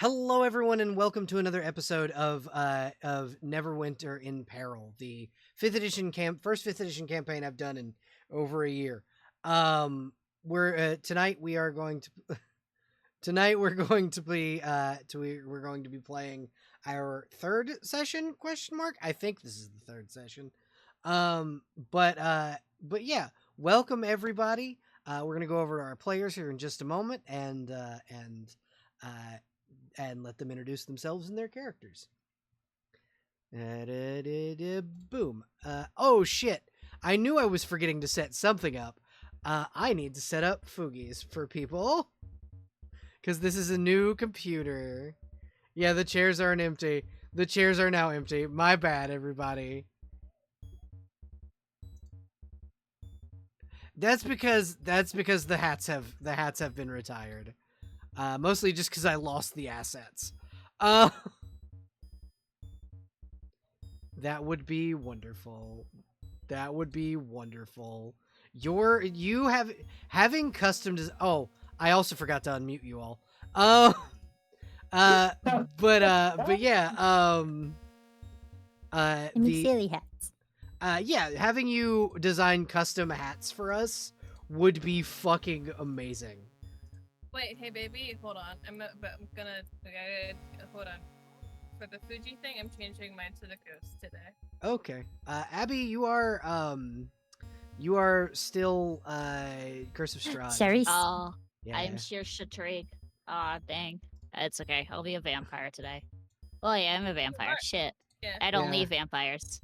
Hello, everyone, and welcome to another episode of Neverwinter in Peril, the first fifth edition campaign I've done in over a year. Tonight we're going to be playing our third session ? I think this is the third session. But yeah, welcome everybody. We're gonna go over to our players here in just a moment, and let them introduce themselves and their characters. Boom. Oh shit. I knew I was forgetting to set something up. I need to set up Foogies for people. Because this is a new computer. Yeah, the chairs aren't empty. The chairs are now empty. My bad, everybody. That's because the hats have been retired. Mostly just because I lost the assets. That would be wonderful. That would be wonderful. Having custom Oh, I also forgot to unmute you all. But yeah. The silly hats. Yeah, having you design custom hats for us would be fucking amazing. Wait, hey baby, hold on. I'm gonna hold on. For the Fuji thing, I'm changing mine to the ghost today. Okay. Abby, you are still Curse of Strahd. Ceres. Oh, Yeah. I'm sheer Shatrig. Aw, dang. It's okay. I'll be a vampire today. Well, yeah, I'm a vampire. Alright. Shit. Yeah. I don't Yeah. leave vampires.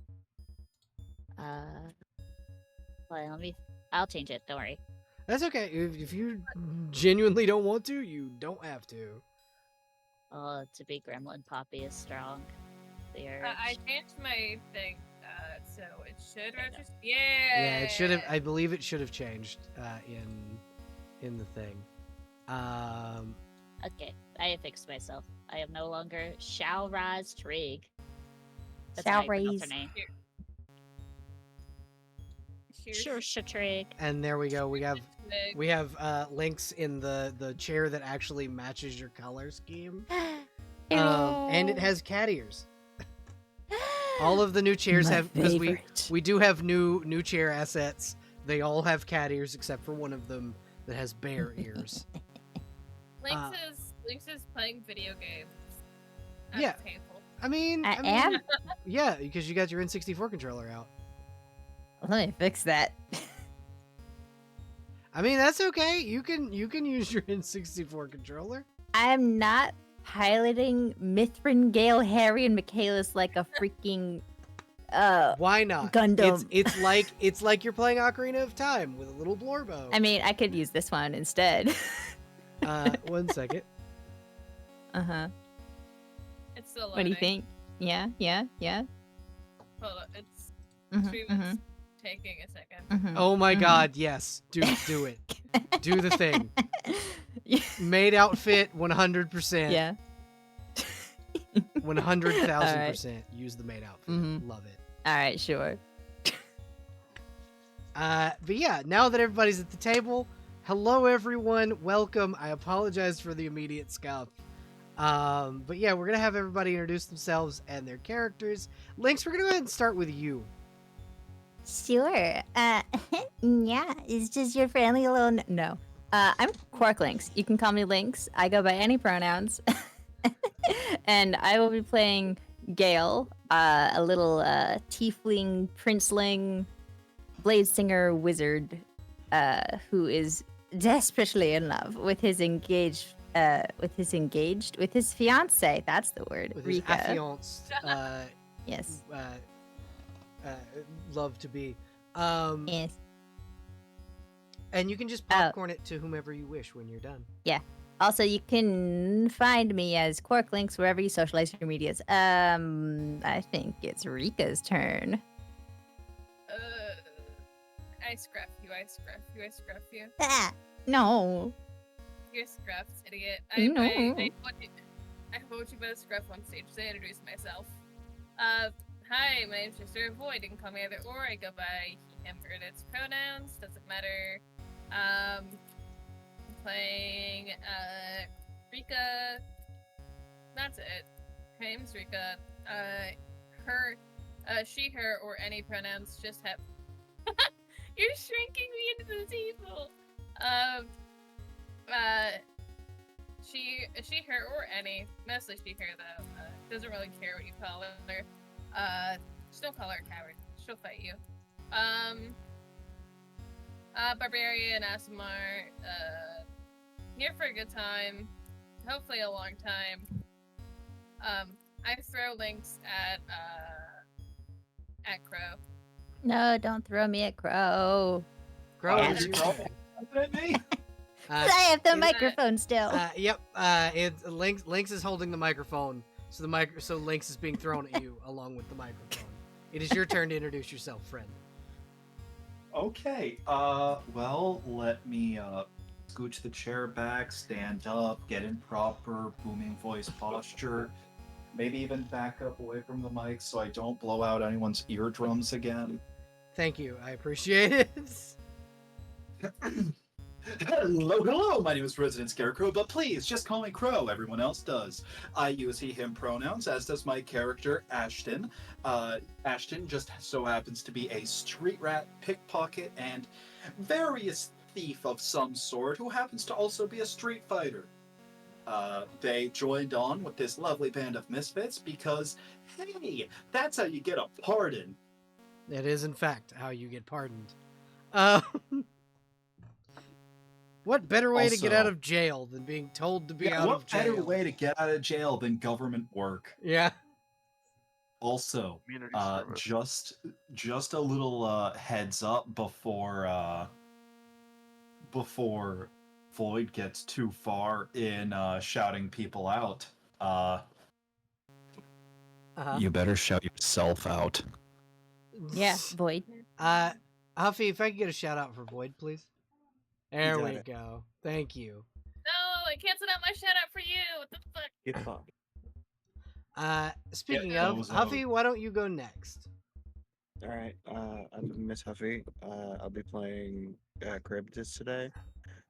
I'll change it. Don't worry. That's okay. If you genuinely don't want to, you don't have to. Oh, to be Gremlin Poppy is strong. The urge. I changed my thing, so it should There you go. register. Yeah. Yeah, it should have. I believe it should have changed in the thing. Okay, I fixed myself. I am no longer Shalraz Trig. That's Shall how you pronounce her raise. name. Cheers. Sure, Shatrig. And there we go. We have Like, links in the chair that actually matches your color scheme. Hooray. And it has cat ears. All of the new chairs My have, because favorite. we do have new chair assets. They all have cat ears except for one of them that has bear ears. Lynx is playing video games. That's Yeah. painful. I mean, I am. Yeah, because you got your N64 controller out. Let me fix that. I mean, that's okay. You can use your N64 controller. I'm not piloting Mithrin, Gale, Harry, and Michaelis like a freaking Why not? Gundam. It's like you're playing Ocarina of Time with a little blorbo. I mean, I could use this one instead. 1 second. Uh-huh. It's still What do you loading. think? Yeah. Hold on, it's Mhm, stream mhm, is taking a second. mhm, Oh my mhm. god, yes. Do it. Do the thing. Yeah. Maid outfit 100%. Yeah. 100,000%. Use the maid outfit. Mhm. Love it. All right, sure. But yeah, now that everybody's at the table, hello everyone, welcome. I apologize for the immediate scuff. But yeah, we're gonna have everybody introduce themselves and their characters. Lynx, we're gonna go ahead and start with you. Sure. Yeah, it's just your friendly little... No. I'm Quark Lynx. You can call me Lynx. I go by any pronouns. And I will be playing Gale, a little tiefling, princeling, blade singer wizard, who is desperately in love with his fiance. That's the word. With his Rika. affianced, Yes. love to be. Yes. And you can just popcorn it to whomever you wish when you're done. Also, you can find me as Quark Links wherever you socialize your medias. I think it's Rika's turn. I scruff you. Ah, no. You're scruffed, idiot. No. I told you about a scruff on stage, so I introduced myself. Hi, my name's Mr. Void. You can call me either or. I go by he, him, or its pronouns. Doesn't matter. I'm playing Rika, that's it. Her name's Rika. She, her, or any pronouns. Just have. You're shrinking me into the table. She, her, or any. Mostly she, her though. Doesn't really care what you call her. Just don't call her a coward. She'll fight you. Barbarian, Asimar. Here for a good time. Hopefully a long time. I throw links at Crow. No, don't throw me at Crow. Crow Yeah. is your turn. At me? Uh, I have the is- microphone still. Yep. It's Lynx is holding the microphone, so so Lynx is being thrown at you along with the microphone. It is your turn to introduce yourself, friend. Okay. Well, let me scooch the chair back, stand up, get in proper booming voice posture. Maybe even back up away from the mic so I don't blow out anyone's eardrums again. Thank you. I appreciate it. Hello, my name is Resident Scarecrow, but please, just call me Crow, everyone else does. I use he, him pronouns, as does my character, Ashton. Ashton just so happens to be a street rat, pickpocket, and various thief of some sort who happens to also be a street fighter. They joined on with this lovely band of misfits because, hey, that's how you get a pardon. That is, in fact, how you get pardoned. What better way to get out Also- of jail than being told to be Yeah, out what of jail? better way to get out of jail than government work? Yeah. Also, Community service. just a little heads up before Floyd gets too far in shouting people out. Uh-huh. You better shout yourself out. Yeah, Void. Huffy, if I could get a shout out for Void, please. There got we it. go. Thank you. No, I canceled out my shout out for you. What the fuck? Get fucked. Speaking Yeah, of, those Huffy, why don't you go next? All right. I'm Miss Huffy. I'll be playing Charybdis today.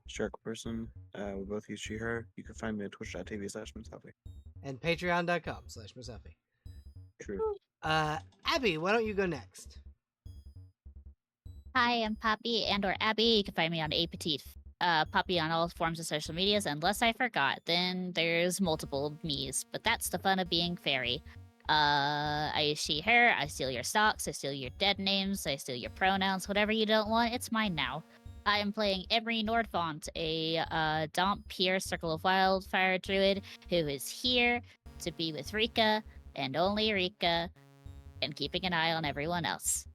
Shark person. We both use she, her. You can find me at twitch.tv/Miss Huffy. And patreon.com/Miss Huffy. True. Abby, why don't you go next? Hi, I'm Poppy or Abby. You can find me on A Petite. Poppy on all forms of social medias, unless I forgot. Then there's multiple me's, but that's the fun of being fairy. I use she, her. I steal your stocks. I steal your dead names. I steal your pronouns. Whatever you don't want, it's mine now. I am playing Emery Nordfont, a Domp Pier Circle of Wildfire druid who is here to be with Rika and only Rika, and keeping an eye on everyone else.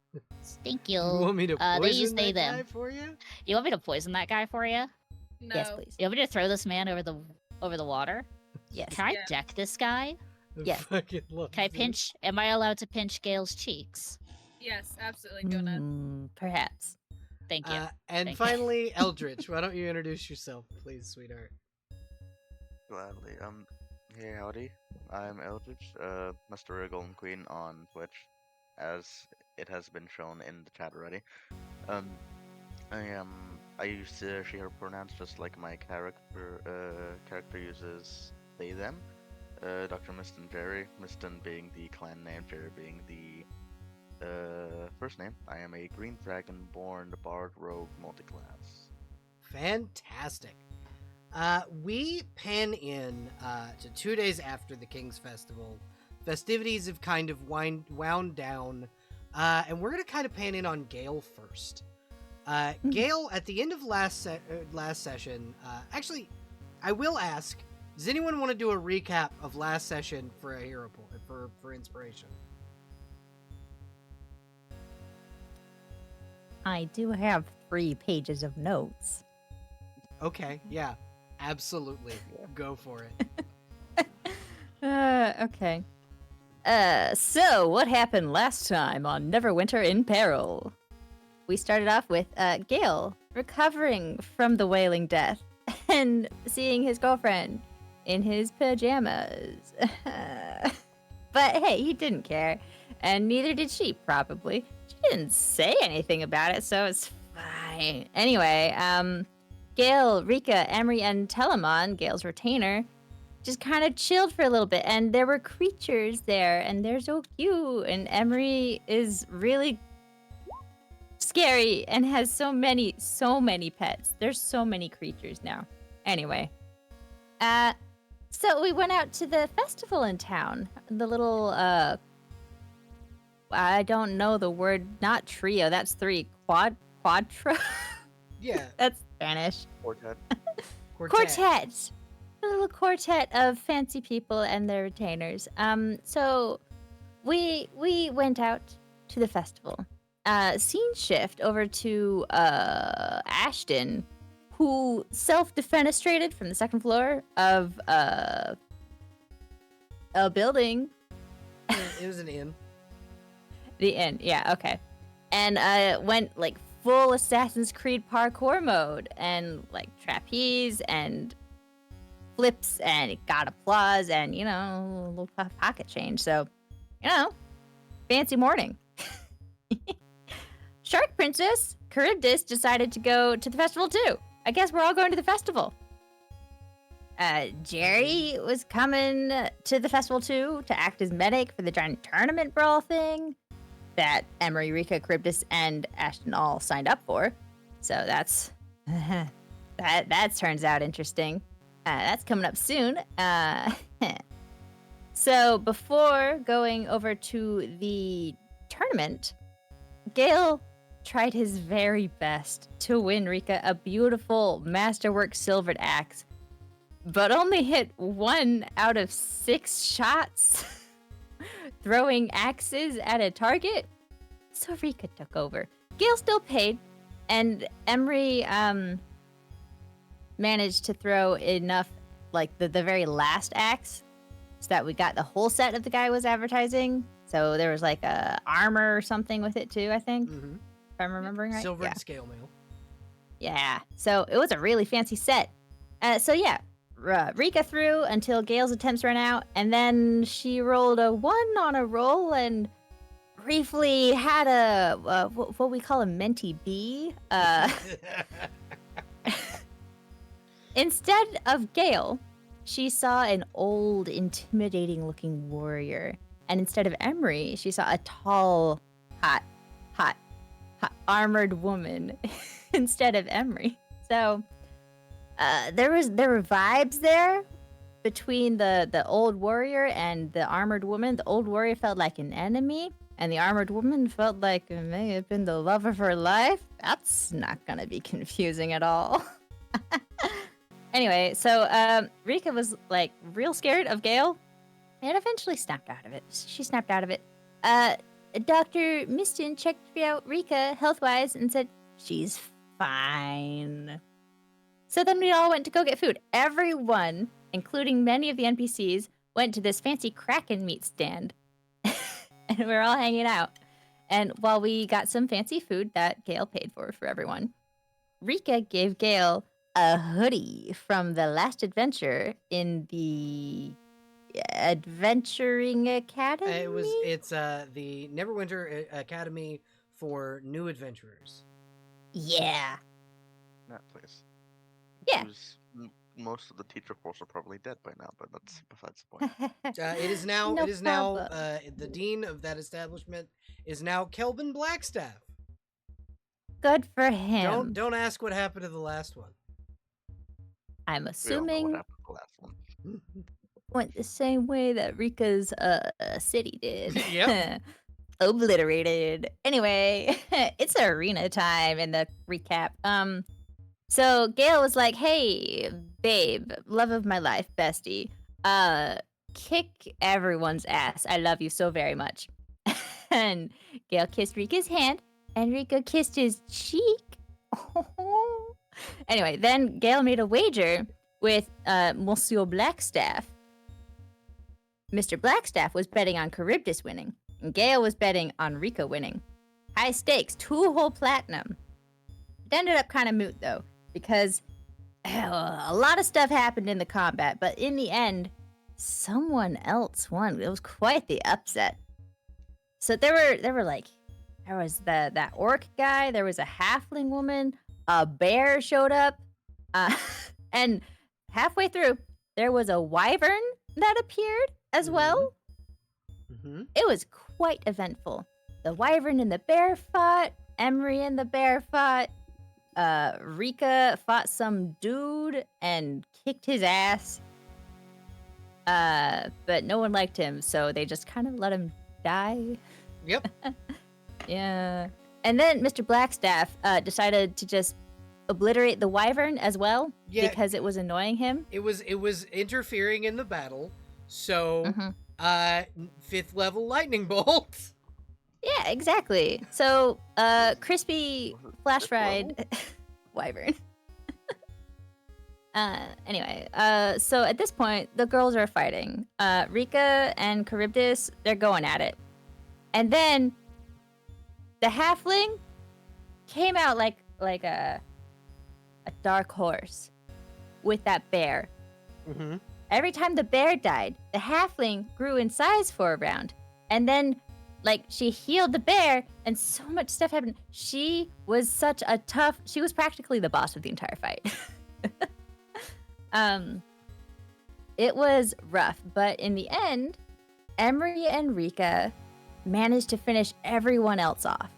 Thank you. You want me to they poison use they, that them. guy for you? You want me to poison that guy for you? No. Yes, please. You want me to throw this man over the water? Yes. Can I Yeah. deck this guy? Yeah. Fucking love Can I this. pinch? Am I allowed to pinch Gale's cheeks? Yes, absolutely. Go nuts. Perhaps. Thank you. And Thank you. finally, Eldritch, why don't you introduce yourself, please, sweetheart? Gladly. Hey, howdy. I'm Eldritch, Mr. Golden Queen on Twitch, as it has been shown in the chat already. I use she, her pronouns just like my character uses they, them. Dr. Miston Jerry, Miston being the clan name, Jerry being the first name. I am a green dragon-born bard rogue multiclass. Fantastic. We pan in to 2 days after the King's Festival. Festivities have kind of wound down, and we're going to kind of pan in on Gale first. Gale, at the end of last session, actually, I will ask, does anyone want to do a recap of last session for a hero point, for inspiration? I do have 3 pages of notes. Okay, yeah, absolutely. Go for it. Okay. So what happened last time on Neverwinter in Peril? We started off with Gale recovering from the wailing death and seeing his girlfriend in his pajamas. But hey, he didn't care, and neither did she, probably. She didn't say anything about it, so it's fine. Anyway, Gale, Rika, Emery, and Telemon, Gale's retainer, just kind of chilled for a little bit, and there were creatures there, and they're so cute. And Emery is really scary and has so many pets. There's so many creatures now. Anyway, so we went out to the festival in town. The little I don't know the word. Not trio. That's 3. Quadro. Yeah. That's Spanish. Quartet. Quartet. A little quartet of fancy people and their retainers. So we went out to the festival. Scene shift over to Ashton, who self-defenestrated from the second floor of a building. Yeah, it was an inn. The inn, yeah, okay. And went like full Assassin's Creed parkour mode and like trapeze and flips, and it got applause and, you know, a little pocket change. So, you know, fancy morning. Shark Princess, Charybdis, decided to go to the festival too. I guess we're all going to the festival. Jerry was coming to the festival too to act as medic for the giant tournament brawl thing that Emery, Rika, Charybdis, and Ashton all signed up for. So that's that turns out interesting. That's coming up soon. So before going over to the tournament, Gale tried his very best to win Rika a beautiful masterwork silvered axe, but only hit 1 out of 6 shots throwing axes at a target. So Rika took over. Gale still paid, and Emery managed to throw enough, like the very last axe, so that we got the whole set of the guy was advertising. So there was like a armor or something with it too, I think, Mm-hmm. if I'm remembering right. Silver Yeah. and scale mail. Yeah, so it was a really fancy set. So yeah, Rika threw until Gale's attempts ran out, and then she rolled a 1 on a roll and briefly had a what we call a mentee bee. Instead of Gale, she saw an old, intimidating-looking warrior, and instead of Emery, she saw a tall, hot, armored woman instead of Emery. So there were vibes there between the old warrior and the armored woman. The old warrior felt like an enemy, and the armored woman felt like it may have been the love of her life. That's not gonna be confusing at all. Anyway, so Rika was like real scared of Gale, and eventually snapped out of it. She snapped out of it. Dr. Miston checked out Rika health-wise and said she's fine. So then we all went to go get food. Everyone, including many of the NPCs, went to this fancy Kraken meat stand. And we were all hanging out. And while we got some fancy food that Gale paid for everyone, Rika gave Gale a hoodie from the last adventure in the Adventuring Academy. It's the Neverwinter Academy for New Adventurers. Yeah. That place. Yeah. Most of the teacher force are probably dead by now, but that's besides the point. It is now. No it is now. problem. The dean of that establishment is now Kelvin Blackstaff. Good for him. Don't ask what happened to the last one. I'm We all know assuming what happened to the last one. went the same way that Rika's city did. Yep. Obliterated. Anyway, it's arena time in the recap. So Gale was like, "Hey, babe, love of my life, bestie. Kick everyone's ass. I love you so very much." And Gale kissed Rika's hand, and Rika kissed his cheek. Anyway, then Gale made a wager with Monsieur Blackstaff. Mr. Blackstaff was betting on Charybdis winning, and Gale was betting on Rika winning. High stakes, 2 whole platinum. It ended up kind of moot though, because a lot of stuff happened in the combat, but in the end, someone else won. It was quite the upset. So there was that orc guy, there was a halfling woman, a bear showed up, and halfway through, there was a wyvern that appeared as well. Mm-hmm. It was quite eventful. The wyvern and the bear fought. Emery and the bear fought. Rika fought some dude and kicked his ass. But no one liked him, so they just kind of let him die. Yep. Yeah. And then Mr. Blackstaff decided to just obliterate the wyvern as well because it was annoying him. It was interfering in the battle. So, Mm-hmm. 5th level lightning bolt. Yeah, exactly. So, crispy flash ride wyvern. Anyway, so at this point, the girls are fighting. Rika and Charybdis, they're going at it. And then the halfling came out like a dark horse with that bear. Mm-hmm. Every time the bear died, the halfling grew in size for a round. And then, like, she healed the bear, and so much stuff happened. She was she was practically the boss of the entire fight. It was rough, but in the end, Emery and Rika managed to finish everyone else off.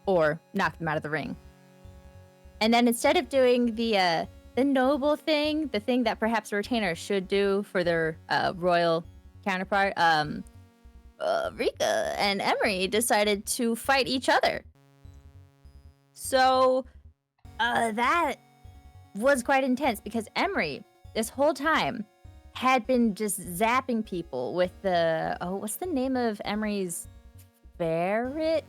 Or knock them out of the ring. And then instead of doing the noble thing, the thing that perhaps a retainer should do for their royal counterpart, Rika and Emery decided to fight each other. So that was quite intense because Emery, this whole time, had been just zapping people with what's the name of Emery's ferret?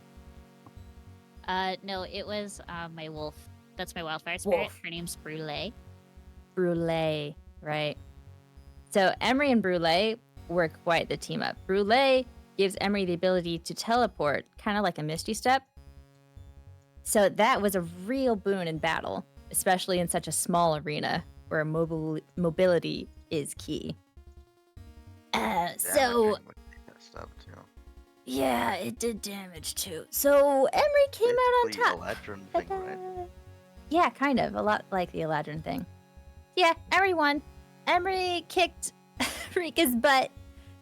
No, it was my wolf. That's my wildfire spirit. Wolf. Her name's Brule. Brule, right. So Emery and Brule were quite the team up. Brule gives Emery the ability to teleport, kind of like a Misty Step. So that was a real boon in battle, especially in such a small arena where mobility is key. So yeah, it did damage too. So Emery came out on top. Eladrin thing, right? Yeah, kind of. A lot like the Eladrin thing. Yeah, Emery won. Emery kicked Rika's butt.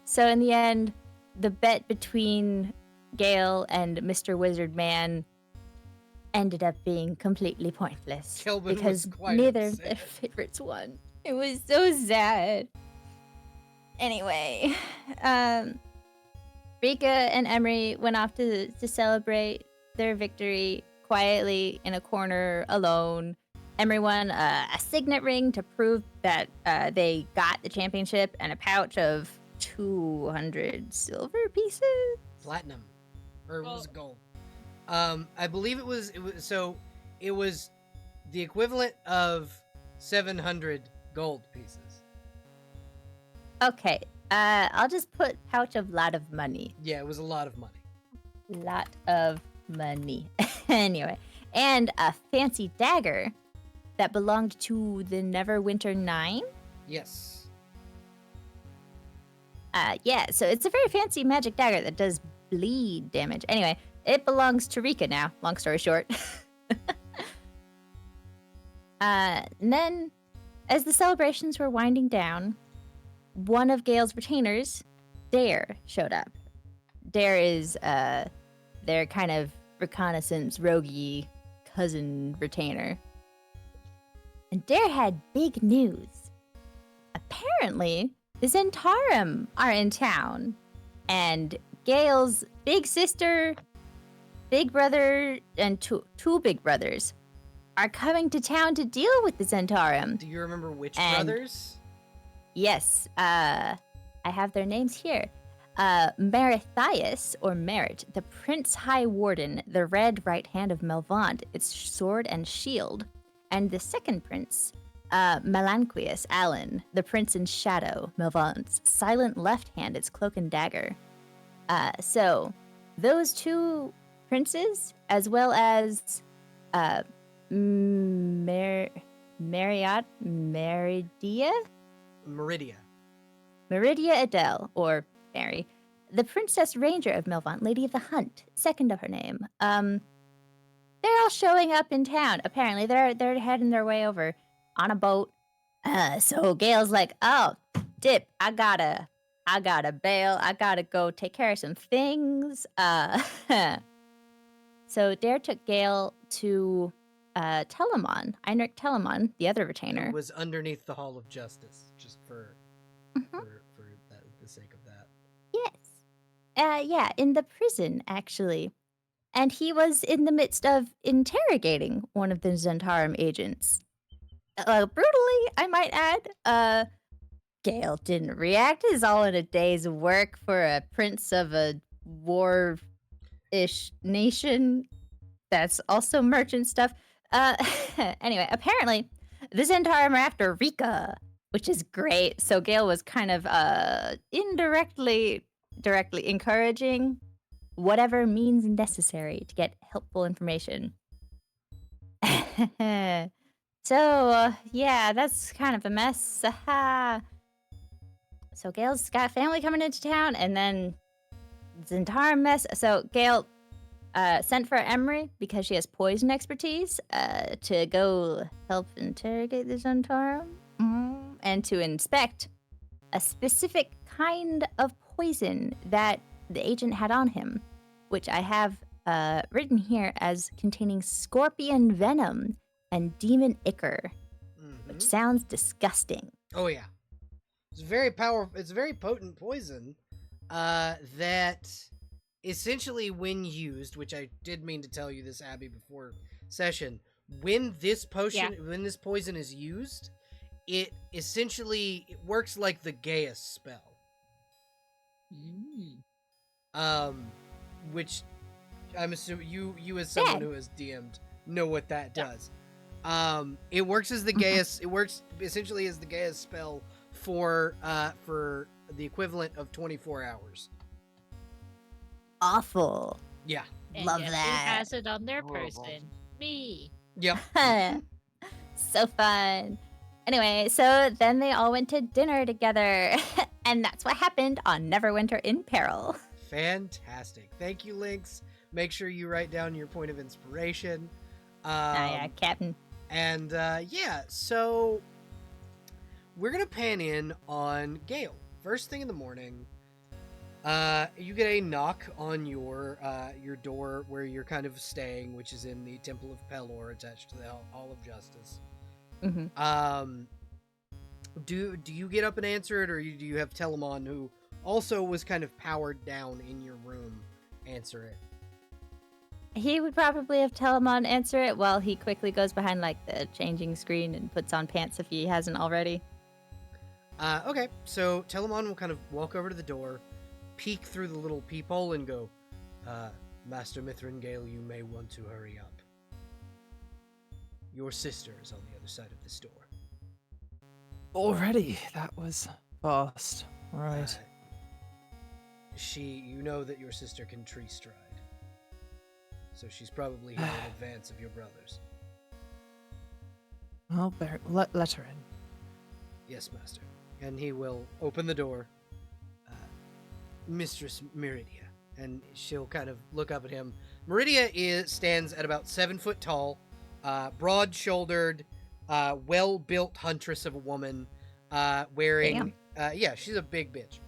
So in the end, the bet between Gale and Mr. Wizard Man ended up being completely pointless. Kelvin because was quite neither of upset. their favorites won. It was so sad. Anyway, Rika and Emery went off to celebrate their victory quietly in a corner alone. Emery won a signet ring to prove that they got the championship and a pouch of 200 silver pieces. Platinum, or was it gold? I believe it was the equivalent of 700 gold pieces. Okay, I'll just put pouch of lot of money. Yeah, it was a lot of money. Lot of money. Anyway, and a fancy dagger that belonged to the Neverwinter 9. Yes. Yeah, so it's a very fancy magic dagger that does bleed damage. Anyway, it belongs to Rika now, long story short. And then, as the celebrations were winding down, one of Gale's retainers, Dare, showed up. Dare is their kind of reconnaissance, roguey cousin retainer. And Dare had big news. Apparently, the Zentarum are in town, and Gale's big sister, big brother, and two big brothers are coming to town to deal with the Zentarum. Do you remember which And- brothers? Yes, I have their names here. Merithias, or Merit, the Prince High Warden, the red right hand of Melvant, its sword and shield. And the second prince, Melanquius Allen, the Prince in Shadow, Melvant's silent left hand, its cloak and dagger. So, those two princes, as well as Meridia? Meridia. Meridia Adele, or Mary, the Princess Ranger of Melvant, Lady of the Hunt, second of her name. They're all showing up in town. Apparently, they're heading their way over on a boat. So Gale's like, oh, Dip, I gotta bail. I gotta go take care of some things. So Dare took Gale to Telemon, Einrich Telemon, the other It retainer. was underneath the Hall of Justice, just for Mhm. for the sake of that. Yes. Yeah, in the prison, actually. And he was in the midst of interrogating one of the Zentarum agents. Brutally, I might add. Gale didn't react. It's all in a day's work for a prince of a war-ish nation that's also merchant stuff. Anyway, apparently, the Zentarum are after Rika, which is great. So Gale was kind of directly encouraging whatever means necessary to get helpful information. Yeah, that's kind of a mess. So Gale's got family coming into town, and then Zentarum mess. So Gale sent for Emery because she has poison expertise to go help interrogate the Zentarum and to inspect a specific kind of poison that the agent had on him, which I have written here as containing scorpion venom and demon ichor, which sounds disgusting. Oh yeah, it's very powerful. It's a very potent poison that essentially, when used, which I did mean to tell you this, Abby, before session, when this poison is used, it essentially works like the Gaius spell. Which I'm assuming you as someone who has DM'd know what that does. It works as the Gaius. It works essentially as the Gaius spell for the equivalent of 24 hours. Awful. Yeah. And Love guess that. Who has it on their Horrible. person? Me. Yep. So fun. Anyway, so then they all went to dinner together, and that's what happened on Neverwinter in Peril. Fantastic. Thank you, Lynx. Make sure you write down your point of inspiration. Yeah, Captain. And so we're gonna pan in on Gale. First thing in the morning, you get a knock on your door where you're kind of staying, which is in the Temple of Pelor, attached to the Hall of Justice. Do you get up and answer it, or do you have Telemon, who also was kind of powered down in your room, answer it? He would probably have Telemon answer it while he quickly goes behind like the changing screen and puts on pants if he hasn't already. Okay, so Telemon will kind of walk over to the door, peek through the little peephole, and go, Master Mithrin Gale, you may want to hurry up. Your sister is on the other side of this door. Already? That was fast. Right. You know that your sister can tree stride. So she's probably here in advance of your brothers. Well, let her in. Yes, Master. And he will open the door. Mistress Meridia. And she'll kind of look up at him. Meridia stands at about 7 foot tall, broad-shouldered, well-built huntress of a woman, wearing... she's a big bitch.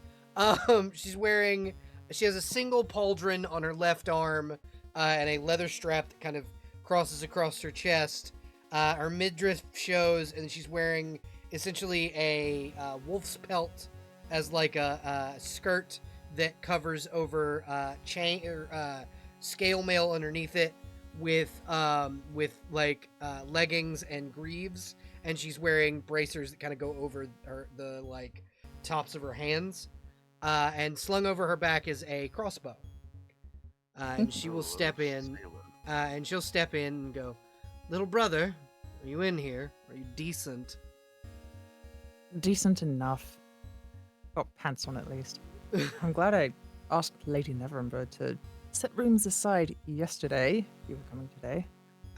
She has a single pauldron on her left arm, and a leather strap that kind of crosses across her chest. Her midriff shows, and she's wearing essentially a wolf's pelt as like a skirt that covers over scale mail underneath it, with leggings and greaves, and she's wearing bracers that kind of go over the tops of her hands, and slung over her back is a crossbow. And she will step in, and she'll step in and go, "Little brother, are you in here? Are you decent?" Decent enough. Got pants on at least. I'm glad I asked Lady Neverember to set rooms aside yesterday. You were coming today.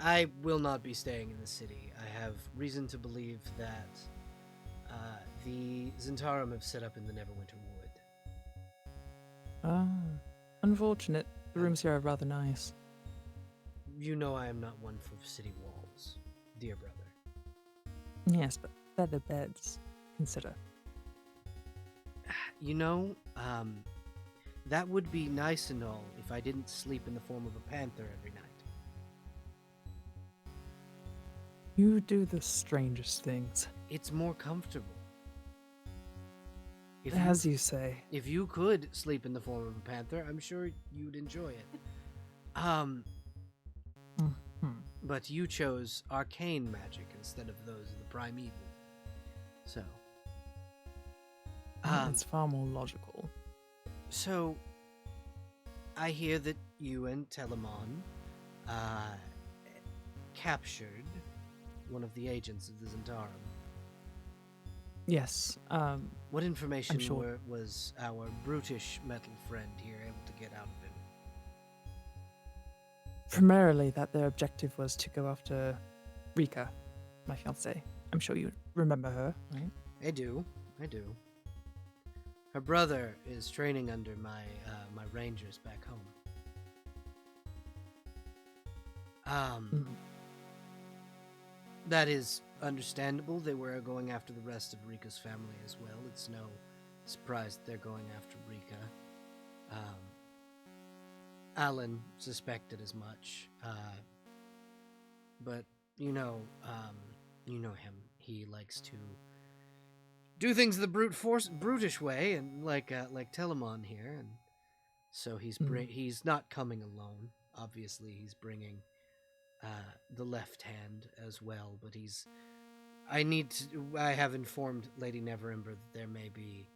I will not be staying in the city. I have reason to believe that the Zentarum have set up in the Neverwinter Wood. Ah, unfortunate. The rooms here are rather nice. You know I am not one for city walls, dear brother. Yes, but feather beds consider? You know, that would be nice and all if I didn't sleep in the form of a panther every night. You do the strangest things. It's more comfortable. If As you say. if you could sleep in the form of a panther, I'm sure you'd enjoy it. Mhm. But you chose arcane magic instead of those of the primeval. So, It's far more logical. so I hear that you and Telemon captured one of the agents of the Zentarum. Yes. What information sure. was our brutish metal friend here able to get out of him? Primarily that their objective was to go after Rika, my fiancée. I'm sure you remember her, right? I do. Her brother is training under my my rangers back home. Mhm. That is understandable. They were going after the rest of Rika's family as well. It's no surprise that they're going after Rika. Alan suspected as much, but you know him. He likes to do things the brutish way, and like Telemon here, and so he's not coming alone. Obviously, he's bringing the left hand as well, but I have informed Lady Neverember that there may be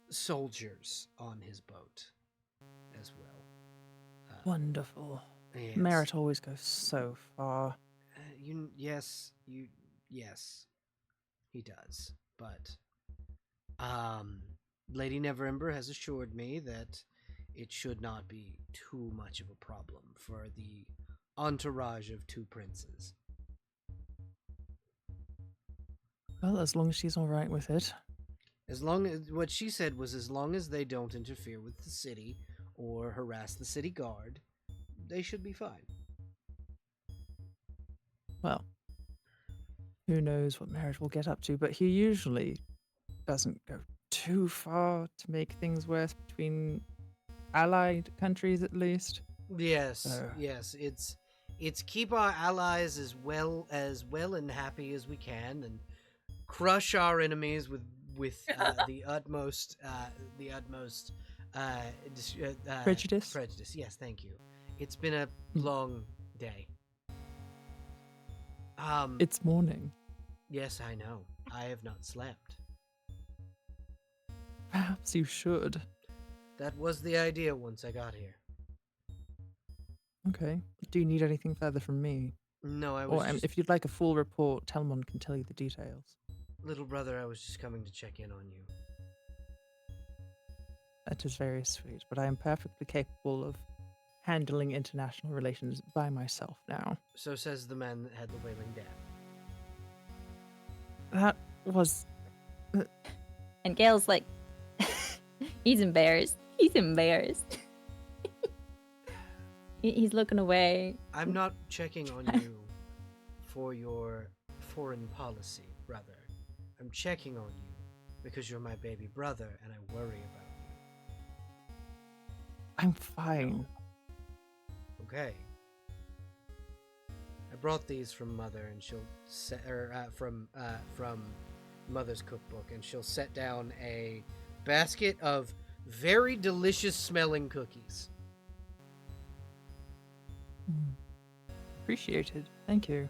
soldiers on his boat as well. Wonderful. Yes. Merritt always goes so far. Yes, he does. But, Lady Neverember has assured me that it should not be too much of a problem for the entourage of two princes. Well, as long as she's all right with it. As long as what she said was, as long as they don't interfere with the city or harass the city guard, they should be fine. Well, who knows what Merritt will get up to, but he usually doesn't go too far to make things worse between allied countries, at least. Yes, So- yes. It's keep our allies as well and happy as we can, and crush our enemies with the utmost Prejudice? Prejudice. Yes, thank you. It's been a long day. It's morning. Yes, I know. I have not slept. Perhaps you should. That was the idea once I got here. Okay. Do you need anything further from me? No, I Or was just, if you'd like a full report, Telmon can tell you the details. little brother, I was just coming to check in on you. That is very sweet, but I am perfectly capable of handling international relations by myself now. So says the man that had the wailing death. That was... And Gale's like, he's embarrassed. He's embarrassed. He's looking away. I'm not checking on you for your foreign policy, brother. I'm checking on you because you're my baby brother and I worry about you. I'm fine. Okay. I brought these from Mother, and she'll from Mother's cookbook, and she'll set down a basket of very delicious smelling cookies. Appreciated. Thank you.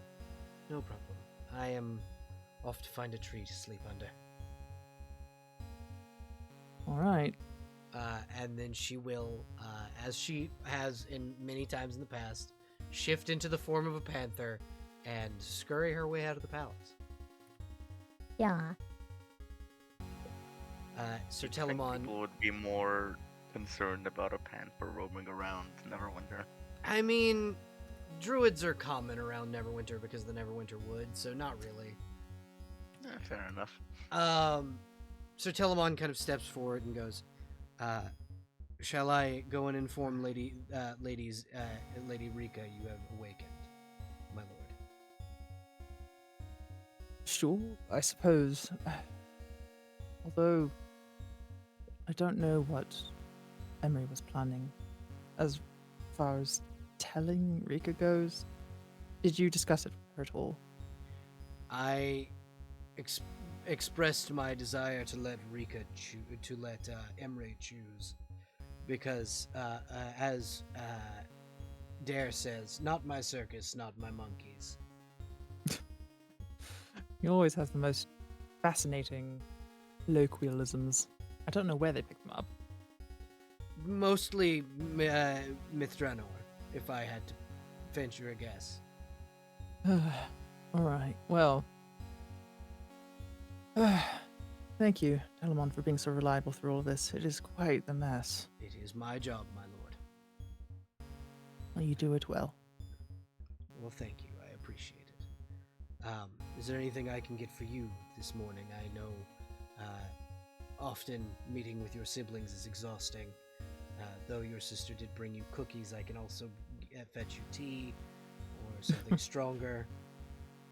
No problem. I am off to find a tree to sleep under. All right. And then she will, as she has in many times in the past, shift into the form of a panther and scurry her way out of the palace. Yeah. Sir You'd think Telemon, people would be more concerned about a panther roaming around Neverwinter. I mean, druids are common around Neverwinter because of the Neverwinter Wood, so not really. Fair enough. Sir Telemon kind of steps forward and goes, shall I go and inform Lady Rika you have awakened, my lord? Sure, I suppose. Although, I don't know what Emery was planning as far as telling Rika goes. Did you discuss it with her at all? I expressed my desire to let Emre choose, because as Dare says, "Not my circus, not my monkeys." He always has the most fascinating colloquialisms. I don't know where they pick them up. Mostly Mithranor, if I had to venture a guess. Alright, well. Thank you, Telemon, for being so reliable through all of this. It is quite the mess. It is my job, my lord. Well, you do it well. Well, thank you. I appreciate it. Is there anything I can get for you this morning? I know often meeting with your siblings is exhausting. Though your sister did bring you cookies, I can also fetch you tea or something stronger.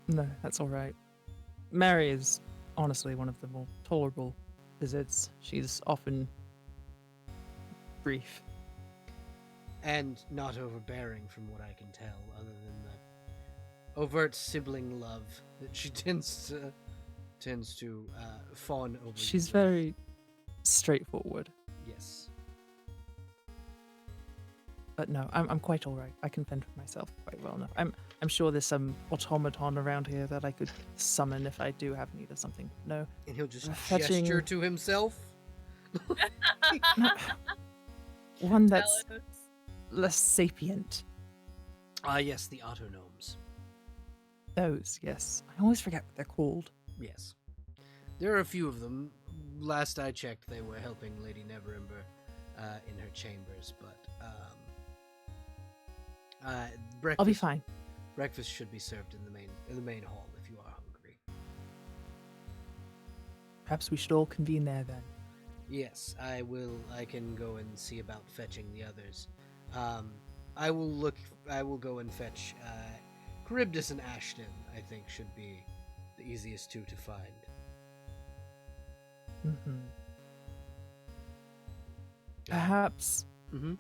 No, that's alright. Mary is honestly one of the more tolerable visits. She's often brief. And not overbearing, from what I can tell, other than the overt sibling love that she tends to fawn over. She's you with. very straightforward. Yes. But no, I'm quite all right. I can fend for myself quite well now. I'm sure there's some automaton around here that I could summon if I do have need of something. No, And he'll just Fetching- gesture to himself. one that's Valid. less sapient. Ah, yes, the autonomes. Those, yes. I always forget what they're called. Yes. There are a few of them. Last I checked, they were helping Lady Neverember in her chambers, but breakfast, I'll be fine. Breakfast should be served in the main hall if you are hungry. Perhaps we should all convene there then. Yes, I will. I can go and see about fetching the others. I will go and fetch Charybdis and Ashton. I think should be the easiest two to find. Mm-hmm. Perhaps. Mm-hmm.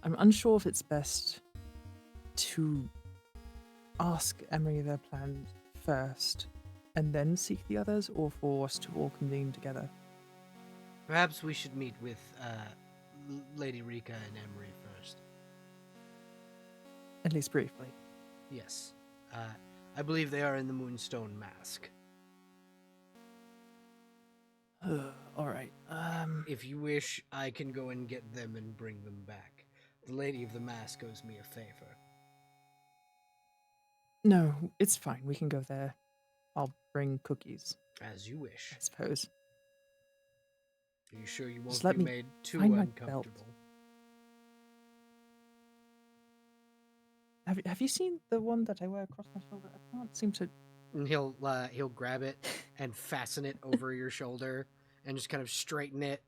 I'm unsure if it's best to ask Emery their plan first and then seek the others, or for us to all convene together. Perhaps we should meet with Lady Rika and Emery first. At least briefly. Yes. I believe they are in the Moonstone Mask. All right. If you wish, I can go and get them and bring them back. The Lady of the Mask owes me a favor. No, it's fine. We can go there. I'll bring cookies, As you wish. I suppose. Are you sure you Just won't let be me made too find my belt. uncomfortable? Have you seen the one that I wear across my shoulder? I can't seem to. And he'll grab it and fasten it over your shoulder and just kind of straighten it.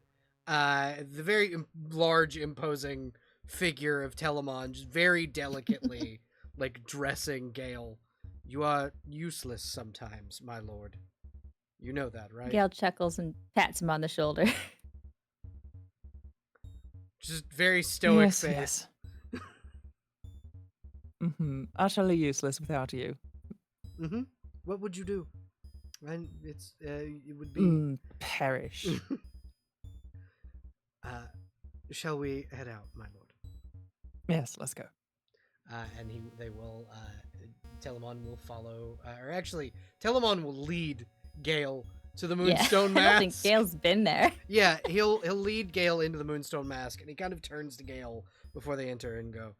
The very large, imposing figure of Telemon just very delicately, like dressing Gale. You are useless sometimes, my lord. You know that, right? Gale chuckles and pats him on the shoulder. Just very stoic Yes, face. yes. Utterly useless without you. Mm-hmm. What would you do? And it would be. Perish. Shall we head out, my lord? Yes, let's go. And they will. Telemon will follow, or actually, Telemon will lead Gale to the Moonstone I Mask. don't think Gale's been there. Yeah, he'll lead Gale into the Moonstone Mask, and he kind of turns to Gale before they enter and go,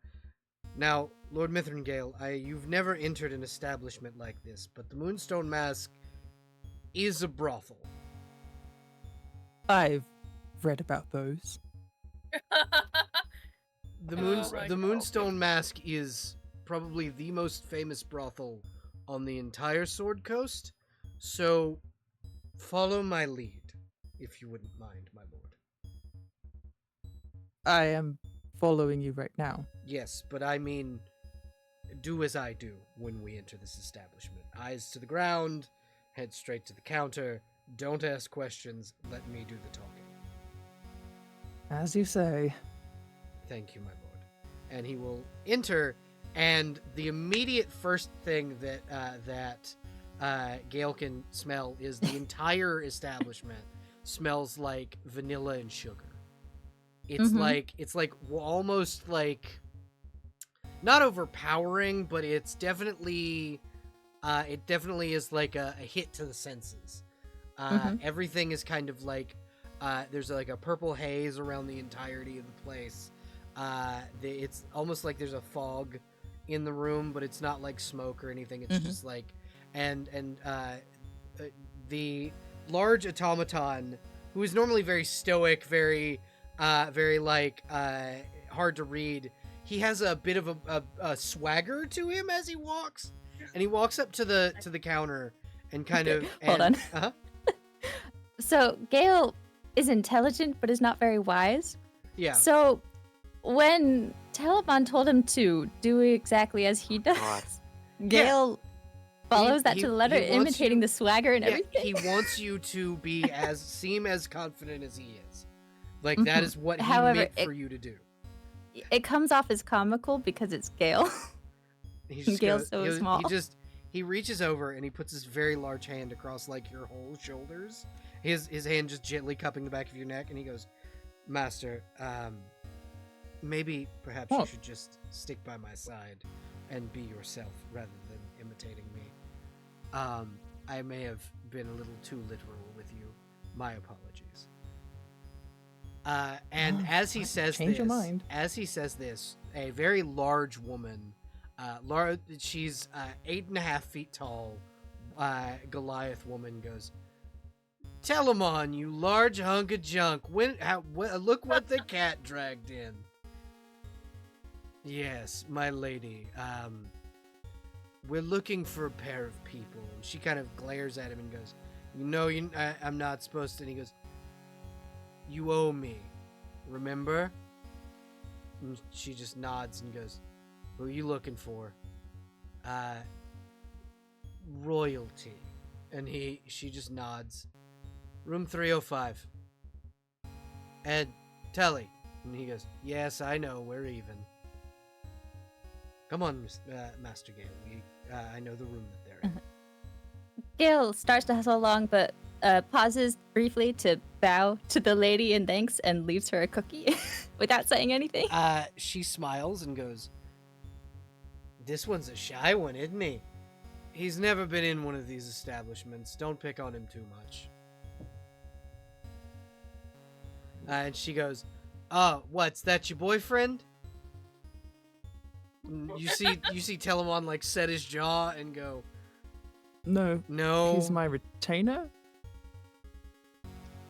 "Now, Lord Mithrangale, you've never entered an establishment like this, but the Moonstone Mask is a brothel. I've read about those. The Oh my God. Moonstone Mask is probably the most famous brothel on the entire Sword Coast, so follow my lead, if you wouldn't mind, my lord." I am following you right now. Yes, but I mean, do as I do when we enter this establishment. Eyes to the ground, head straight to the counter. Don't ask questions. Let me do the talking. As you say. Thank you, my lord. And he will enter, and the immediate first thing that Gale can smell is the entire establishment smells like vanilla and sugar. It's like almost like not overpowering, but it's definitely it definitely is like a hit to the senses. Everything is kind of like there's like a purple haze around the entirety of the place. It's almost like there's a fog in the room, but it's not like smoke or anything. It's just like and the large automaton, who is normally very stoic, very like hard to read. He has a bit of a swagger to him as he walks, and he walks up to the counter and kind of Hold on. Uh-huh. So Gale is intelligent, but is not very wise. Yeah. So when Telamon told him to do exactly as he does, God. Gale follows that He- to the letter, he wants imitating you- the swagger and Yeah, everything. he wants you to be seem as confident as he is. Like that is what he However, meant for you to do. It comes off as comical because it's Gale. He just Gale's so goes- small. He reaches over and he puts his very large hand across like your whole shoulders. His hand just gently cupping the back of your neck, and he goes, "Master, maybe perhaps you Oh. should just stick by my side and be yourself rather than imitating me. I may have been a little too literal with you. My apologies." And as he says change this, your mind. a very large woman, she's 8.5 feet tall, Goliath woman goes, "Telamon, you large hunk of junk! Look what the cat dragged in." "Yes, my lady. We're looking for a pair of people." And she kind of glares at him and goes, I'm not supposed to." And he goes, "You owe me, remember?" And she just nods and goes, "Who are you looking for?" "Royalty." And she just nods. "Room 305. "Ed, Telly." And he goes, "Yes, I know, we're even." "Come on, Master Gale. I know the room that they're in." Gale starts to hustle along, but pauses briefly to bow to the lady in thanks and leaves her a cookie without saying anything. She smiles and goes, "This one's a shy one, isn't he? He's never been in one of these establishments. Don't pick on him too much." And she goes, "Oh, what's that, your boyfriend?" And you see Telamon like set his jaw and go, No, "No." he's my retainer.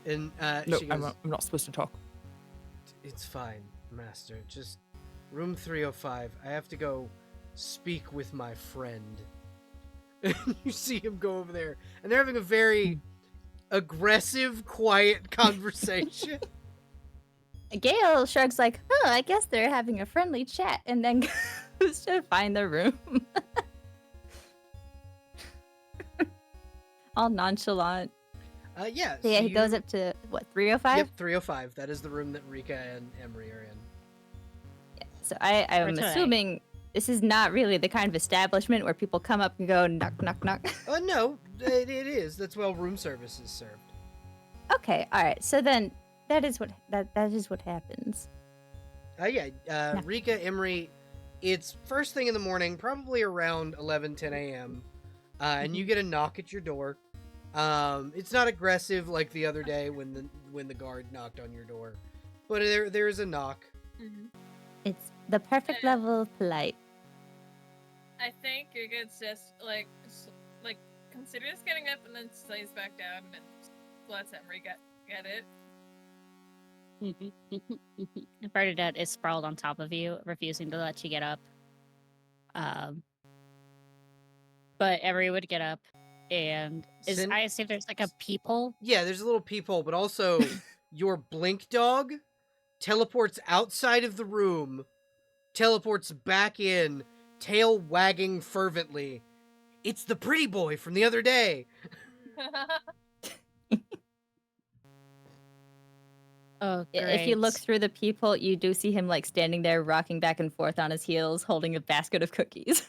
And No, she goes, I'm not supposed to talk. "It's fine, Master. Just room 305. I have to go speak with my friend." And you see him go over there, and they're having a very aggressive, quiet conversation. Gale shrugs like, "Oh, I guess they're having a friendly chat," and then goes to find the room. All nonchalant. Yeah. So yeah, so he you- goes up to, what, 305? Yep, 305. That is the room that Rika and Emery are in. So I'm Or today. assuming this is not really the kind of establishment where people come up and go knock, knock, knock. No, it is. That's well room service is served. Okay, all right. So then that is what happens. Yeah. Rika, Emery, it's first thing in the morning, probably around 10 a.m. And you get a knock at your door. It's not aggressive like the other day when the guard knocked on your door, but there is a knock. It's the perfect level of polite. I think Giga's just like considers getting up and then slays back down and lets Emery get it. Bernadette is sprawled on top of you, refusing to let you get up. But Emery would get up, and I assume there's like a peephole. Yeah, there's a little peephole, but also your blink dog teleports outside of the room, teleports back in, tail wagging fervently. It's the pretty boy from the other day. Oh, If you look great. through the peephole, you do see him like standing there, rocking back and forth on his heels, holding a basket of cookies.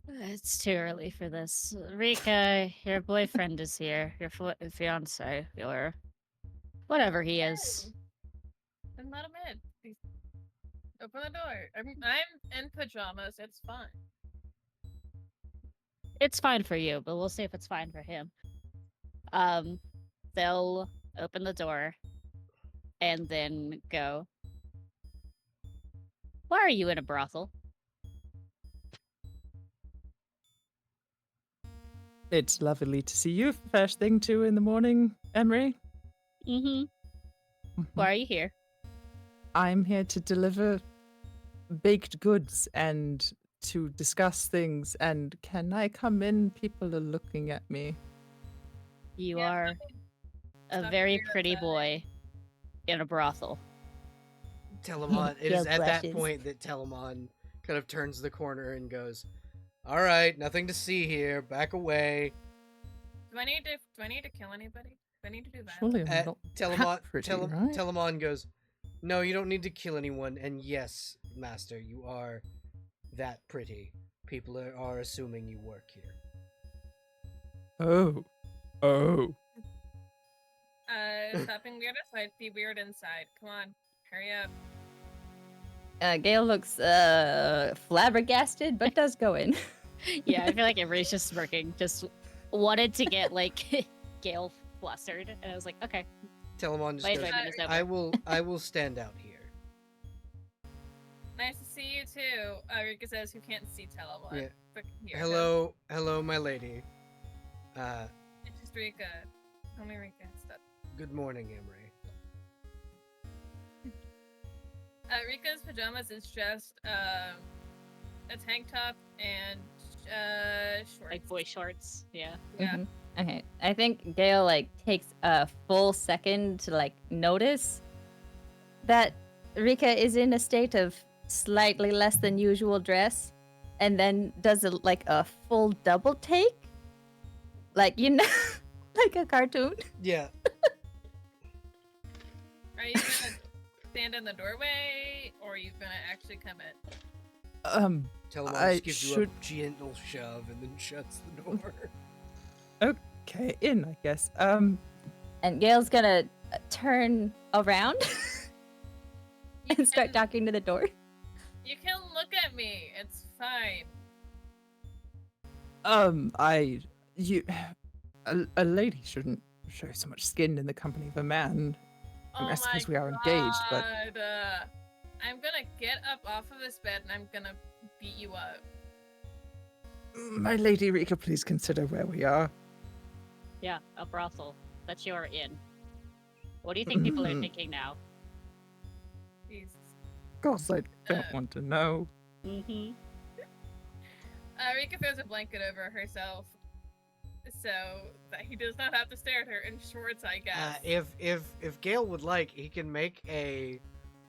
It's too early for this. Rika, your boyfriend is here. Your fiance, your whatever he is. Then let him in. Open the door. I'm in pajamas. It's fine. It's fine for you, but we'll see if it's fine for him. They'll open the door and then go. Why are you in a brothel? It's lovely to see you. First thing too in the morning, Emery. Mm-hmm. Why are you here? I'm here to deliver baked goods and to discuss things. And can I come in? People are looking at me. You Yeah, are a Stop very your pretty outside. boy in a brothel. Telemon, it Gale is at that blushes. point that Telemon kind of turns the corner and goes, "All right, nothing to see here. Back away." Do I need to kill anybody? Do I need to do that? Surely I'm not Telemon, that pretty, right? Telemon goes, "No, you don't need to kill anyone. And yes, Master, you are that pretty. People are assuming you work here." Oh. Stop being weird outside. Be weird inside. Come on, hurry up. Gale looks flabbergasted, but does go in. Yeah, I feel like everybody's just smirking. Just wanted to get like Gale flustered, and I was like, okay, Telemon just my goes, enjoyment is over. I will stand out here." Nice to see you too. Rika says, who can't see Telemon. Yeah. But can hear him. Hello, my lady. It's just Rika. Call me Rika. Stop. Good morning, Emery. Rika's pajamas is just a tank top and shorts. Like boy shorts. Yeah. Yeah. Mhm. Okay. I think Gale like takes a full second to like notice that Rika is in a state of slightly less than usual dress, and then does like a full double take, like like a cartoon. Yeah. Are you gonna stand in the doorway, or are you gonna actually come in? Telemon I just gives you should- a gentle shove and then shuts the door. Okay, in, I guess. And Gale's gonna turn around You and start can- talking to the door. You can look at me. It's fine. A lady shouldn't show so much skin in the company of a man. I mean, I suppose we are engaged, but God. I'm gonna get up off of this bed and I'm gonna beat you up. my lady Rika, please consider where we are. Yeah, a brothel that you're in. What do you think people are Mhm. thinking now? Jesus. Gosh, I don't want to know. Mm-hmm. Rika throws a blanket over herself so that he does not have to stare at her in shorts, I guess. If Gale would like, he can make a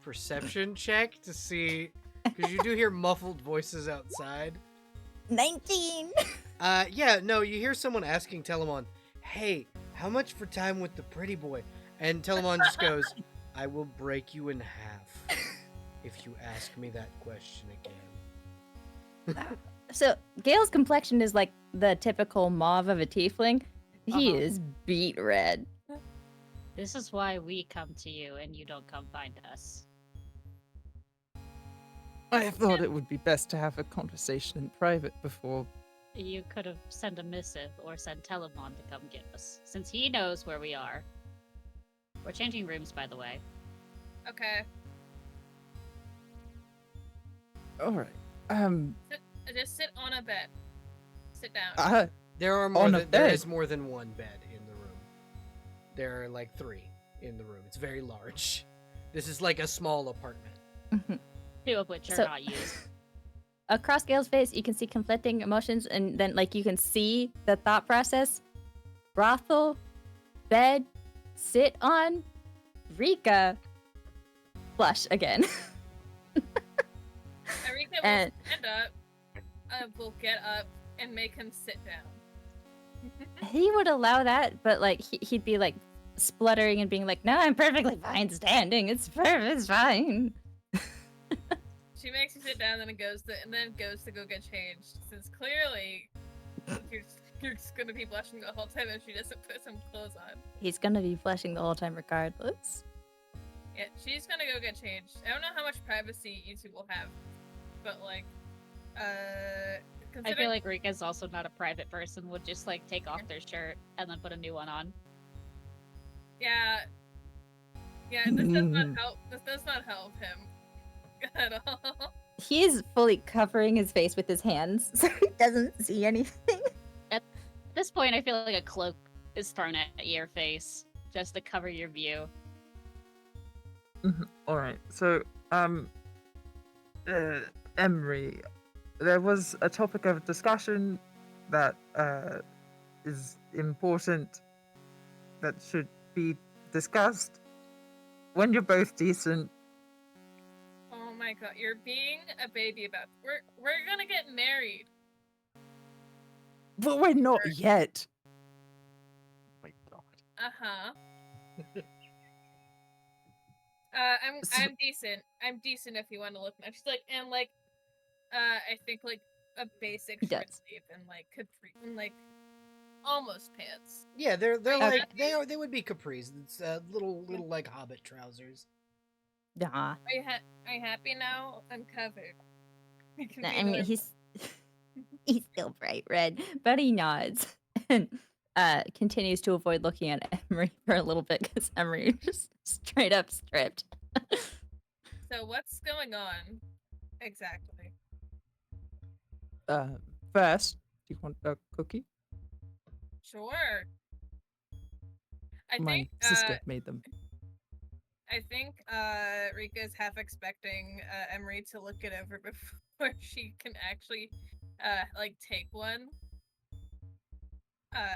perception check to see, because you do hear muffled voices outside. 19. Yeah, no, you hear someone asking Telemon, "Hey, how much for time with the pretty boy?" And Telemon just goes, "I will break you in half if you ask me that question again." So Gale's complexion is like the typical mauve of a tiefling. He Uh-huh. is beet red. This is why we come to you and you don't come find us. I thought it would be best to have a conversation in private before. You could have sent a missive or sent Telemon to come get us, since he knows where we are. We're changing rooms, by the way. Okay. All right. Just sit on a bed. Sit down. There are more On a than there bed? is more than one bed in the room. There are like 3 in the room. It's very large. This is like a small apartment. 2 of which are So- not used. Across Gale's face, you can see conflicting emotions, and then like you can see the thought process. Brothel, bed, sit on, Rika, blush again. Rika will And- stand up, will get up, and make him sit down. He would allow that, but like he'd be like spluttering and being like, "No, I'm perfectly fine standing. It's fine." She makes you sit down, then goes to go get changed. Since clearly you're just gonna be blushing the whole time if she doesn't put some clothes on. He's gonna be flushing the whole time regardless. Yeah, she's gonna go get changed. I don't know how much privacy you two will have, but like, I consider feel like Rika's also not a private person, would just like take off their shirt and then put a new one on. yeah, this does not help. This does not help him at all. He's fully covering his face with his hands, so he doesn't see anything. At this point, I feel like a cloak is thrown at your face just to cover your view. All right. So, Emery, there was a topic of discussion that is important that should be discussed when you're both decent. Oh my god, you're being a baby about. We're gonna get married. But we're not yet. My God. Uh-huh. So- I'm decent. I'm decent if you want to look nice. She's like, and like, I think like a basic He short does. sleeve and like capri and like almost pants. Yeah, they're Okay. like they would be capris. It's little like hobbit trousers. Nah. Are you happy now? I'm covered. You can Nah, be I mean, there. he's still bright red, but he nods and continues to avoid looking at Emery for a little bit because Emery is just straight up stripped. So what's going on exactly? First, do you want a cookie? Sure. I My think sister made them. I think Rika is half expecting Emery to look it over before she can actually like take one.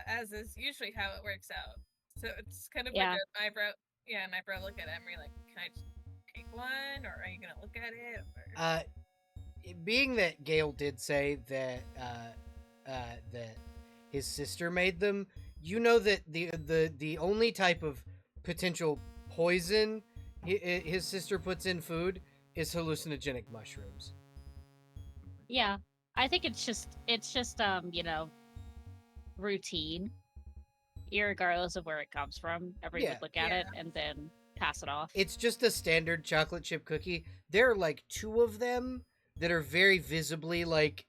As is usually how it works out. So it's kind of Yeah. like an eyebrow look at Emery like, can I just take one, or are you gonna look at it? Or... Being that Gale did say that that his sister made them, you know that the only type of potential poison his sister puts in food is hallucinogenic mushrooms. Yeah, I think it's just you know, routine. Irregardless of where it comes from, everyone Yeah. would look at it and then pass it off. It's just a standard chocolate chip cookie. There are like 2 of them that are very visibly like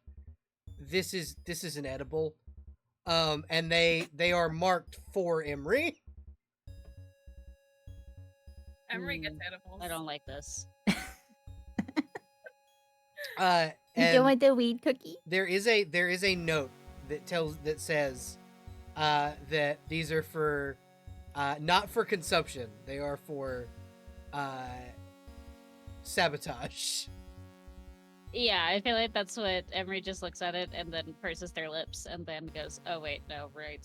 this is an edible. And they are marked for Emery. Emery gets edibles. I don't like this. You And don't want the weed cookie? there is a note that says that these are for not for consumption. They are for sabotage. Yeah, I feel like that's what Emery just looks at it and then purses their lips and then goes, "Oh wait, no, right.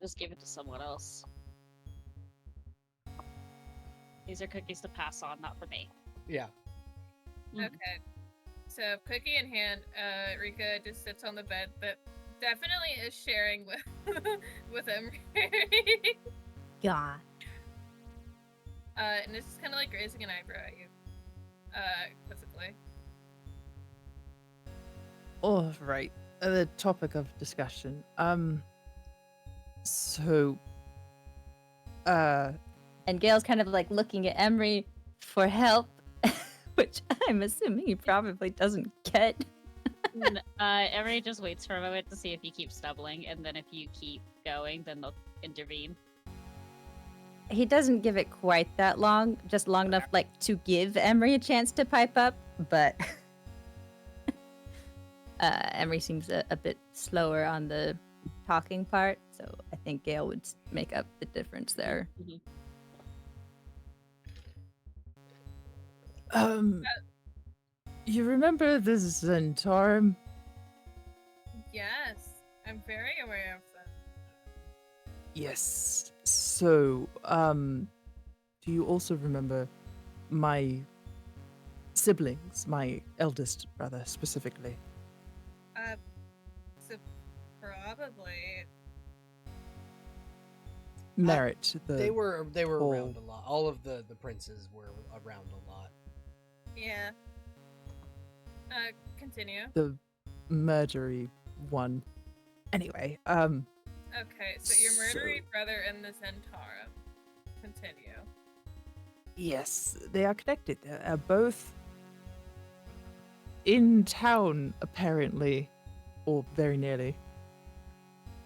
Just give it to someone else. These are cookies to pass on, not for me." Yeah. Mhm. Okay. So cookie in hand, Rika just sits on the bed that definitely is sharing with with Emery. Yeah. And it's just kind of like raising an eyebrow at you, quizzically. All right. The topic of discussion. So. And Gale's kind of like looking at Emery for help, which I'm assuming he probably doesn't get. Emery just waits for a moment to see if you keep stumbling, and then if you keep going, then they'll intervene. He doesn't give it quite that long, just long enough like to give Emery a chance to pipe up, but Emery seems a bit slower on the talking part, so I think Gale would make up the difference there. You remember the Zentarum? Yes, I'm very aware of that. Yes. So, do you also remember my siblings, my eldest brother specifically. So probably. Merit, They were tall- around a lot. All of the princes were around a lot. Yeah. Continue. the murdery one. Anyway, Okay, so your murdery brother and the Centaur. Continue. yes, they are connected. They are both in town, apparently, or very nearly.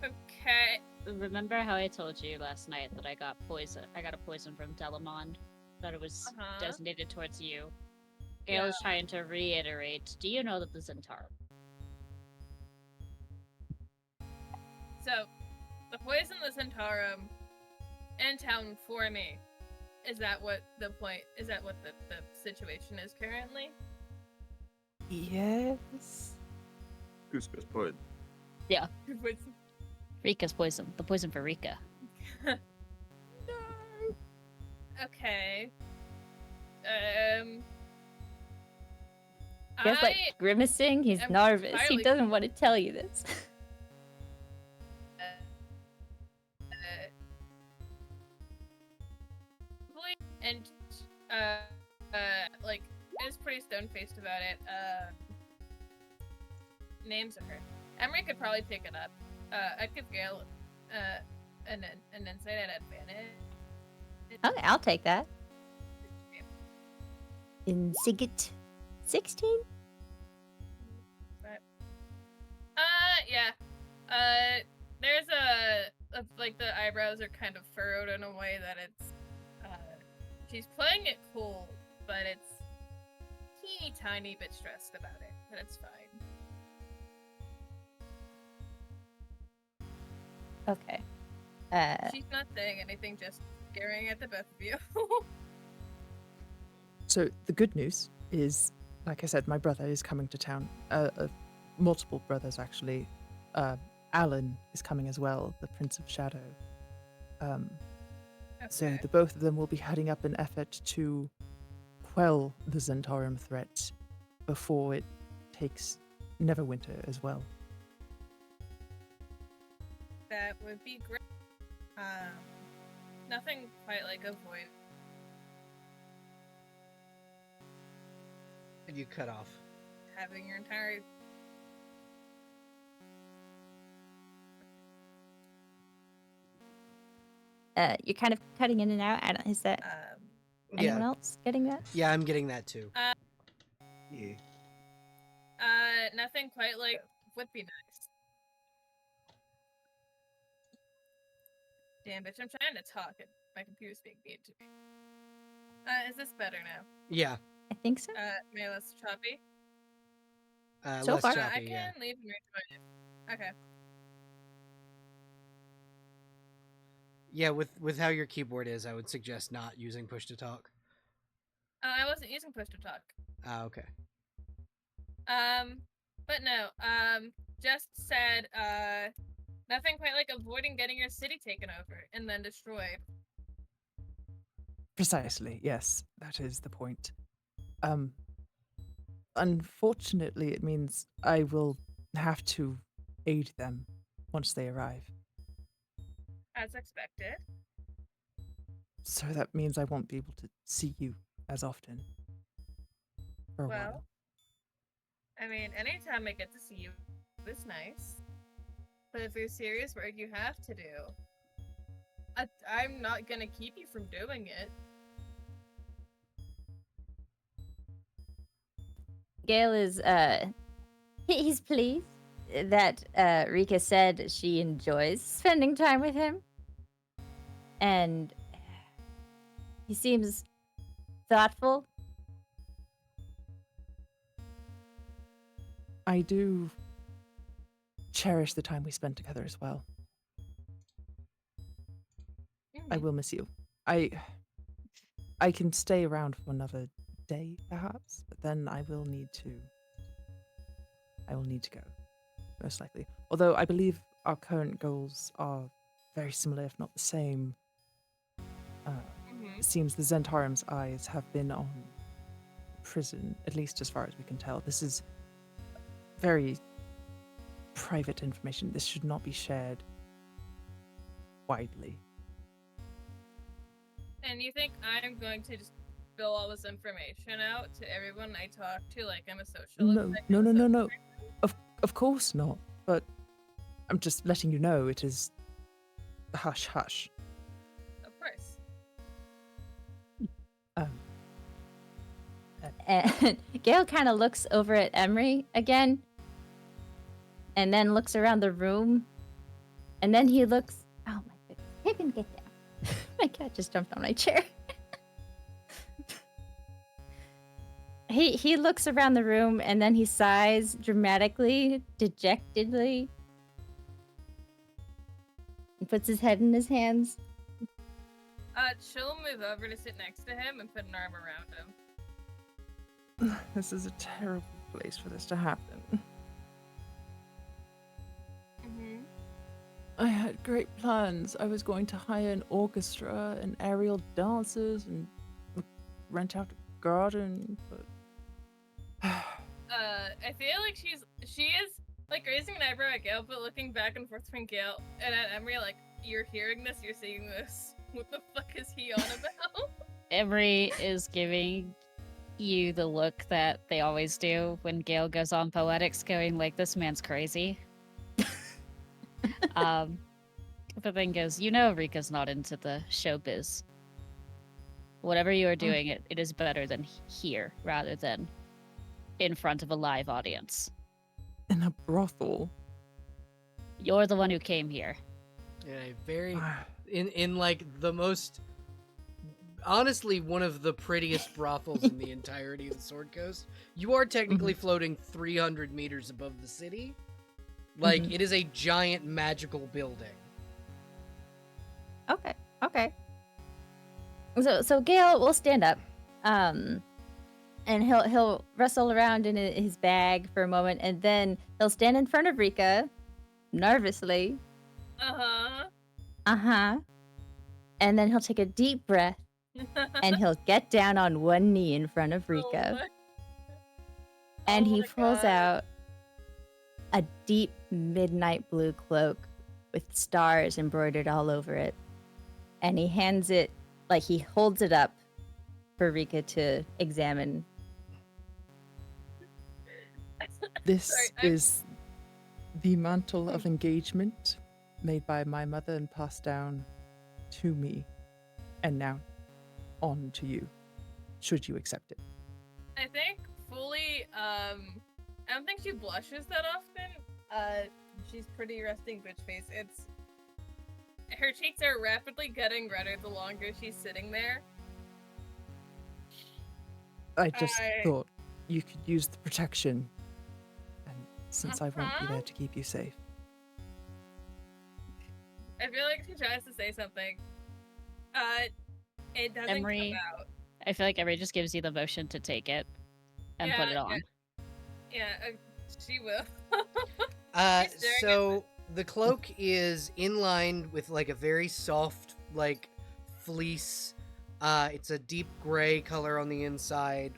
Okay. Remember how I told you last night that I got poison? I got a poison from Delamond. That it was Uh-huh. designated towards you. Gale is trying to reiterate. Do you know that the Centaur? So, the poison the Centaurum in town for me. Is that what the point? Is that what the situation is currently? Yes. Who's best point? Rika's poison. The poison for Rika. Okay. Gale's like grimacing. He's am nervous. He entirely- doesn't want to tell you this. And like is pretty stone faced about it. Names of her. Emery could probably pick it up. I'd give Gale an insight at advantage. Okay, I'll take that. In Sigit 16? Yeah. There's like the eyebrows are kind of furrowed in a way that it's she's playing it cool, but it's teeny tiny bit stressed about it, but it's fine. Okay. She's not saying anything, just staring at the both of you. So the good news is, like I said, my brother is coming to town. Multiple brothers actually. Alan is coming as well, the Prince of Shadow. So Okay. the both of them will be heading up an effort to quell the Zentarum threat before it takes Neverwinter as well. That would be great. Nothing quite like a void. And you cut off. Having your entire You're kind of cutting in and out. I don't, is that anyone Yeah, else getting that? yeah, I'm getting that too. Yeah. nothing quite like would be nice. Damn bitch, I'm trying to talk and my computer's being mean to me. Is this better now? Yeah, I think so. Maybe less choppy? So less far. choppy. I Yeah. can leave and rejoin it. Okay. Yeah, with how your keyboard is, I would suggest not using push to talk. I wasn't using push to talk. Ah, okay. But no, just said, nothing quite like avoiding getting your city taken over and then destroyed. Precisely, yes, that is the point. Unfortunately, it means I will have to aid them once they arrive. As expected. So that means I won't be able to see you as often. For a Well, while. I mean, anytime I get to see you is nice. But if there's serious work you have to do, I'm not gonna keep you from doing it. Gale is he's pleased that Rika said she enjoys spending time with him. And he seems thoughtful. I do cherish the time we spent together as well. I will miss you. I can stay around for another day, perhaps, but then I will need to go, most likely. Although I believe our current goals are very similar, if not the same. It seems the Zentarim's eyes have been on prison, at least as far as we can tell. This is very private information. This should not be shared widely. And you think I'm going to just spill all this information out to everyone I talk to, like I'm a socialist? No, like no, I'm a no, no, social no. person? Of course not. But I'm just letting you know it is hush hush. Of course. And Gale kind of looks over at Emery again, and then looks around the room, and then he looks. Oh my goodness! Pippin, get down! My cat just jumped on my chair. He looks around the room, and then he sighs dramatically, dejectedly, and puts his head in his hands. She'll move over to sit next to him and put an arm around him. This is a terrible place for this to happen. Mm-hmm. I had great plans. I was going to hire an orchestra and aerial dancers and rent out a garden, but I feel like she is like raising an eyebrow at Gale, but looking back and forth between Gale and at Emery, like, you're hearing this, you're seeing this. What the fuck is he on about? Emery is giving you the look that they always do when Gale goes on poetics, going like, "This man's crazy." The thing is, Rika's not into the showbiz. Whatever you are doing, it is better than here, rather than in front of a live audience. in a brothel. You're the one who came here. In a very in like the most, honestly, one of the prettiest brothels in the entirety of the Sword Coast. You are technically floating 300 meters above the city. Like, it is a giant magical building. Okay. So Gale will stand up, and he'll wrestle around in his bag for a moment, and then he'll stand in front of Rika, nervously. And then he'll take a deep breath, and he'll get down on one knee in front of Rika. And he pulls out a deep midnight blue cloak with stars embroidered all over it. And he hands it, like he holds it up for Rika to examine. This Sorry, is the mantle of engagement made by my mother and passed down to me, and now on to you, should you accept it. I think fully, I don't think she blushes that often. She's pretty resting bitch face. Her cheeks are rapidly getting redder the longer she's sitting there. I just thought you could use the protection, and since I won't be there to keep you safe. I feel like she tries to say something. It doesn't Emery, come out. I feel like Emery just gives you the motion to take it and put it on. Yeah, she will. So the cloak is in line with like a very soft, like, fleece. It's a deep gray color on the inside.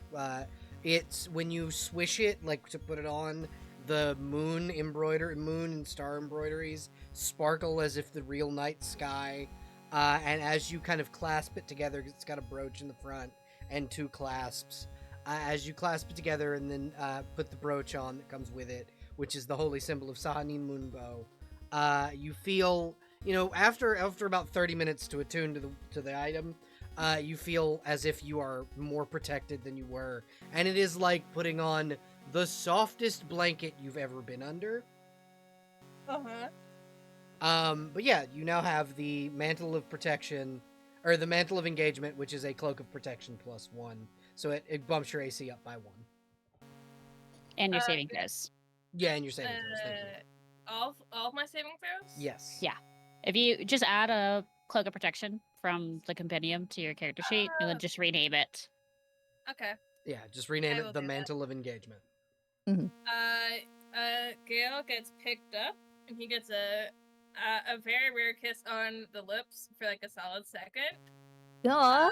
It's when you swish it, like to put it on, the moon and star embroideries sparkle as if the real night sky. And as you kind of clasp it together, it's got a brooch in the front and two clasps. As you clasp it together and then put the brooch on that comes with it, which is the holy symbol of Sahanin Moonbow, you feel, after about 30 minutes to attune to the item, you feel as if you are more protected than you were. And it is like putting on the softest blanket you've ever been under. But yeah, you now have the Mantle of Protection, or the Mantle of Engagement, which is a Cloak of Protection +1. So it bumps your AC up by 1. And your saving throws. Yeah, and your saving throws. Thank you. All of my saving throws? Yes. Yeah. If you just add a Cloak of Protection from the compendium to your character sheet, and then just rename it. Okay. Yeah, just rename I it will the do that. Mantle of Engagement. Gale gets picked up, and he gets a very rare kiss on the lips for like a solid second. Aw.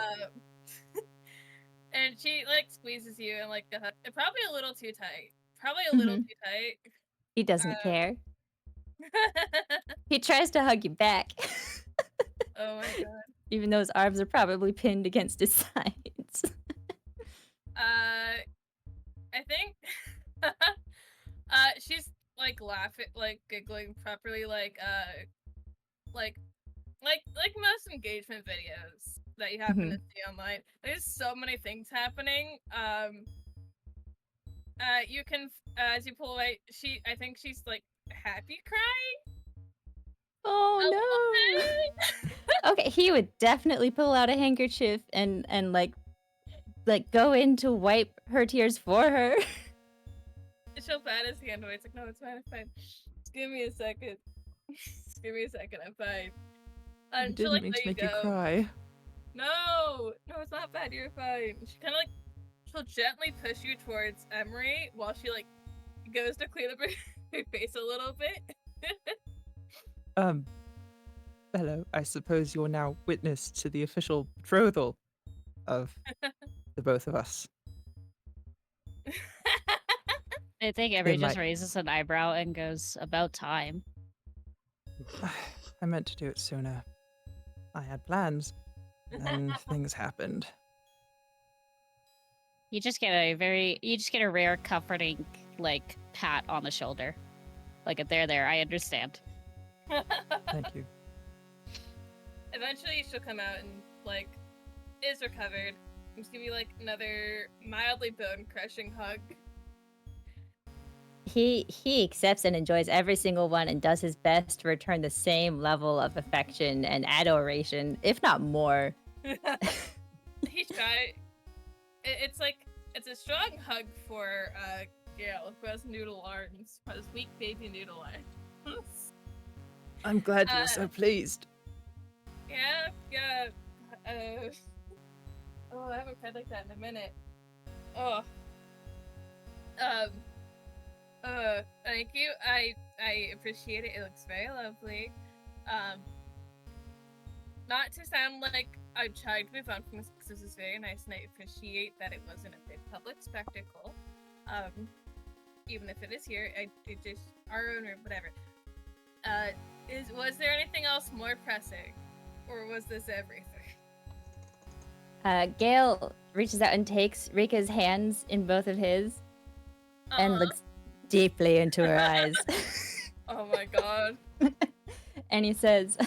And she like squeezes you and like probably a little too tight. Probably a little Mhm. too tight. He doesn't care. He tries to hug you back, Oh my god. even though his arms are probably pinned against his sides. I think she's like laughing, like giggling properly, like most engagement videos that you happen to see online. There's so many things happening. You can as you pull away, I think she's like happy crying. A little Oh bit. no. Okay, he would definitely pull out a handkerchief and like go in to wipe her tears for her. She'll pat his hand away. It's like, no, it's fine, it's fine. Just give me a second. Just give me a second, I'm fine. I She'll didn't like mean to let you make you go. cry. No, it's not bad. You're fine. She kind of like she'll gently push you towards Emery while she like goes to clean up her face a little bit. Hello. I suppose you're now witness to the official betrothal of the both of us. I think Emery It just might- raises an eyebrow and goes, "About time." I meant to do it sooner. I had plans, and things happened. You just get a rare comforting like pat on the shoulder. Like a there, I understand. Thank you. Eventually, she'll come out and like is recovered. Just give you like another mildly bone crushing hug. He accepts and enjoys every single one and does his best to return the same level of affection and adoration, if not more. He tried. It's like it's a strong hug for Gale, who has noodle arms, who has weak baby noodle arms. I'm glad you're so pleased. Yeah. Oh, I haven't cried like that in a minute. Oh. Thank you. I appreciate it. It looks very lovely. Not to sound like I'm trying to move on from this because this is very nice, and I appreciate that it wasn't a big public spectacle. Even if it is here, it just our own room, whatever. Was there anything else more pressing, or was this everything? Gale reaches out and takes Rika's hands in both of his and looks deeply into her eyes. Oh my god. And he says,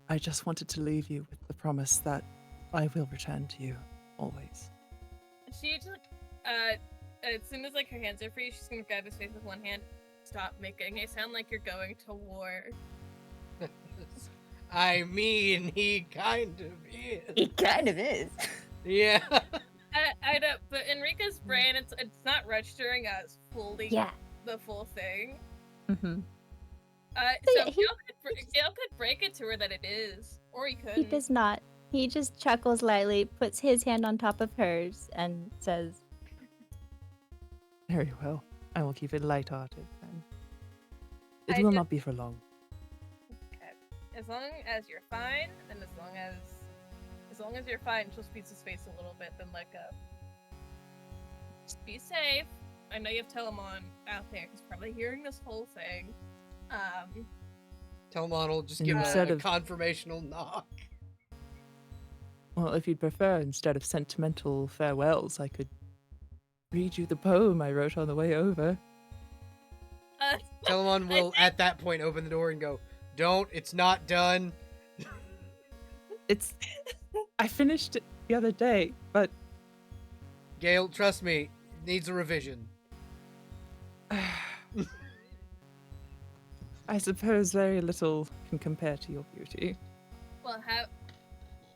I just wanted to leave you with the promise that I will return to you always. She just as soon as like her hands are free, she's gonna grab his face with one hand. Stop making it sound like you're going to war. I mean, he kind of is. he kind of is. Yeah. I know, but Enrica's brain, it's not registering as fully Yeah. the full thing. Mm-hmm. So yeah, Gale could break it to her that it is, or he could. He does not. He just chuckles lightly, puts his hand on top of hers, and says, Very well. I will keep it light-hearted then. It I will did- not be for long. Okay. As long as you're fine, and as long as you're fine, she'll squeeze his face a little bit, then let go. Just be safe. I know you have Telemon out there. He's probably hearing this whole thing. Telemon will just And give a instead of- confirmational knock. Well, if you'd prefer, instead of sentimental farewells, I could read you the poem I wrote on the way over. Telemon will, at that point, open the door and go, "Don't, it's not done." It's... I finished it the other day, but... Gale, trust me, it needs a revision. I suppose very little can compare to your beauty.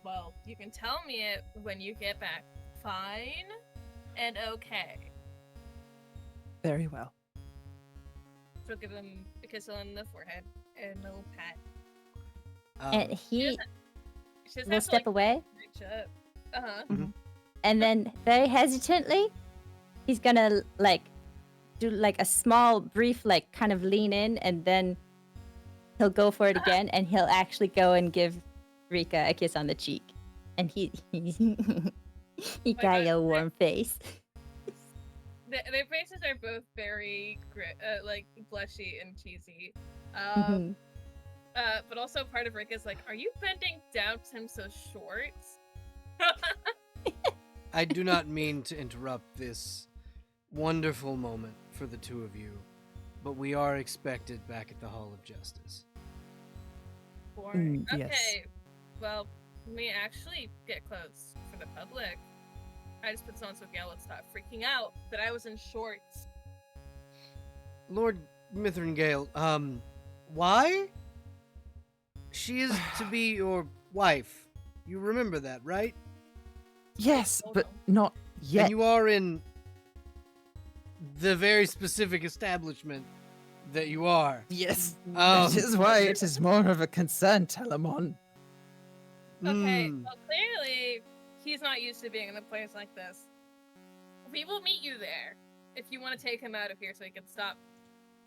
Well, you can tell me it when you get back. Fine and okay. Very well. She'll give him a kiss on the forehead and a little pat. and he She doesn't will have to, step like, away, reach up. Uh-huh. and then very hesitantly, he's gonna like do like a small, brief, like kind of lean in, and then he'll go for it again, and he'll actually go and give Rika a kiss on the cheek. And he Like, got a warm face. Their faces are both very like blushy and cheesy. Mhm. But also part of Rick is like, are you bending down to him so short? I do not mean to interrupt this wonderful moment for the two of you, but we are expected back at the Hall of Justice. Boring. Yes. Okay. Well, when we actually get close for the public, I just put this on so Gale would stop freaking out that I was in shorts. Lord Mithrangale, why? She is to be your wife. You remember that, right? Yes, told but him. not yet. And you are in the very specific establishment that you are. Yes, Oh. that is why it is more of a concern, Telemon. Okay, Mm. well, clearly, he's not used to being in a place like this. We will meet you there if you want to take him out of here so he can stop.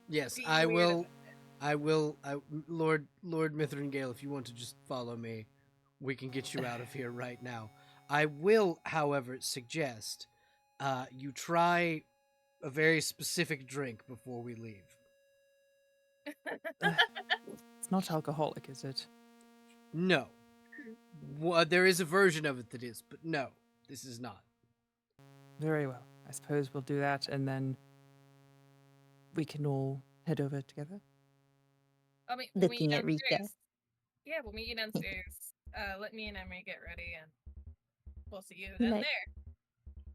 Yes, being I weird will. I will. Lord Mithrangale, if you want to just follow me, we can get you out of here right now. I will, however, suggest you try a very specific drink before we leave. It's not alcoholic, is it? No. There is a version of it that is, but no, this is not. Very well. I suppose we'll do that, and then we can all head over together. I mean, we'll meet you Looking at Rika. downstairs. Yeah, we'll meet you downstairs. Let me and Emery get ready, and we'll see you down Like-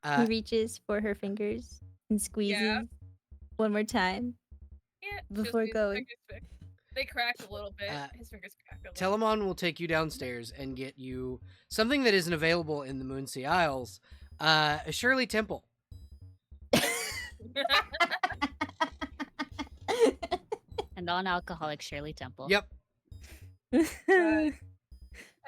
there. He reaches for her fingers and squeezes one more time. Yeah. Before his going. fingers they crack a little bit. His fingers crack a little. Telemon will take you downstairs and get you something that isn't available in the Moonsea Isles, a Shirley Temple. A non-alcoholic Shirley Temple. Yep. I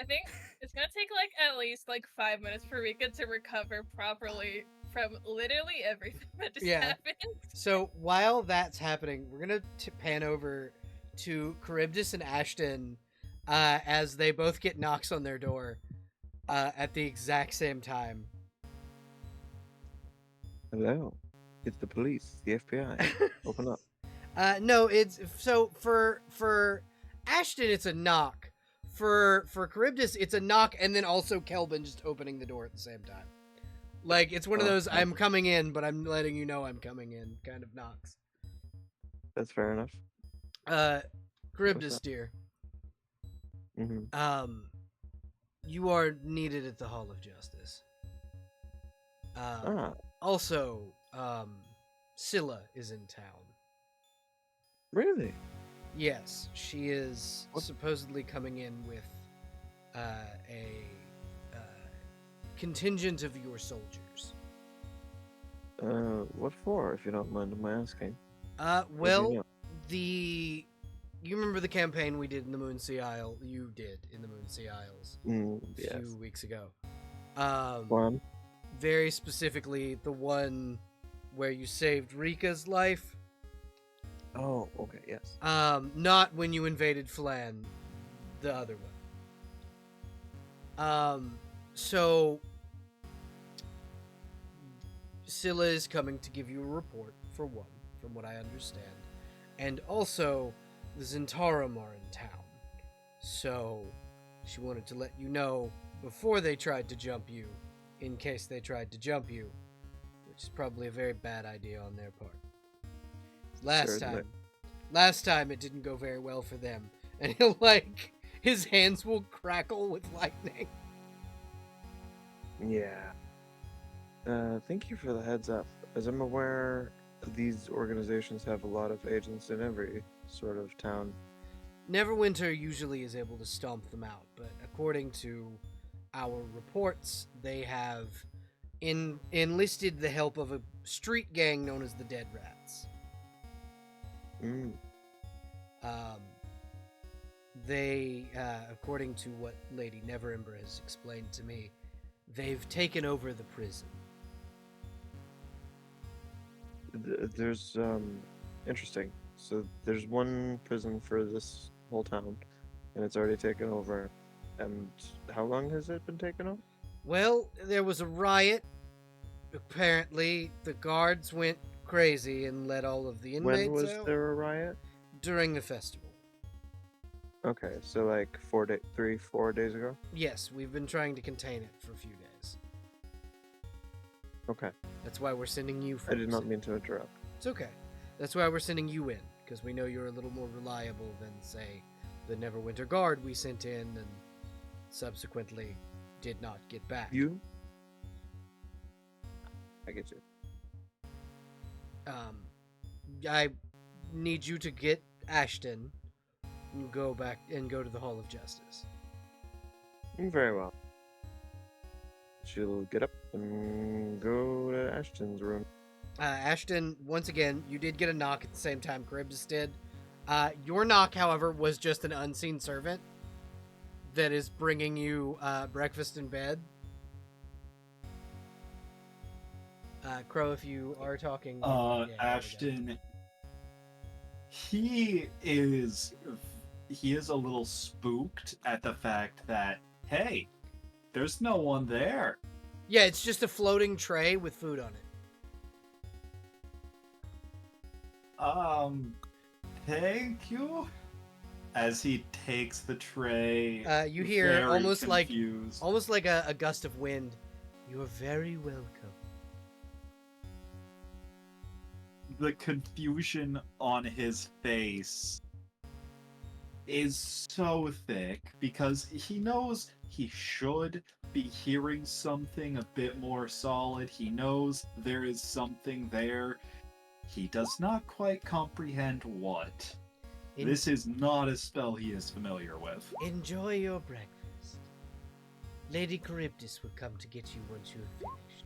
think it's gonna take like at least like 5 minutes for Rika to recover properly from literally everything that just Yeah. happened. So while that's happening, we're gonna pan over to Charybdis and Ashton as they both get knocks on their door at the exact same time. Hello. It's the police, the FBI. Open up. No, it's so for Ashton, it's a knock. For Charybdis, it's a knock, and then also Kelvin just opening the door at the same time. Like it's one of those I'm coming in, but I'm letting you know I'm coming in kind of knocks. That's fair enough. Charybdis, up? dear. Mm-hmm. You are needed at the Hall of Justice. Also, Scylla is in town. Really? Yes, she is What? supposedly coming in with a contingent of your soldiers. What for, if you don't mind my asking? Well, know? you remember the campaign we did in the Moonsea Isle? You did in the Moonsea Isles a Yes. few weeks ago. One. Very specifically, the one where you saved Rika's life. Oh, okay, yes. Not when you invaded Flan, the other one. So Scylla is coming to give you a report, for one, from what I understand. And also, the Zentarum are in town. So she wanted to let you know before they tried to jump you, in case they tried to jump you, which is probably a very bad idea on their part. Certainly. Last time it didn't go very well for them, and his hands will crackle with lightning. Yeah. Thank you for the heads up. As I'm aware, these organizations have a lot of agents in every sort of town. Neverwinter usually is able to stomp them out, but according to our reports, they have enlisted the help of a street gang known as the Dead Rats. They, according to what Lady Neverember has explained to me, they've taken over the prison. There's, interesting. So there's one prison for this whole town, and it's already taken over. And how long has it been taken off? Well, there was a riot. Apparently, the guards went crazy and let all of the inmates When was out there a riot? during the festival. Okay, so like 4 days ago. Yes, we've been trying to contain it for a few days. Okay, That's why we're sending you. I did folks not in. mean to interrupt. It's okay. That's why we're sending you in, because we know you're a little more reliable than, say, the Neverwinter Guard we sent in and subsequently did not get back. You? I get you. I need you to get Ashton and go back and go to the Hall of Justice. Very well. She'll get up and go to Ashton's room. Ashton, once again, you did get a knock at the same time Charybdis did. Your knock, however, was just an unseen servant that is bringing you breakfast in bed. Crow, if you are talking... yeah, there we go. Ashton, he is a little spooked at the fact that, hey, there's no one there. Yeah, it's just a floating tray with food on it. Thank you. As he takes the tray, You hear very almost confused. like a gust of wind. You are very welcome. The confusion on his face is so thick because he knows he should be hearing something a bit more solid. He knows there is something there. He does not quite comprehend what. This is not a spell he is familiar with. Enjoy your breakfast. Lady Charybdis will come to get you once you have finished.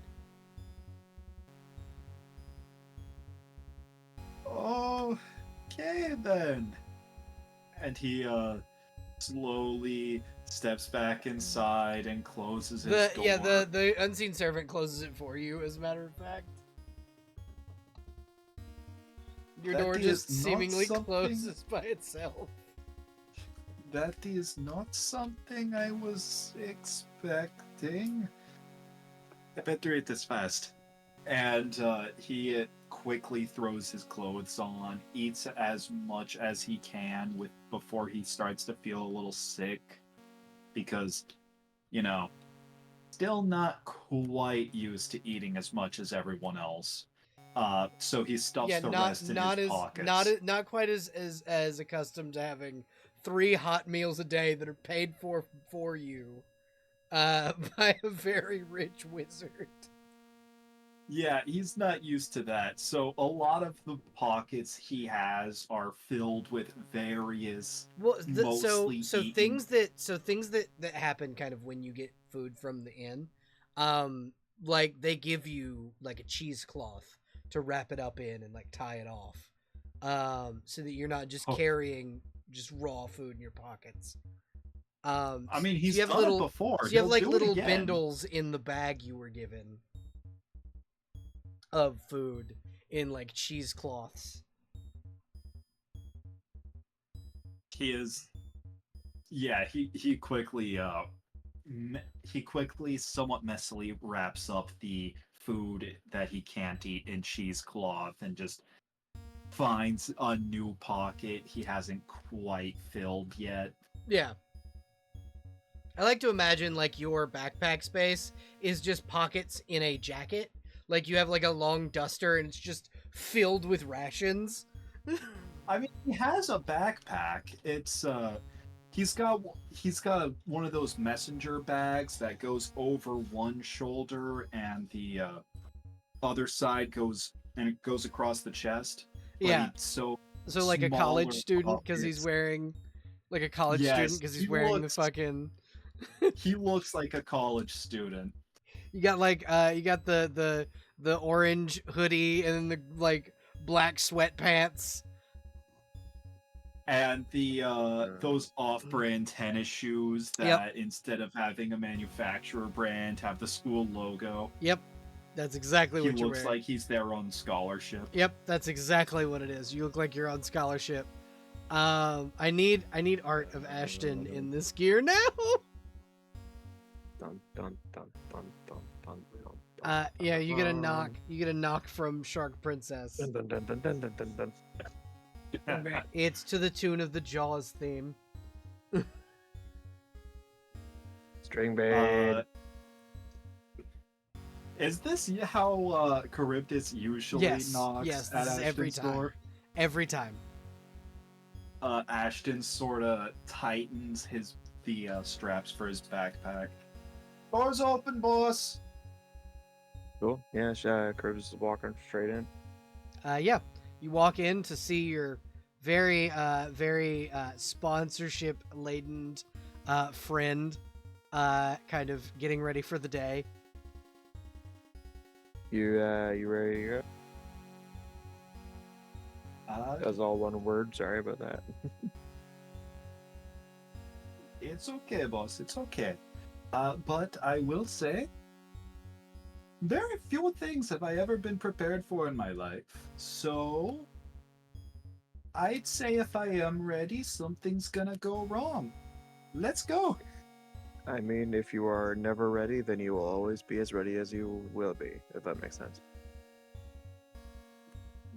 Okay then. And he slowly steps back inside and closes his door. Yeah, the unseen servant closes it for you, as a matter of fact. Your That door is just not seemingly something- closes by itself. That is not something I was expecting. I better eat this fast. And he quickly throws his clothes on, eats as much as he can before he starts to feel a little sick. Because, still not quite used to eating as much as everyone else. So he stuffs the rest in his pockets. Not quite as accustomed to having 3 hot meals a day that are paid for you by a very rich wizard. Yeah, he's not used to that. So a lot of the pockets he has are filled with various mostly so eaten- things that happen kind of when you get food from the inn, like they give you like a cheesecloth to wrap it up in and like tie it off, so that you're not just carrying just raw food in your pockets. I mean, he's so you have done it before. So you have He'll like do it little again. bindles in the bag you were given of food in like cheesecloths. He is. Yeah, he quickly somewhat messily wraps up the food that he can't eat in cheesecloth and just finds a new pocket he hasn't quite filled yet. Yeah. I like to imagine like your backpack space is just pockets in a jacket. Like you have like a long duster and it's just filled with rations. I mean, he has a backpack. It's he's got one of those messenger bags that goes over one shoulder and the other side goes across the chest. But Yeah. So like a college smaller student because he's pockets. wearing like a college Yes, student because he's he wearing looks- the fucking. He looks like a college student. You got like you got the orange hoodie and then the like black sweatpants. And the those off-brand tennis shoes that instead of having a manufacturer brand have the school logo. Yep, that's exactly He what you're looks wearing. like he's there on scholarship. Yep, that's exactly what it is. You look like you're on scholarship. I need art of Ashton in this gear now. dun dun dun dun dun dun dun. Yeah, you get a knock. You get a knock from Shark Princess. Dun dun dun dun dun dun dun dun. It's to the tune of the Jaws theme. String bait. Is this how Charybdis usually Yes, knocks yes, at this is Ashton's every time. door? Every time. Ashton sort of tightens the straps for his backpack. Doors open, boss. Cool. Yeah, Cribs is walking straight in. Yeah, you walk in to see your very sponsorship laden friend kind of getting ready for the day. You ready to go? That was all one word. Sorry about that. It's okay, boss. It's okay. But I will say, very few things have I ever been prepared for in my life. So, I'd say if I am ready, something's gonna go wrong. Let's go. I mean, if you are never ready, then you will always be as ready as you will be, if that makes sense.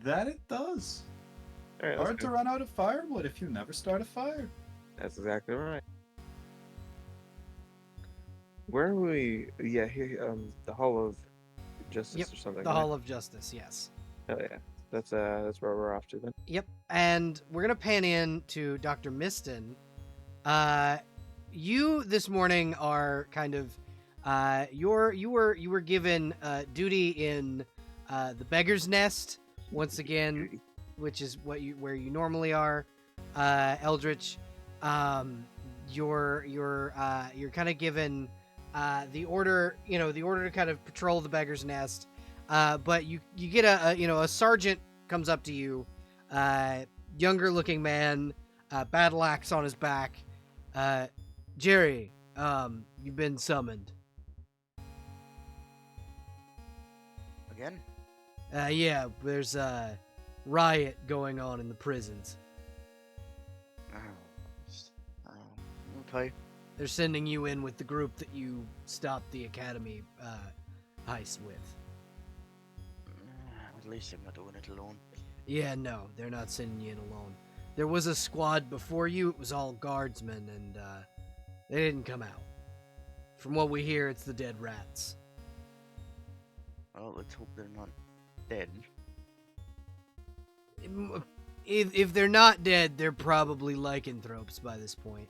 That it does. All right, let's Hard to go. run out of firewood if you never start a fire. That's exactly right. Where are we? Yeah, here, the Hall of Justice Yep, or something. The right? Hall of Justice, yes. Oh yeah, that's where we're off to then. Yep, and we're gonna pan in to Dr. Miston. You this morning are kind of, you were given duty in the Beggar's Nest once again, which is where you normally are, Eldritch. You're kind of given the order, the order to kind of patrol the Beggar's Nest. But you get a sergeant comes up to you, younger looking man, battle axe on his back. Jerry, you've been summoned. Again? Yeah, there's a riot going on in the prisons. Okay. They're sending you in with the group that you stopped the academy heist with. At least I'm not doing it alone. Yeah, no, they're not sending you in alone. There was a squad before you. It was all guardsmen, and they didn't come out. From what we hear, it's the dead rats. Well, let's hope they're not dead. If they're not dead, they're probably lycanthropes by this point.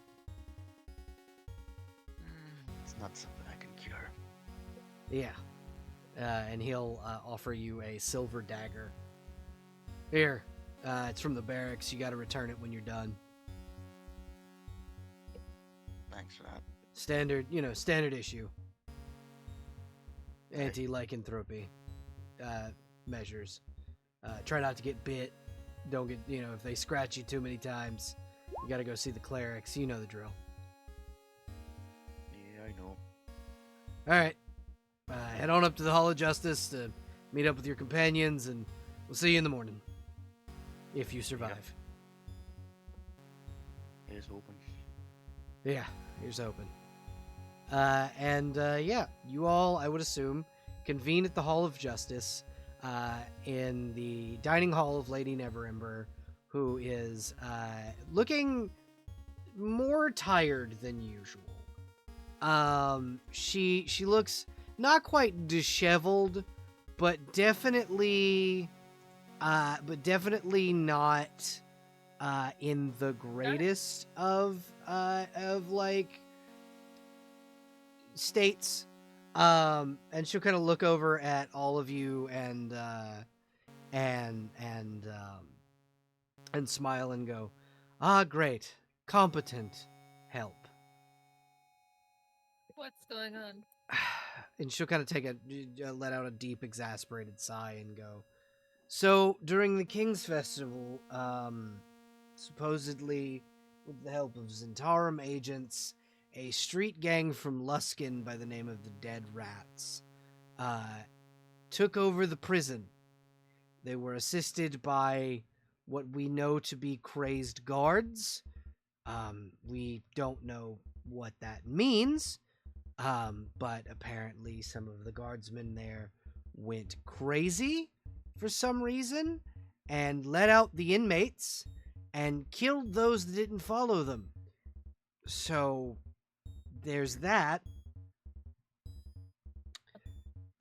It's not something I can cure. Yeah. And he'll offer you a silver dagger. Here. It's from the barracks. You gotta return it when you're done. Thanks for that. Standard issue. Anti-lycanthropy measures. Try not to get bit. Don't get, if they scratch you too many times, you gotta go see the clerics. You know the drill. Yeah, I know. Alright. Head on up to the Hall of Justice to meet up with your companions, and we'll see you in the morning. If you survive. Here's hoping. Yeah, here's hoping. Yeah, you all, I would assume, convene at the Hall of Justice in the dining hall of Lady Neverember, who is looking more tired than usual. She looks not quite disheveled, but definitely not in the greatest of like states. And she'll kind of look over at all of you and smile and go, "Ah, great, competent help." What's going on? And she'll kind of let out a deep, exasperated sigh and go, "So, during the King's Festival, supposedly, with the help of Zentarum agents, a street gang from Luskin by the name of the Dead Rats, took over the prison. They were assisted by what we know to be crazed guards. We don't know what that means, But apparently some of the guardsmen there went crazy for some reason and let out the inmates and killed those that didn't follow them. So there's that.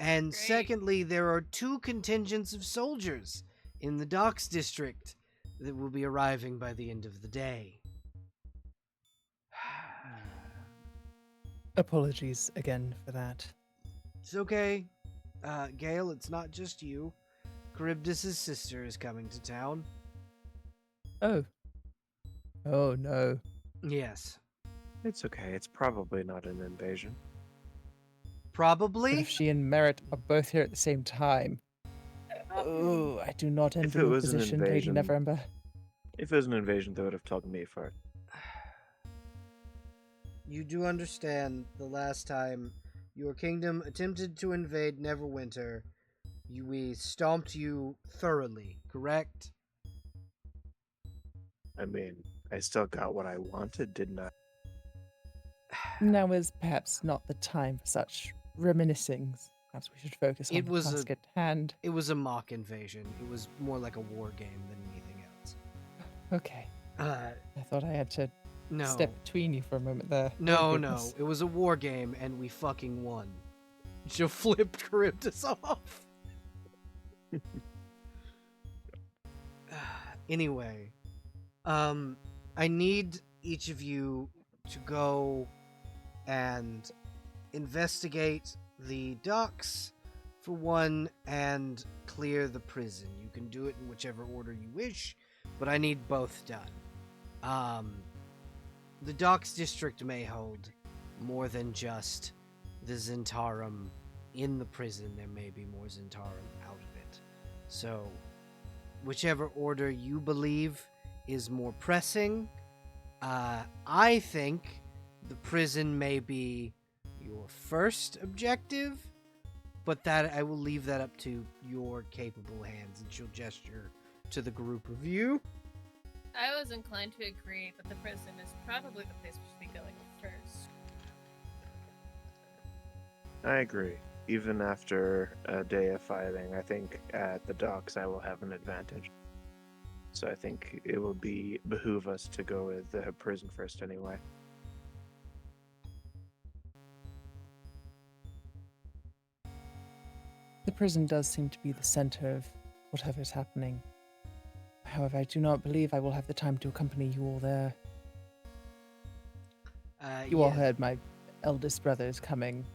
And Great. secondly, there are 2 contingents of soldiers in the docks district that will be arriving by the end of the day. Apologies again for that. It's okay. Gale, it's not just you. Charybdis' sister is coming to town. Oh. Oh no. Yes. It's okay. It's probably not an invasion. But Probably? if she and Merritt are both here at the same time. Oh, I do not envy it your was an position, Lady invasion- Neverember. If it was an invasion, they would have told me first. You do understand the last time your kingdom attempted to invade Neverwinter, we stomped you thoroughly, correct? I mean, I still got what I wanted, didn't I? Now is perhaps not the time for such reminiscings. Perhaps we should focus on It the was a- task at hand. It was a mock invasion. It was more like a war game than anything else. Okay. Uh, I thought I had to no. step between you for a moment there. No, Oh, no. goodness. It was a war game, and we fucking won. She flipped Charybdis off. Anyway, I need each of you to go and investigate the docks for one and clear the prison. You can do it in whichever order you wish, but I need both done. The docks district may hold more than just the Zentarum in the prison. There may be more Zentarum out of it. So, whichever order you believe is more pressing, I think the prison may be your first objective, but that I will leave that up to your capable hands, and she'll gesture to the group of you. I was inclined to agree that the prison is probably the place we should be going first. I agree. Even after a day of fighting, I think at the docks I will have an advantage. So I think it will behoove us to go with the prison first anyway. The prison does seem to be the center of whatever is happening. However, I do not believe I will have the time to accompany you all there. You all Yes. heard my eldest brother is coming.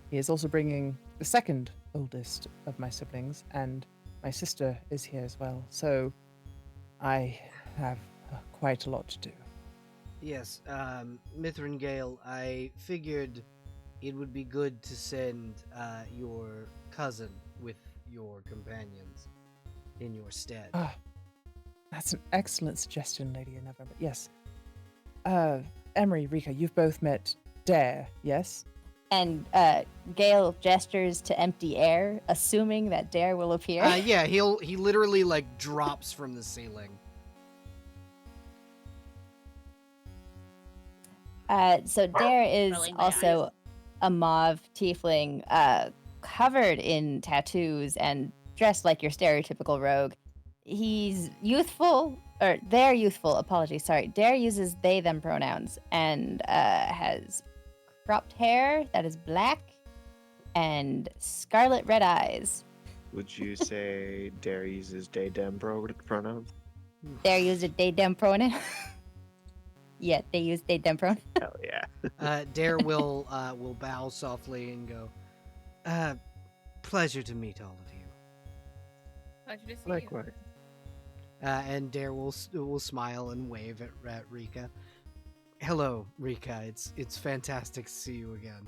He is also bringing the second oldest of my siblings, and my sister is here as well. So I have quite a lot to do. Yes, Mithrin Gale, I figured it would be good to send your cousin with your companions in your stead. Ah, that's an excellent suggestion, Lady Neverember. Yes. Emery, Rika, you've both met Dare, yes? And Gale gestures to empty air, assuming that Dare will appear. Yeah, he literally like drops from the ceiling. So Dare is Rolling my also a mauve tiefling, covered in tattoos and dressed like your stereotypical rogue. He's youthful, or they're youthful, apologies, sorry. Dare uses they, them pronouns and has cropped hair that is black and scarlet red eyes. Would you say Dare uses they, them pronouns? Dare uses they, them pronoun. Yeah, they use they, them pronoun. Hell yeah. Dare will bow softly and go, pleasure to meet all of you. Pleasure to see you. Likewise. And Dare will smile and wave at Rika. Hello, Rika. It's fantastic to see you again.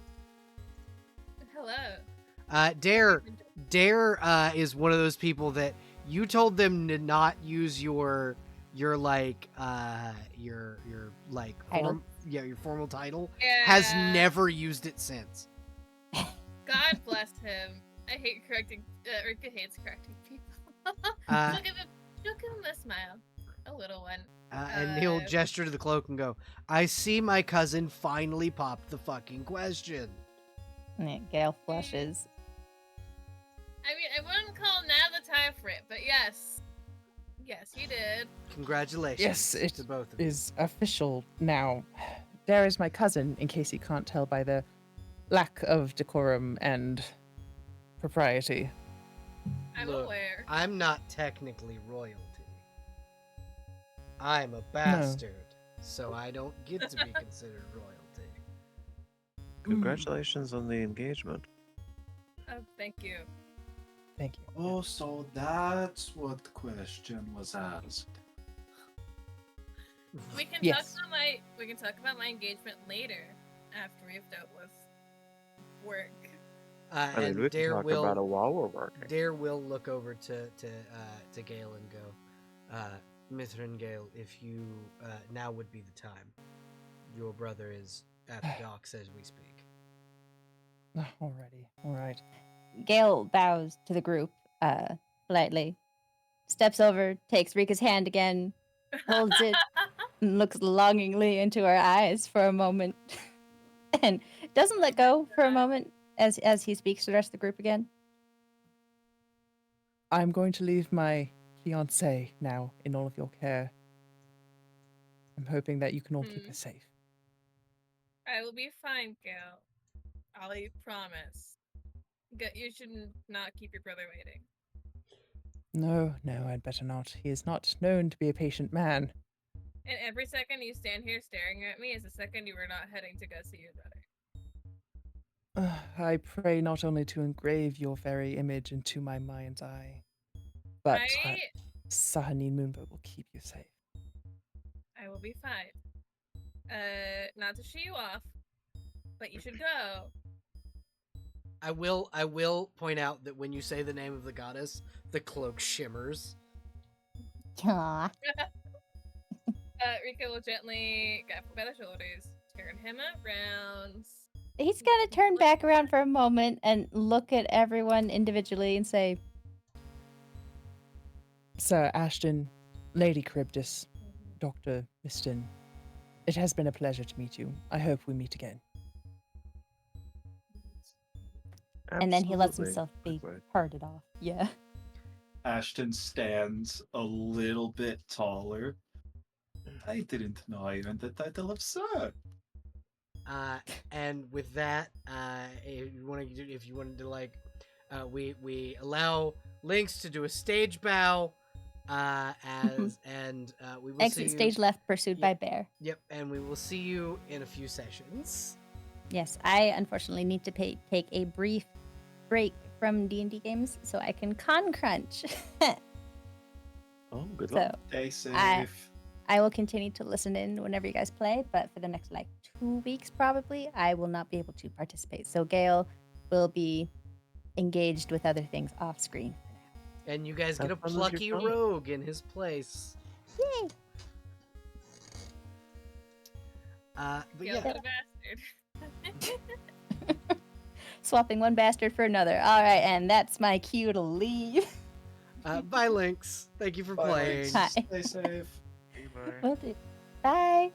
Hello. Dare is one of those people that you told them to not use your like your like Title? your formal title. Yeah. Has never used it since. God bless him. I hate correcting. Rika hates correcting people. Uh, She'll give him a smile, a little one. And he'll gesture to the cloak and go, I see my cousin finally popped the fucking question. Gale flushes. I mean, I wouldn't call now the time for it, but yes. Yes, he did. Congratulations Yes, it to both of you. is official now. Dare is my cousin, in case you can't tell by the lack of decorum and propriety. I'm Look, aware. I'm not technically royalty. I'm a bastard, so I don't get to be considered royalty. Congratulations on the engagement. Oh, thank you. Thank you. Oh, so that's what the question was asked. We can Yes. talk about my engagement later, after we've dealt with work. I mean, And we can Dare talk will about it while we're working. Dare will look over to Gale and go, Mithrin Gale, if you now would be the time. Your brother is at the docks as we speak. Alrighty. All right. Gale bows to the group politely, steps over, takes Rika's hand again, holds it, and looks longingly into her eyes for a moment, and doesn't let go for a moment as he speaks to the rest of the group again. I'm going to leave my fiancé now in all of your care. I'm hoping that you can all keep her safe. I will be fine, Gale. I'll promise. You should not keep your brother waiting. No, I'd better not. He is not known to be a patient man. And every second you stand here staring at me is a second you are not heading to go see your brother. I pray not only to engrave your very image into my mind's eye, but that Sahanine Moonbow will keep you safe. I will be fine. Not to shoo you off, but you should go. I will point out that when you say the name of the goddess, the cloak shimmers. Aw. Rika will gently grab him by the shoulders, turn him around. He's gonna turn back around for a moment and look at everyone individually and say, Sir Ashton, Lady Charybdis, Dr. Miston, it has been a pleasure to meet you. I hope we meet again. and then he lets Absolutely. himself be Likewise. parted off. Yeah. Ashton stands a little bit taller. I didn't know I earned the title of sir. And with that, if you wanted to like, we allow Lynx to do a stage bow, and we will see Exit you. stage left, pursued by Bear. Yep, and we will see you in a few sessions. Yes, I unfortunately need to take a brief break from D&D games so I can con crunch. Oh, good So, luck. Stay safe. I will continue to listen in whenever you guys play, but for the next 2 weeks probably, I will not be able to participate. So Gale will be engaged with other things off screen. And you guys get a Have fun with plucky your fun. rogue in his place. Yay! But Gale, yeah, what a bastard. Swapping one bastard for another. All right, and that's my cue to leave. bye, Lynx. Thank you for Bye, playing. Lynx. Hi. Stay safe. Will do. Bye.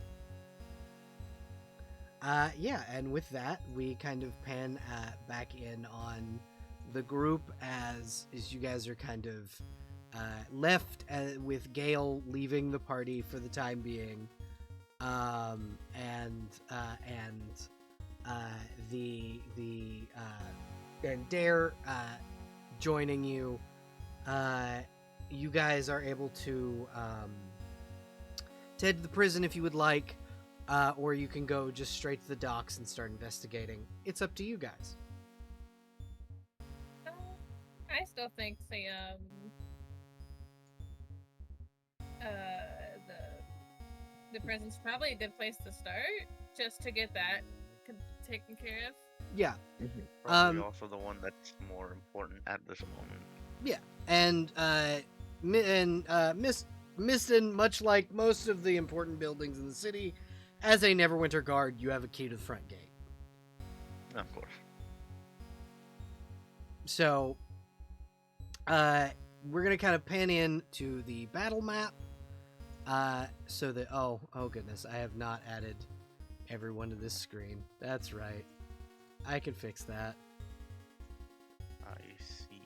Yeah, and with that, we kind of pan back in on the group as you guys are kind of left with Gale leaving the party for the time being, and Dare joining you. You guys are able to head to the prison if you would like, or you can go just straight to the docks and start investigating. It's up to you guys. I still think the prison's probably a good place to start, just to get that taken care of. Yeah. Probably also the one that's more important at this moment. Yeah, and Miston, much like most of the important buildings in the city, as a Neverwinter guard, you have a key to the front gate. Of course. So, we're gonna kind of pan in to the battle map. So that oh goodness, I have not added everyone to this screen. That's right. I can fix that. I see.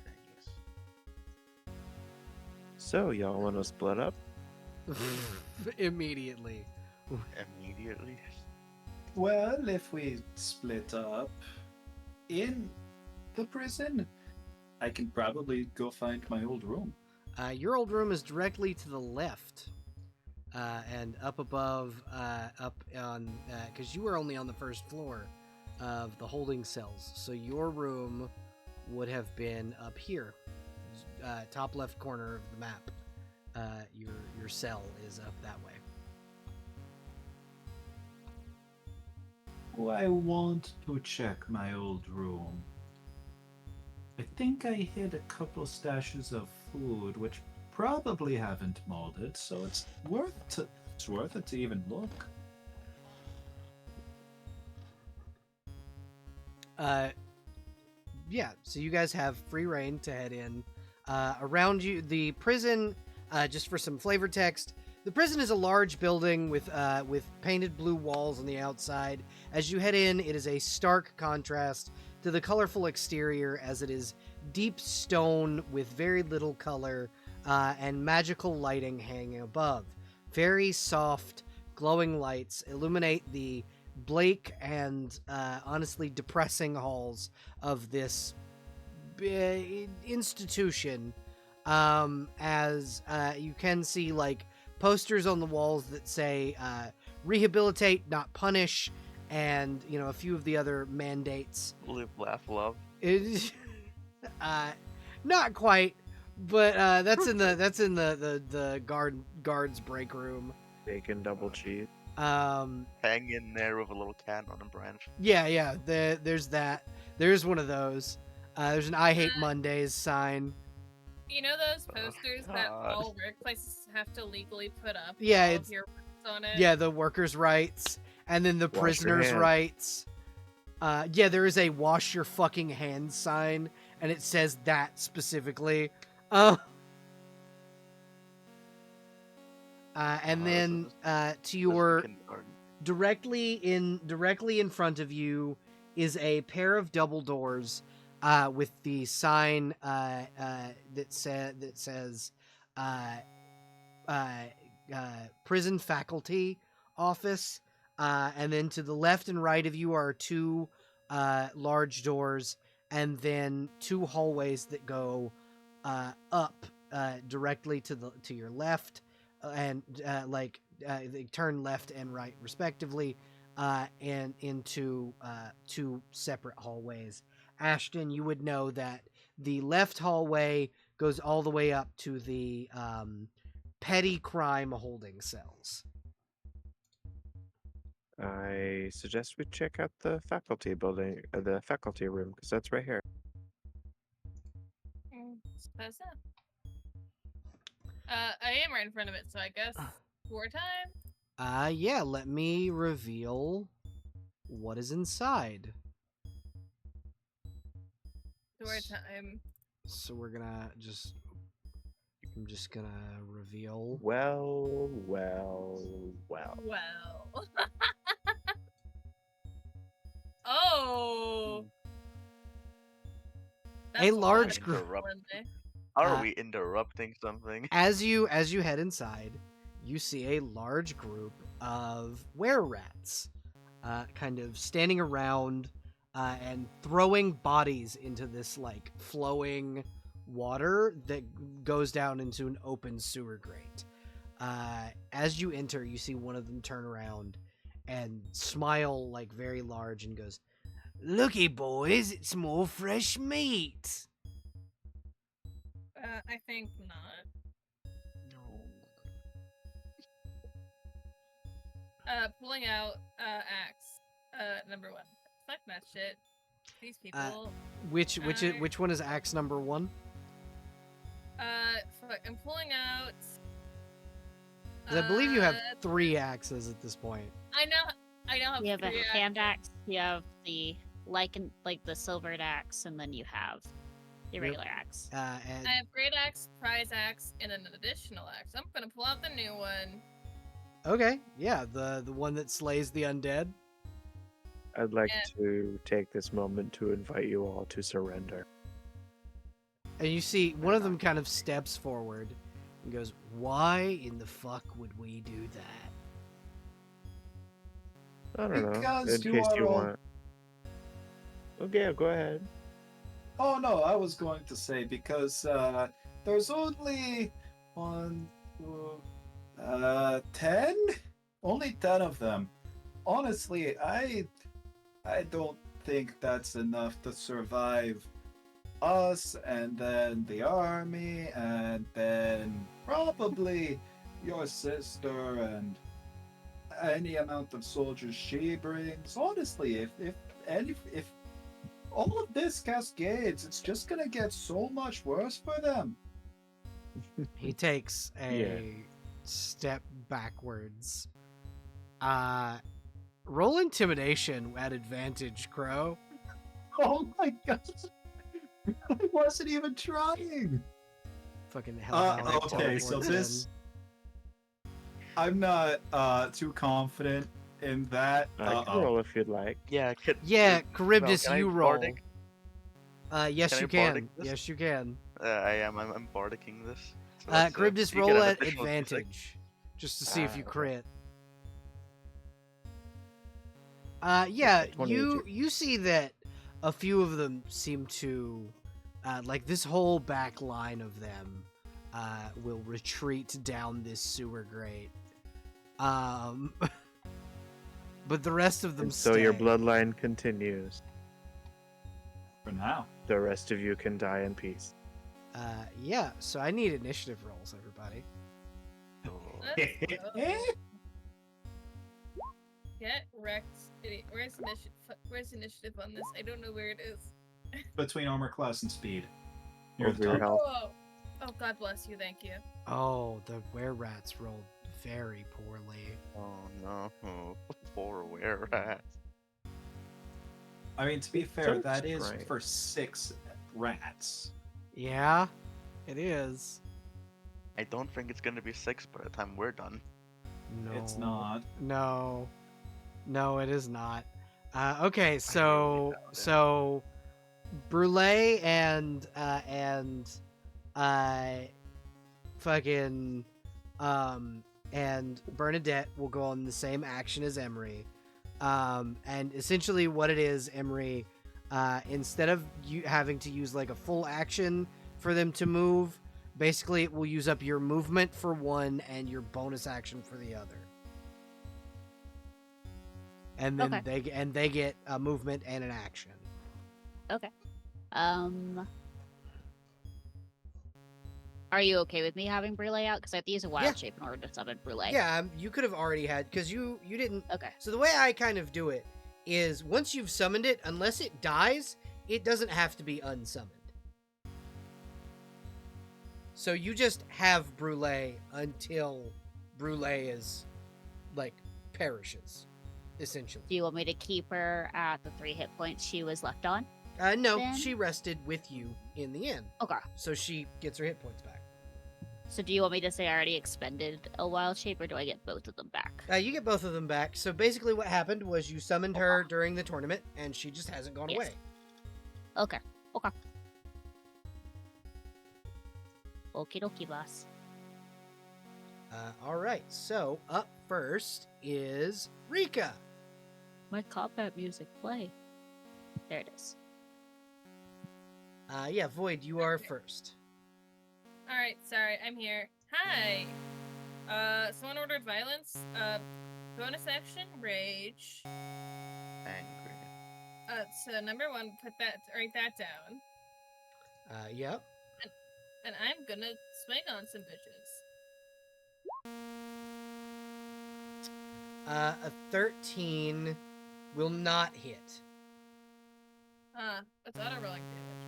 Thanks. So, y'all want to split up? Immediately. Immediately. Well, if we split up in the prison, I can probably go find my old room. Your old room is directly to the left. And up above, up on, because you were only on the first floor of the holding cells. So your room would have been up here, top left corner of the map. Your cell is up that way. Oh, I want to check my old room. I think I hid a couple stashes of food, which probably haven't molded, so it's worth it to even look. Yeah, so you guys have free reign to head in. Around you, the prison, just for some flavor text, the prison is a large building with painted blue walls on the outside. As you head in, it is a stark contrast to the colorful exterior, as it is deep stone with very little color and magical lighting hanging above. Very soft, glowing lights illuminate the bleak and honestly depressing halls of this institution. As you can see, like, posters on the walls that say rehabilitate, not punish, and a few of the other mandates. Live, laugh, love. Not quite, but that's in the guards break room. Bacon double cheese. Hang in there with a little cat on a branch. Yeah. There's that. There's one of those. There's an I Hate Mondays sign. You know those posters that God. all workplaces have to legally put up? Yeah, all it's- of your rights on it. Yeah, the workers' rights, and then the Wash your prisoners' hands. rights. Yeah, there is a wash your fucking hands sign, and it says that specifically. And then to your Kindergarten. directly in front of you is a pair of double doors with the sign that says prison faculty office, and then to the left and right of you are two large doors, and then two hallways that go up directly to your left, and they turn left and right respectively, and into two separate hallways. Ashton, you would know that the left hallway goes all the way up to the petty crime holding cells. I suggest we check out the faculty building, the faculty room, because that's right here. Suppose so. I am right in front of it, so I guess war time. Yeah, let me reveal what is inside. War time. So we're gonna I'm just gonna reveal. Well. Well. Oh. A large of group- Monday. Are we interrupting something? As you head inside, you see a large group of were-rats, kind of standing around and throwing bodies into this like flowing water that goes down into an open sewer grate. As you enter, you see one of them turn around and smile like very large and goes, "Looky, boys, it's more fresh meat." I think not. Pulling out axe. Number one. Fuck that shit. These people. Which one is axe number one? Fuck. I'm pulling out. 'Cause I believe you have 3 axes at this point. I know. You have a three hand axe, you have the like the silvered axe, and then you have The regular axe. And I have great axe, prize axe, and an additional axe. I'm gonna pull out the new one. okay, yeah, the one that slays the undead. I'd like Yeah. to take this moment to invite you all to surrender. And you see one of them kind of steps forward and goes, "Why in the fuck would we do that?" I don't know. Because In you case are you all- want. Okay, go ahead. Oh no, I was going to say because there's only 10, only 10 of them. Honestly, I don't think that's enough to survive us, and then the army, and then probably your sister, and any amount of soldiers she brings. Honestly, if all of this cascades, it's just gonna get so much worse for them. He takes a Yeah. step backwards. Roll intimidation at advantage, Crow. Oh my god! I wasn't even trying. Fucking hell. Okay, so this, I'm not too confident in that. I can roll if you'd like. Yeah, Yeah, Mel, Charybdis, can I you roll. bardic? Yes, Can I you can. bardic this? Yes, you can. I'm bardicking this. So that's, Charybdis, you roll get an at additional D6. advantage, just to see if you Okay. crit. Yeah, 22. you see that a few of them seem to, like this whole back line of them, will retreat down this sewer grate. But the rest of them And so your stay. bloodline continues. For now. The rest of you can die in peace. Yeah. So I need initiative rolls, everybody. Let's go. Get wrecked. Where's initiative on this? I don't know where it is. Between armor class and speed. Near Over the your top. health. Oh, God bless you. Thank you. Oh, the were-rats rolled very poorly. Oh no, poor were rats. I mean, to be fair, So that is strange. for 6 rats. Yeah, it is. I don't think it's gonna be 6 by the time we're done. No, It's not. No, no, it is not. Okay, so doubt it. so Brule and fucking and Bernadette will go on the same action as Emery. And essentially what it is, Emery, instead of you having to use like a full action for them to move, basically it will use up your movement for one and your bonus action for the other. And then Okay. they get a movement and an action. Okay. Are you okay with me having Brule out? Because I have to use a wild Yeah. shape in order to summon Brule. Yeah, you could have already had, because you didn't. Okay. So the way I kind of do it is once you've summoned it, unless it dies, it doesn't have to be unsummoned. So you just have Brule until Brule is, like, perishes, essentially. Do you want me to keep her at the 3 hit points she was left on? No, Then- she rested with you in the inn, Okay. so she gets her hit points back. So do you want me to say I already expended a wild shape, or do I get both of them back? You get both of them back. So basically what happened was you summoned her during the tournament, and she just hasn't gone Yes. away. Okay. Okay. Okie dokie, boss. All right, so up first is Rika. My combat music play. There it is. Yeah, Void, you are first. Alright, sorry, I'm here. Hi! Someone ordered violence. Bonus action, rage. Angry. So number 1, write that down. Yep. And I'm gonna swing on some bitches. A 13 will not hit. That's auto-rolling damage.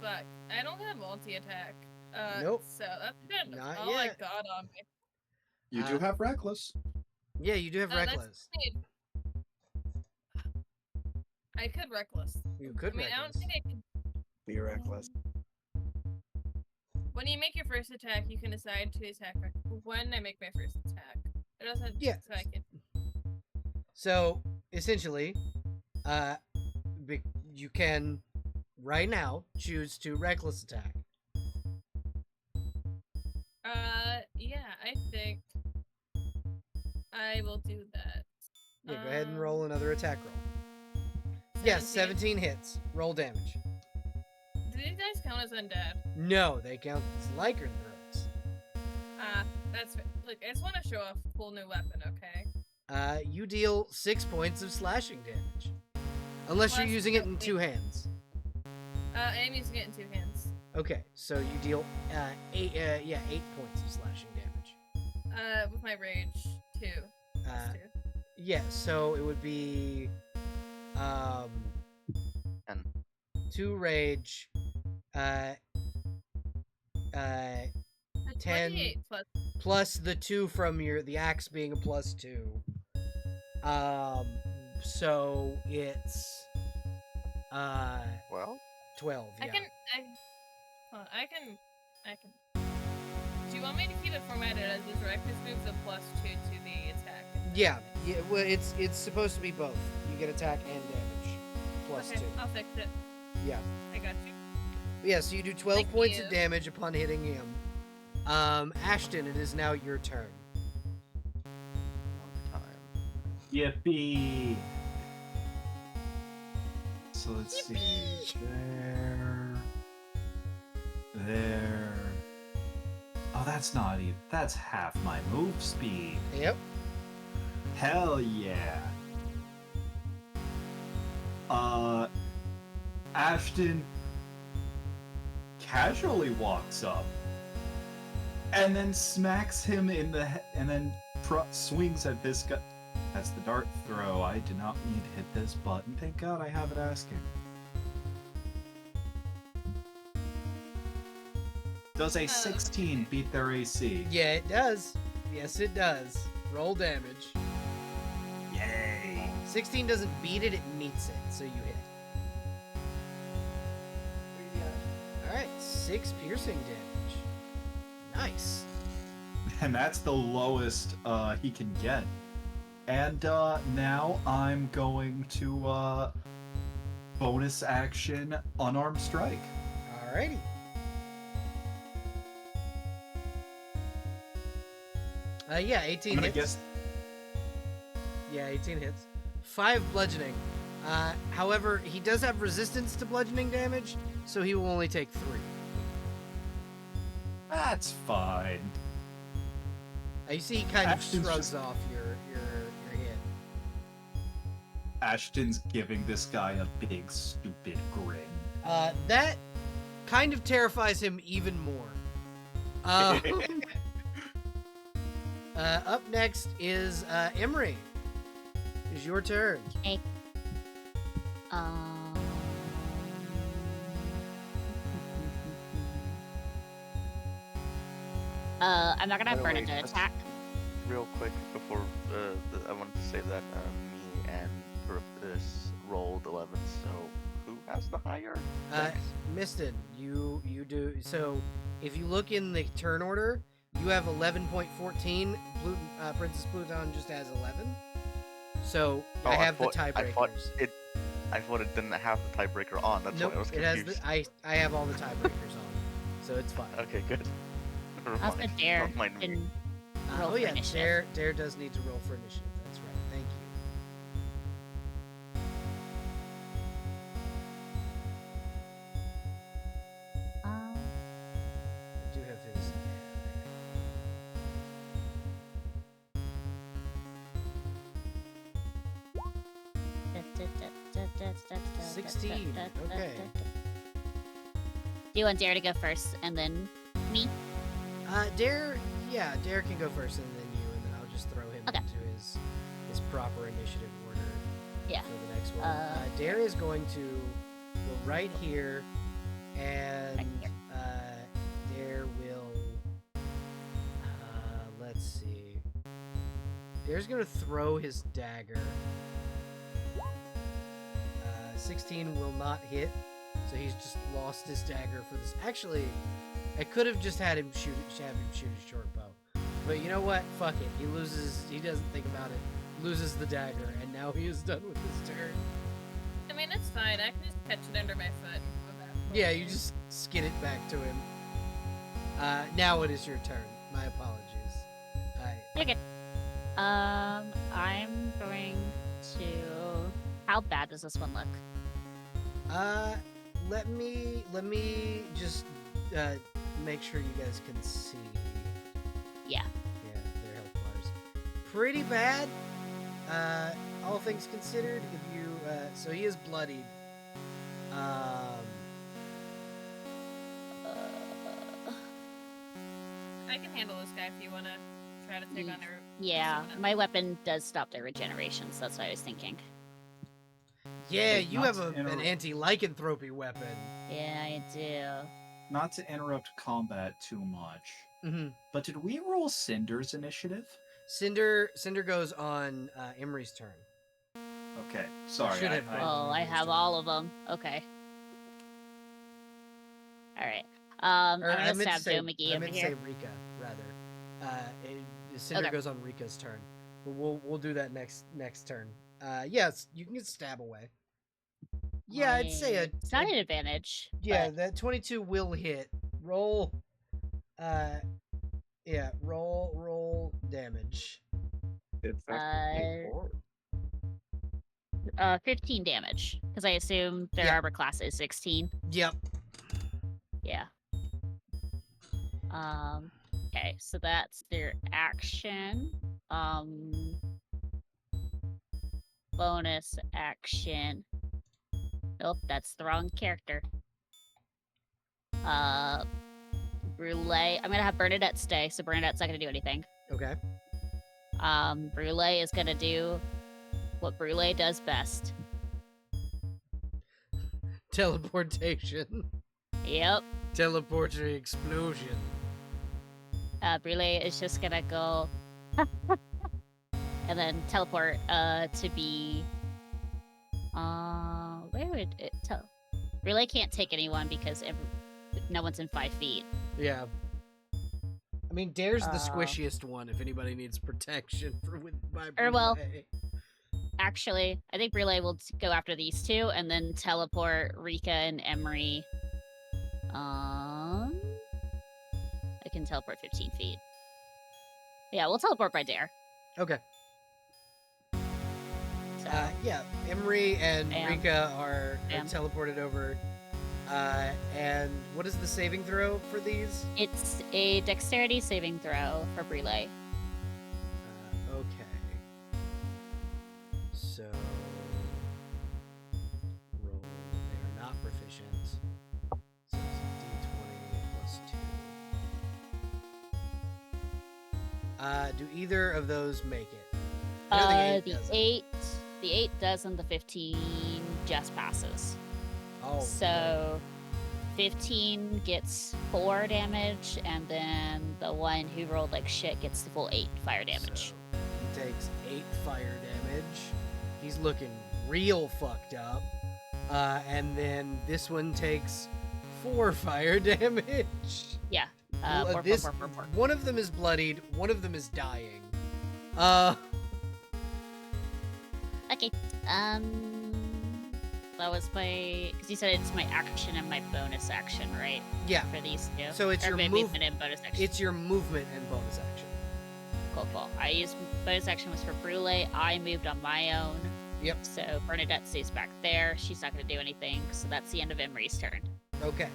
Fuck. I don't have multi-attack. Nope. So that's kind of Not all I yet. got on me. You do have reckless. Yeah, you do have That's reckless. I could reckless. You could I mean, I don't reckless. think I could Be reckless. When you make your first attack, you can decide to attack when I make my first attack. It doesn't. Yeah. So I can. So essentially, you can right now choose to reckless attack. Yeah, I think I will do that. Yeah, go ahead and roll another attack roll. Yes, 17 hits. Roll damage. Do these guys count as undead? No, they count as lycanthropes. That's look. I just want to show off a cool new weapon. Okay. You deal 6 points of slashing damage, unless you're Plus, using it in 2 hands. I'm using it in 2 hands. Okay, so you deal 8 points of slashing damage. With my rage 2. Plus 2. Yeah, so it would be 10. 2 rage, 10 28 plus. plus the 2 from the axe being a plus 2. So it's 12? 12. Yeah. I can. Do you want me to keep it formatted as the director's moves a plus 2 to the attack? Yeah. Well, it's supposed to be both. You get attack and damage plus Okay, 2. I'll fix it. Yeah. I got you. Yeah. So you do 12 Thank points you. of damage upon hitting him. Ashton, it is now your turn. Long time. Yippee! So let's see. There. Oh, that's not even. That's half my move speed. Yep. Hell yeah. Ashton casually walks up and then smacks him in the and then swings at this guy. That's the dart throw. I did not need to hit this button. Thank God I have it asking. Does a 16 beat their AC? Yeah, it does. Yes, it does. Roll damage. Yay! 16 doesn't beat it, it meets it, so you hit. Alright, 6 piercing damage. Nice. And that's the lowest he can get. And now I'm going to bonus action unarmed strike. Alrighty. Yeah, 18 I'm gonna hits. guess. Yeah, 18 hits. 5 bludgeoning. However, he does have resistance to bludgeoning damage, so he will only take 3. That's fine. You see, he kind of Ashton's shrugs just- off your hit. Ashton's giving this guy a big stupid grin. That kind of terrifies him even more. Up next is Emery. It's your turn. I'm not gonna By the burn way, into just attack. Real quick before I wanted to say that me and this rolled 11. So who has the higher? Thanks. Miston, you do. So if you look in the turn order, you have 11.14. Princess Pluton just has 11. So Oh, I have thought- the tiebreakers. I thought it didn't have the tiebreaker on. That's Nope, why I was it has confused. I have all the tiebreakers on, so it's fine. Okay, good. Never Also, mind. Dare Don't mind me. didn't roll Oh for yeah, initiative. Dare does need to roll for initiative. That's right. Thank you. I do have his. 16, okay. Do you want Dare to go first and then me? Dare can go first and then you, and then I'll just throw him Okay. into his proper initiative order Yeah. for the next one. Dare is going to go right here, and Right here. Dare will. Let's see. Dare's gonna throw his dagger. 16 will not hit. So he's just lost his dagger for this. Actually, I could have just had him shoot his short bow. But you know what? Fuck it. He doesn't think about it. Loses the dagger, and now he is done with his turn. I mean, it's fine. I can just catch it under my foot and go back. Yeah, you just skid it back to him. Now it is your turn. My apologies. You're good. I'm going to. How bad does this one look? Let me just make sure you guys can see. Yeah. Yeah, their health bars. Pretty bad. All things considered, if you so he is bloodied. I can handle this guy if you want to try to take on their. Yeah, someone my weapon does stop their regeneration, so that's what I was thinking. Yeah, Wait, you not have to an interrupt- anti-lycanthropy weapon. Yeah, I do. Not to interrupt combat too much, Mm-hmm. but did we roll Cinder's initiative? Cinder goes on Emery's turn. Okay, sorry. Should have I- gone. Oh, I Emery's have turn. all of them. Okay. All right. Or I'm I gonna meant to stab say, Joe McGee I over meant to here. say Rika rather. Cinder Okay. goes on Rika's turn. But we'll do that next turn. Yes, you can get stab away. Yeah, I'd say It's not an advantage. yeah, but that 22 will hit. Roll roll damage. In fact, Uh, 15 damage because I assume their Yeah. armor class is 16. Yep. Yeah. Okay, so that's their action. Bonus action. Nope, that's the wrong character. Brule. I'm gonna have Bernadette stay, so Bernadette's not gonna do anything. Okay. Brule is gonna do what Brule does best. Teleportation. Yep. Teleporter explosion. Brule is just gonna go and then teleport to be where would it tell? Brule can't take anyone because no one's in 5 feet. Yeah. I mean, Dare's the Uh, squishiest one if anybody needs protection by Or, well, Brule. Actually, I think Brule will go after these two and then teleport Rika and Emery. I can teleport 15 feet. Yeah, we'll teleport by Dare. Okay. So, Yeah, Emery and Bam. Rika are Bam. teleported over. And what is the saving throw for these? it's a dexterity saving throw for Brule. Okay. So roll. They are not proficient. So it's D20 plus 2. Do either of those make it? I know the 8 doesn't. The 8 does and the 15 just passes. Oh. So 15 gets 4 damage, and then the one who rolled like shit gets the full 8 fire damage. So he takes 8 fire damage. He's looking real fucked up. And then this one takes 4 fire damage. Yeah. Well, 4, this- 4, 4, 4, 4. One of them is bloodied. One of them is dying. Okay. That was my. Because you said it's my action and my bonus action, right? Yeah. For these two. So it's or your my move- movement and bonus action. It's your movement and bonus action. Cool. I used bonus action was for Brule. I moved on my own. Yep. So Bernadette stays back there. She's not going to do anything. So that's the end of Emery's turn. Okay.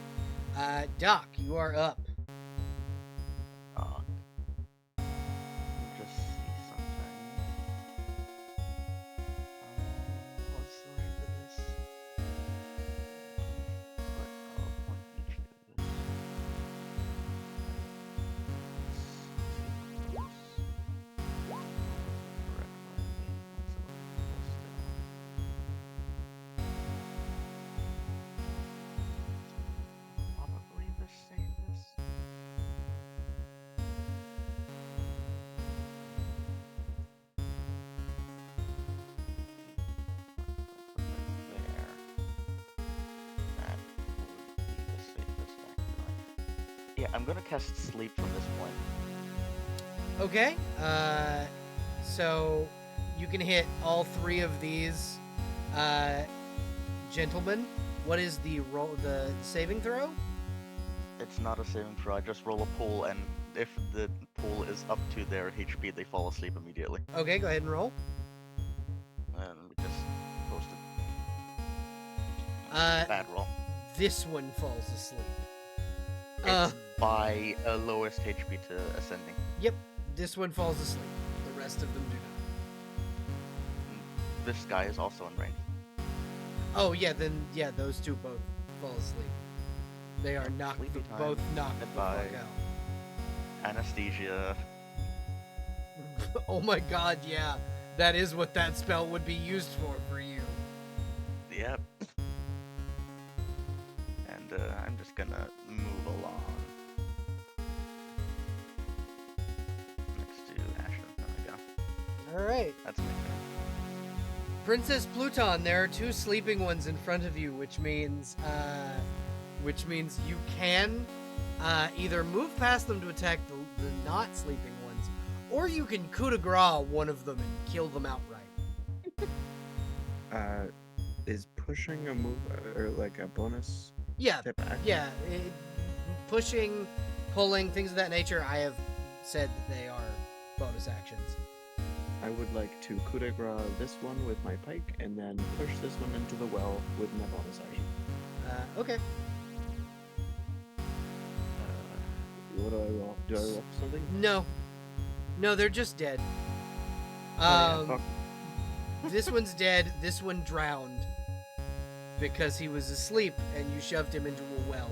Doc, you are up. Just see something. What's the rate of this? What? Oh, 1 each do this. Probably the same as I'm gonna cast sleep from this point. Okay. So you can hit all 3 of these gentlemen. What is the saving throw? It's not a saving throw. I just roll a pool, and if the pool is up to their HP, they fall asleep immediately. Okay, go ahead and roll. And we just posted. Uh, Bad roll. This one falls asleep. It's by lowest HP to ascending. Yep, this one falls asleep. The rest of them do not. This guy is also in range. Oh yeah, then yeah, those 2 both fall asleep. They are knocked Sleepy time. both knocked the fuck Goodbye. out. Anesthesia. Oh my god, yeah. That is what that spell would be used for you. Yep. And I'm just gonna move along. Next to Ashton. There we go. Alright. That's my turn. Princess Pluton, there are 2 sleeping ones in front of you, which means you can either move past them to attack the not sleeping ones, or you can coup de grace one of them and kill them outright. Is pushing a move or like a bonus Yeah, type action? yeah. Pushing, pulling, things of that nature, I have said that they are bonus actions. I would like to coup de grace this one with my pike, and then push this one into the well with my bonus action. Okay. What do I roll? Do I roll something? No, they're just dead. Oh, yeah, fuck. This one's dead. This one drowned because he was asleep and you shoved him into a well,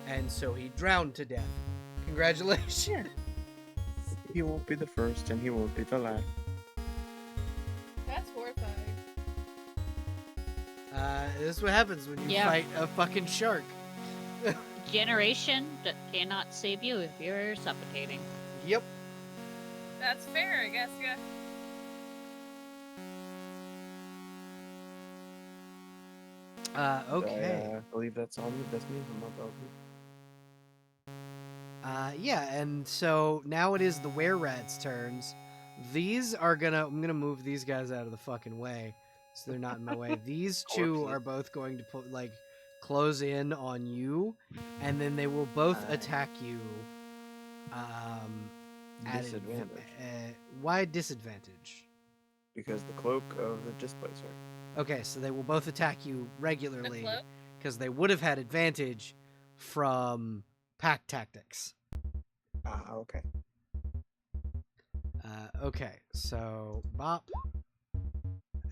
and so he drowned to death. Congratulations. He won't be the first, and he won't be the last. That's horrifying. This is what happens when you Yeah. fight a fucking shark. Generation that cannot save you if you're suffocating. Yep. That's fair, I guess, yeah. Okay. I believe that's all. That's me. I'm not broken. Yeah, and so now it is the were-rats' turns. These are I'm gonna move these guys out of the fucking way, so they're not in my way. These 2 Corpses. are both going to put close in on you, and then they will both attack you. At Disadvantage. Why disadvantage? Because the cloak of the displacer. Okay, so they will both attack you regularly cloak? because they would have had advantage from pack tactics. Okay. Okay, so bop.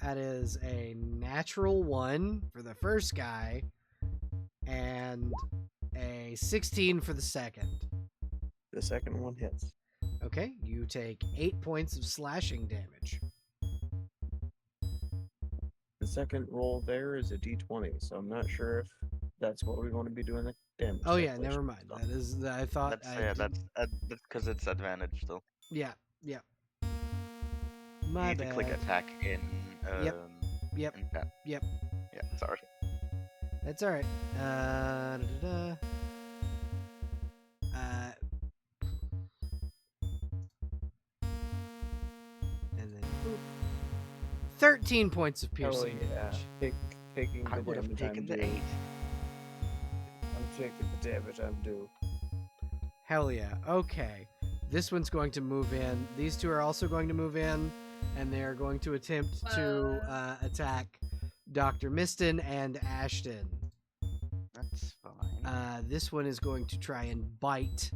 That is a natural 1 for the first guy, and a 16 for the second. The second one hits. Okay, you take 8 points of slashing damage. The second roll there is a d20, so I'm not sure if that's what we're going to be doing the damage. Oh yeah, calculation never mind. stuff. That is, I thought. That's because it's advantage still. Yeah. You My need to bad. click attack in. Yep. In chat. Yep. Yeah, sorry. That's all right. And then boop. 13 points of Oh piercing yeah. damage. Taking the I would have damage taken I'm the due. 8. I'm taking the damage I'm due. Hell yeah. Okay. This one's going to move in. These 2 are also going to move in, and they are going to attempt to attack Dr. Miston and Ashton. That's fine. This one is going to try and bite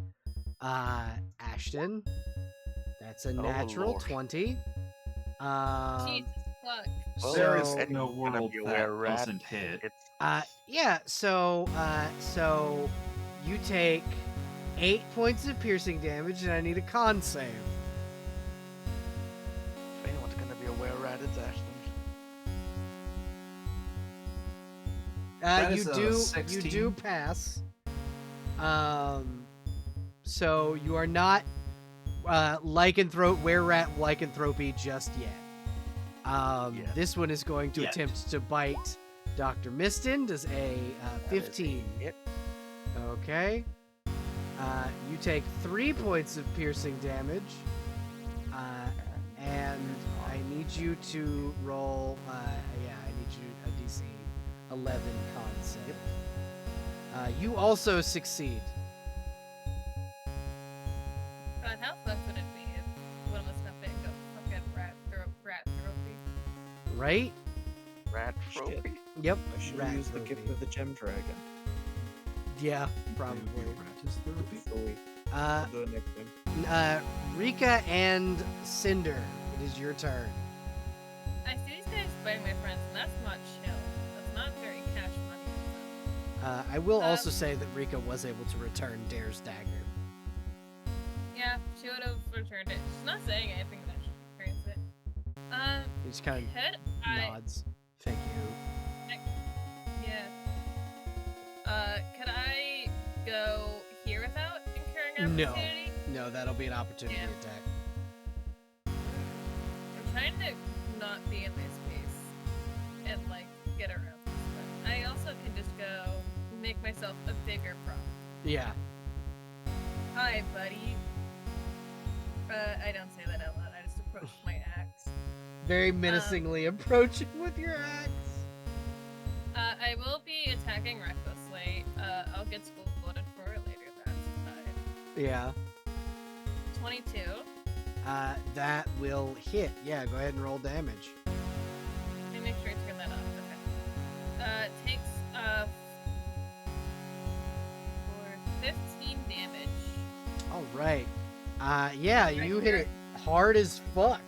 Ashton. That's a natural Lord. Jesus20. fuck. Well, There is so- no gonna world be a that were-rat. doesn't hit. It's Yeah, so you take 8 points of piercing damage, and I need a con save. if anyone's gonna be a were-rat, it's Ashton. That You is a do 16. pass. So you are not were-rat lycanthropy just yet. Yeah. This one is going to Yet. attempt to bite Dr. Miston. Does a That is a 15 hit. Okay. You take 3 points of piercing damage. And I need you to roll. I need you a DC 11 con save. You also succeed. God, how fucked would it be if one of us got big go fucking rat trophy? Right? Rat Shit. trophy. Yep. I should rat use the trophy. gift of the gem dragon. Yeah, probably. Before Uh, we do the next one. Rika and Cinder, it is your turn. I see these guys biting my friends, and that's not chill. That's not very cash money. I will also say that Rika was able to return Dare's dagger. Yeah, she would have returned it. She's not saying anything that she returns it. He just kind of Could I? nods. Thank you. Yeah. Could I go here without incurring No. opportunity? No, that'll be an opportunity Yeah. attack. I'm trying to not be in my space and like get around this stuff. I also can just go make myself a bigger problem. Yeah. Hi, buddy. I don't say that out loud. I just approach my axe. Very menacingly approaching with your axe. I will be attacking recklessly. I'll get scolded for it later. That's fine. Yeah. 22. That will hit. Yeah, go ahead and roll damage. Let me make sure I turn that off. Okay. Takes for 15 damage. All right. Yeah, you hit it hard as fuck.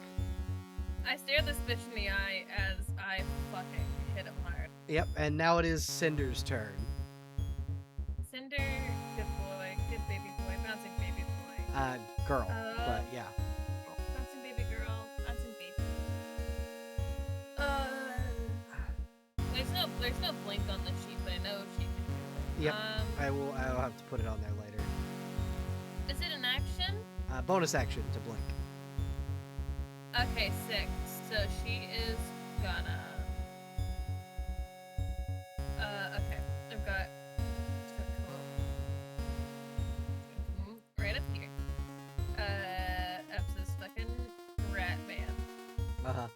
I stare this bitch in the eye as I fucking hit him hard. Yep, and now it is Cinder's turn. Cinder, good boy, good baby boy, bouncing baby boy. Girl, but yeah. Bouncing baby girl, bouncing baby. There's no blink on the sheet, but I know she can do it. Yep. I'll have to put it on there later. Is it an action? Bonus action to blink. Okay, sick. So she is gonna. Okay. I've got. Cool. Right up here. Up to this fucking rat man. Uh-huh.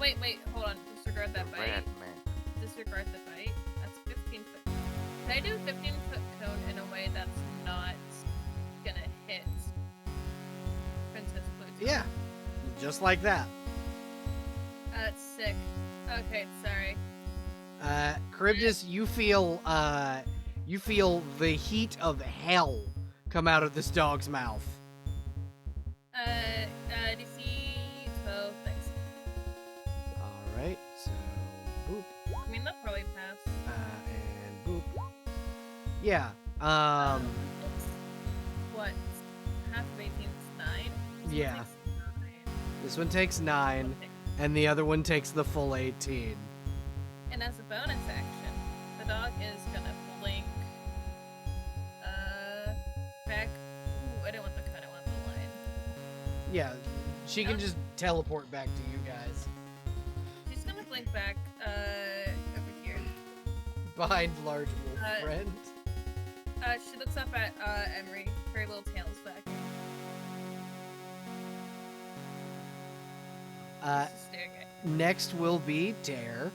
Wait, hold on. Disregard that bite. Rat man. Disregard the bite. That's 15 foot. Can I do a 15-foot cone in a way that's not gonna hit Princess Pluto? Yeah. Just like that. That's sick. Okay, sorry. Charybdis, you feel the heat of hell come out of this dog's mouth. DC 12, thanks. Alright, so boop, I mean, they'll probably pass. and boop. Yeah, It's, what? Half of 18 is 9? So it Yeah. takes 9. this one takes 9, Okay. and the other one takes the full 18. And as a bonus action, the dog is gonna blink. Back. Ooh, I didn't want the cut, I want the line. Yeah, she can just teleport back to you guys. She's gonna blink back, over here. Behind large wolf friend. She looks up at, Emery. Her little tail's back. Just staring at Next will be Dare,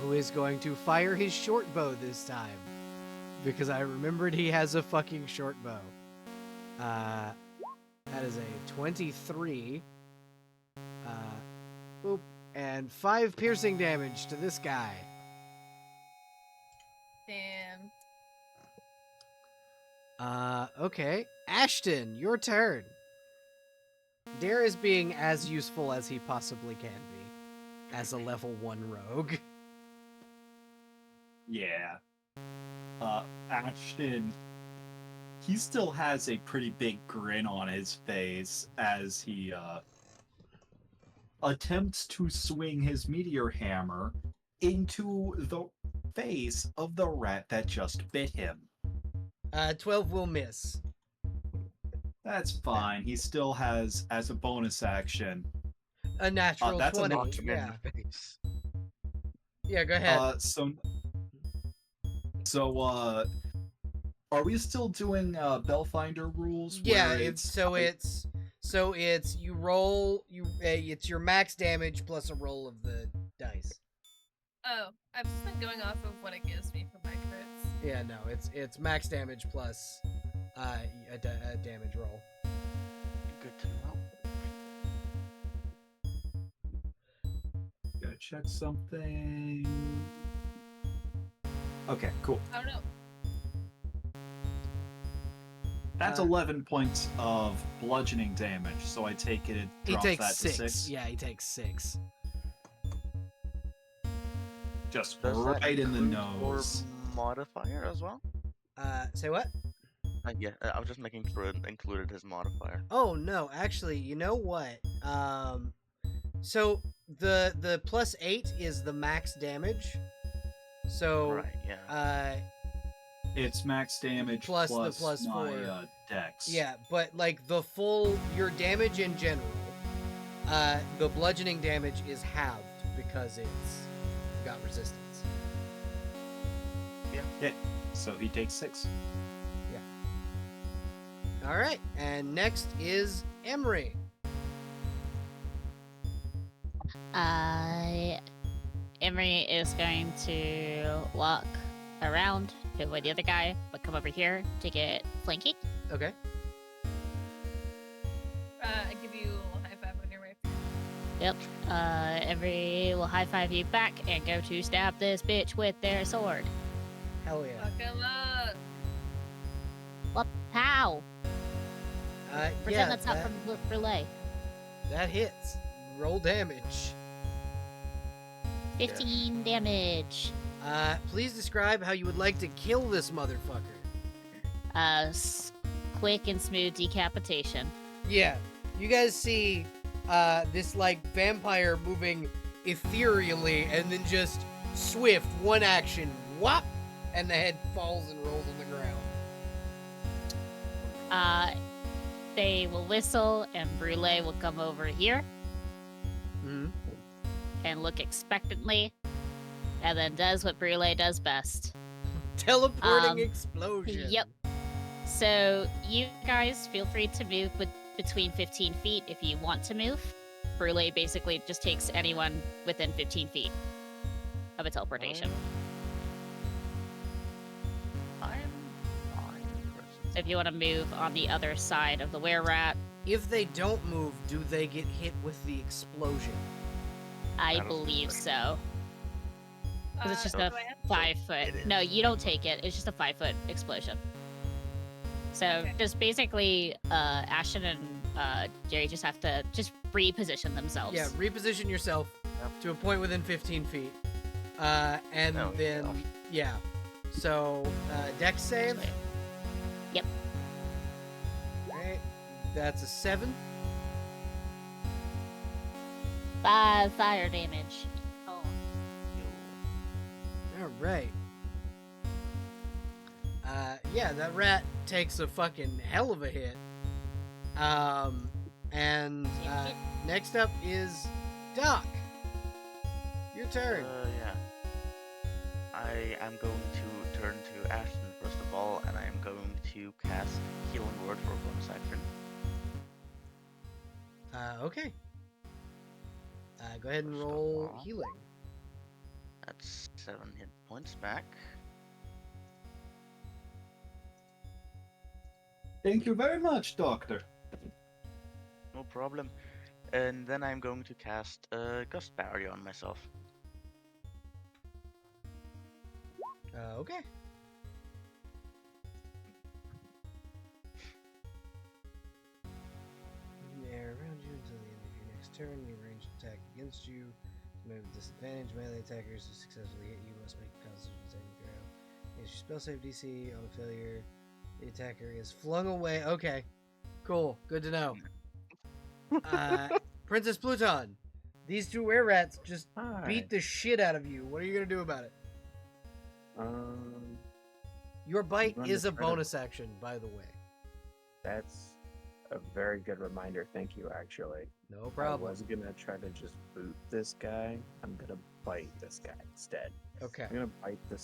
who is going to fire his short bow this time. Because I remembered he has a fucking short bow. That is a 23. Boop. And 5 piercing damage to this guy. Damn. Okay. Ashton, your turn. Dare is being as useful as he possibly can be as a level 1 rogue. Yeah. Ashton, he still has a pretty big grin on his face as he attempts to swing his meteor hammer into the face of the rat that just bit him. 12 will miss. That's fine. He still has, as a bonus action, A natural that's a 20. Knocked him Yeah. in the face. Yeah, go ahead. Are we still doing Bellfinder rules? Yeah, where it's you roll it's your max damage plus a roll of the dice. Oh, I've just been going off of what it gives me for my crits. Yeah, no, it's max damage plus a damage roll. Good to know. Gotta check something. Okay, cool. I don't know. That's 11 points of bludgeoning damage, so I take it He drops takes that to 6. 6. Yeah, he takes 6. Just Does that right in the include nose. Or modifier as well? Say what? Yeah, I was just making sure it included his modifier. Oh no, actually, you know what? So the plus 8 is the max damage. So Right, yeah. It's max damage Plus the plus plus my 4. dex. Yeah, but like the full your damage in general, the bludgeoning damage is halved because it's got resistance. Yeah. So he takes 6. All right, and next is Emery. Emery is going to walk around to avoid the other guy, but come over here to get flanking. Okay. I give you a little high five when you're right. Yep. Emery will high five you back and go to stab this bitch with their sword. Hell yeah. Fuck him up. What? How? Pretend Yeah, that's not from Relay. that hits. Roll damage. 15 damage. Please describe how you would like to kill this motherfucker. Quick and smooth decapitation. Yeah, you guys see this like vampire moving ethereally and then just swift one action, whop, and the head falls and rolls on the ground. They will whistle and Brule will come over here Mm-hmm. and look expectantly and then does what Brule does best. Teleporting explosion. Yep. So you guys feel free to move between 15 feet if you want to move. Brule basically just takes anyone within 15 feet of a teleportation. I'm fine. So if you want to move on the other side of the were-rat, If they don't move, do they get hit with the explosion? I don't believe think so. Because it's just do a I have- 5 foot. It No, is. you don't take it. It's just a 5 foot explosion. So Okay. just basically, Ashton and Jerry just have to just reposition themselves. Yeah, reposition yourself to a point within 15 feet. And Oh, then, gosh. yeah. So, dex save. Actually. Yep. Alright, that's a 7. 5 fire damage. Oh. Alright. Yeah, that rat takes a fucking hell of a hit. And next up is Doc. Your turn. Yeah. I am going to turn to Ashton first of all, and I am going to cast Healing Word for a bonus action. Okay. Go ahead and First of roll all. healing. That's 7 hit points back. Thank you very much, Doctor. No problem. And then I'm going to cast Gust Barrier on myself. Okay. Air around you until the end of your next turn. Any ranged attack against you may have disadvantage. Melee attackers who successfully hit you must make a Constitution saving throw. Against your spell save DC on a failure, the attacker is flung away. Okay, cool. Good to know. Princess Pluton, these two were rats just beat the shit out of you. What are you gonna do about it? Your bite run is to a try to- bonus action, by the way. That's a very good reminder. Thank you, actually. No I problem. was gonna try to just boot this guy. I'm gonna bite this guy instead. Okay. I'm gonna bite the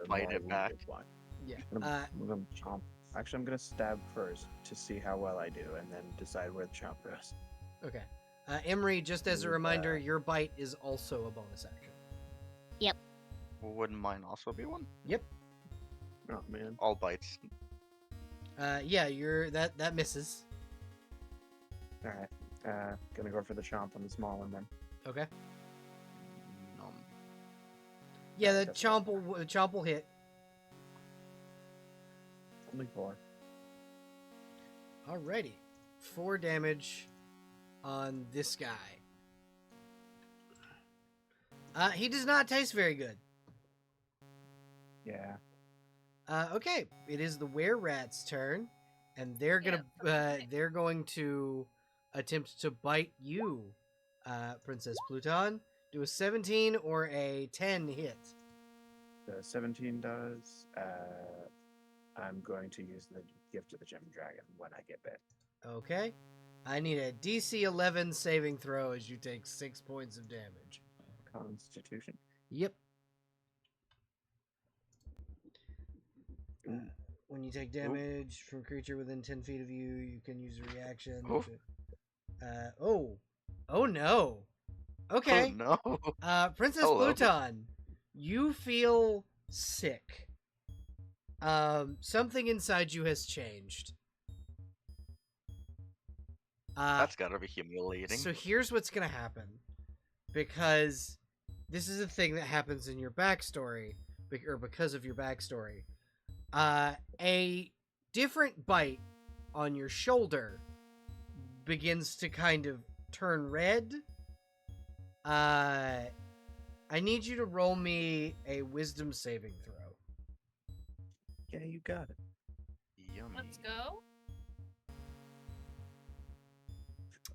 Bite it more back. wounded one. Yeah. I'm gonna chomp. Actually, I'm gonna stab first to see how well I do, and then decide where the chomp goes. Okay. Emery, just as a Move, reminder, your bite is also a bonus action. Wouldn't mine also be one? Yep. Oh man. All bites. Yeah, that misses. All right. Gonna go for the chomp on the small one then. Okay. Nom. Yeah, the That's chomp will hit. Only 4. Alrighty. 4 damage on this guy. He does not taste very good. Yeah. Okay, it is the were-rat's turn, and they're going to attempt to bite you, Princess Pluton. Do a 17 or a 10 hit. The 17 does. I'm going to use the gift of the gem dragon when I get bit. Okay. I need a DC 11 saving throw as you take 6 points of damage. Constitution. Yep. When you take damage from a creature within 10 feet of you, you can use a reaction Oh. to... Oh no. Okay. Oh no. Princess Hello. Pluton, you feel sick. Something inside you has changed. That's gotta be humiliating. So here's what's gonna happen, because this is a thing that happens in your backstory, or because of your backstory. A different bite on your shoulder begins to kind of turn red. I need you to roll me a wisdom saving throw. Yeah, you got it. Yummy. Let's go.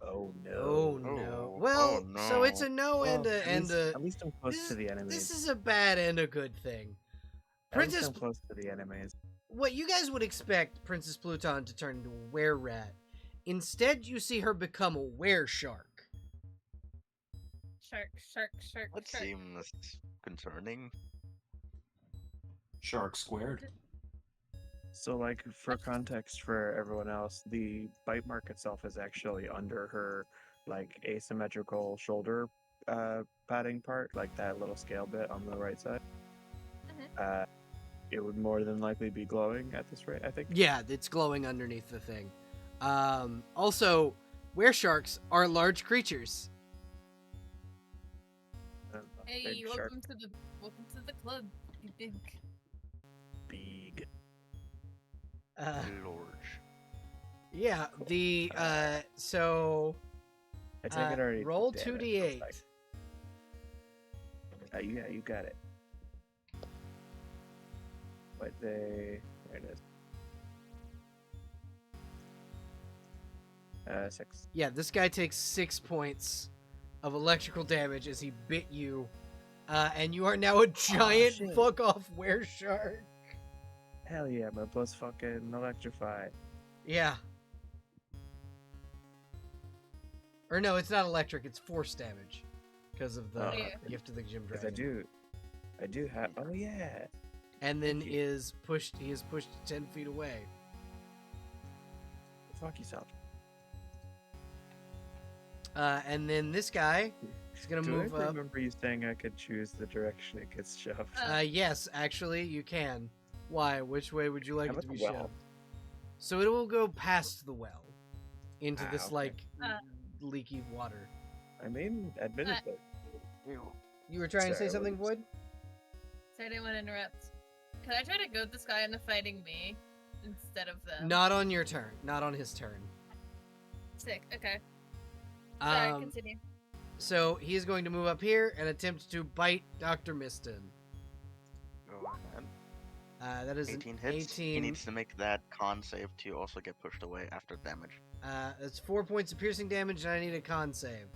Oh no. Oh no. Oh, Well, oh, so it's no. a no Well, and a at least I'm close to the enemies. This is a bad and a good thing. At least Princess, I'm close to the enemies. what you guys would expect Princess Pluton to turn into a were-rat. Instead, you see her become a were-shark. Shark. That seems concerning. Shark squared. So, like, for context for everyone else, the bite mark itself is actually under her, like, asymmetrical shoulder padding part, like that little scale bit on the right side. It would more than likely be glowing at this rate, I think. Yeah, it's glowing underneath the thing. Also, were-sharks are large creatures. Hey, Big shark. welcome to the club. You big. Big. Lorge. Yeah, so... I take it already. roll damage, looks 2d8. like. Yeah, you got it. But there it is. 6. Yeah, this guy takes 6 points of electrical damage as he bit you. And you are now a giant shit. fuck-off were-shark. Hell yeah, my plus fucking electrify. Yeah. Or no, it's not electric, it's force damage. Because of the Yeah. gift of the gym Because dragon. I do have. Oh yeah. And then Thank you. he is pushed 10 feet away. Fuck yourself. And then this guy is gonna Do move I up. remember you saying I could choose the direction it gets shoved? Yes, actually, you can. Why? Which way would you like How it to about be the well? shoved? So it will go past the well into this okay. like Uh. leaky water. I mean, admittedly. You were trying to say Sorry, something, what Void? Sorry, I didn't want to interrupt. Can I try to goad this guy into fighting me instead of them? Not on your turn. Not on his turn. Sick. Okay. Sorry, Um, continue. so he is going to move up here and attempt to bite Dr. Miston. Go ahead. That is 18 an hits. 18. He needs to make that con save to also get pushed away after damage. That's 4 points of piercing damage, and I need a con save.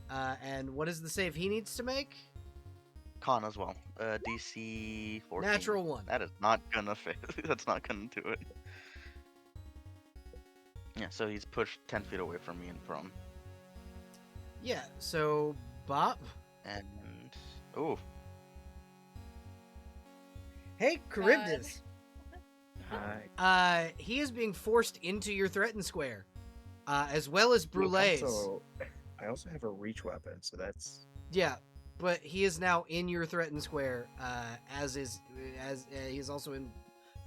And what is the save he needs to make? Con as well. DC 14. Natural 1. That is not gonna fit. That's not gonna do it. Yeah, so he's pushed 10 feet away from me and prone. Yeah, so Bob. And ooh, Hey, Charybdis. Hi. He is being forced into your threatened square, as well as Brulee's. I also have a reach weapon, so that's Yeah, but he is now in your threatened square, as he is also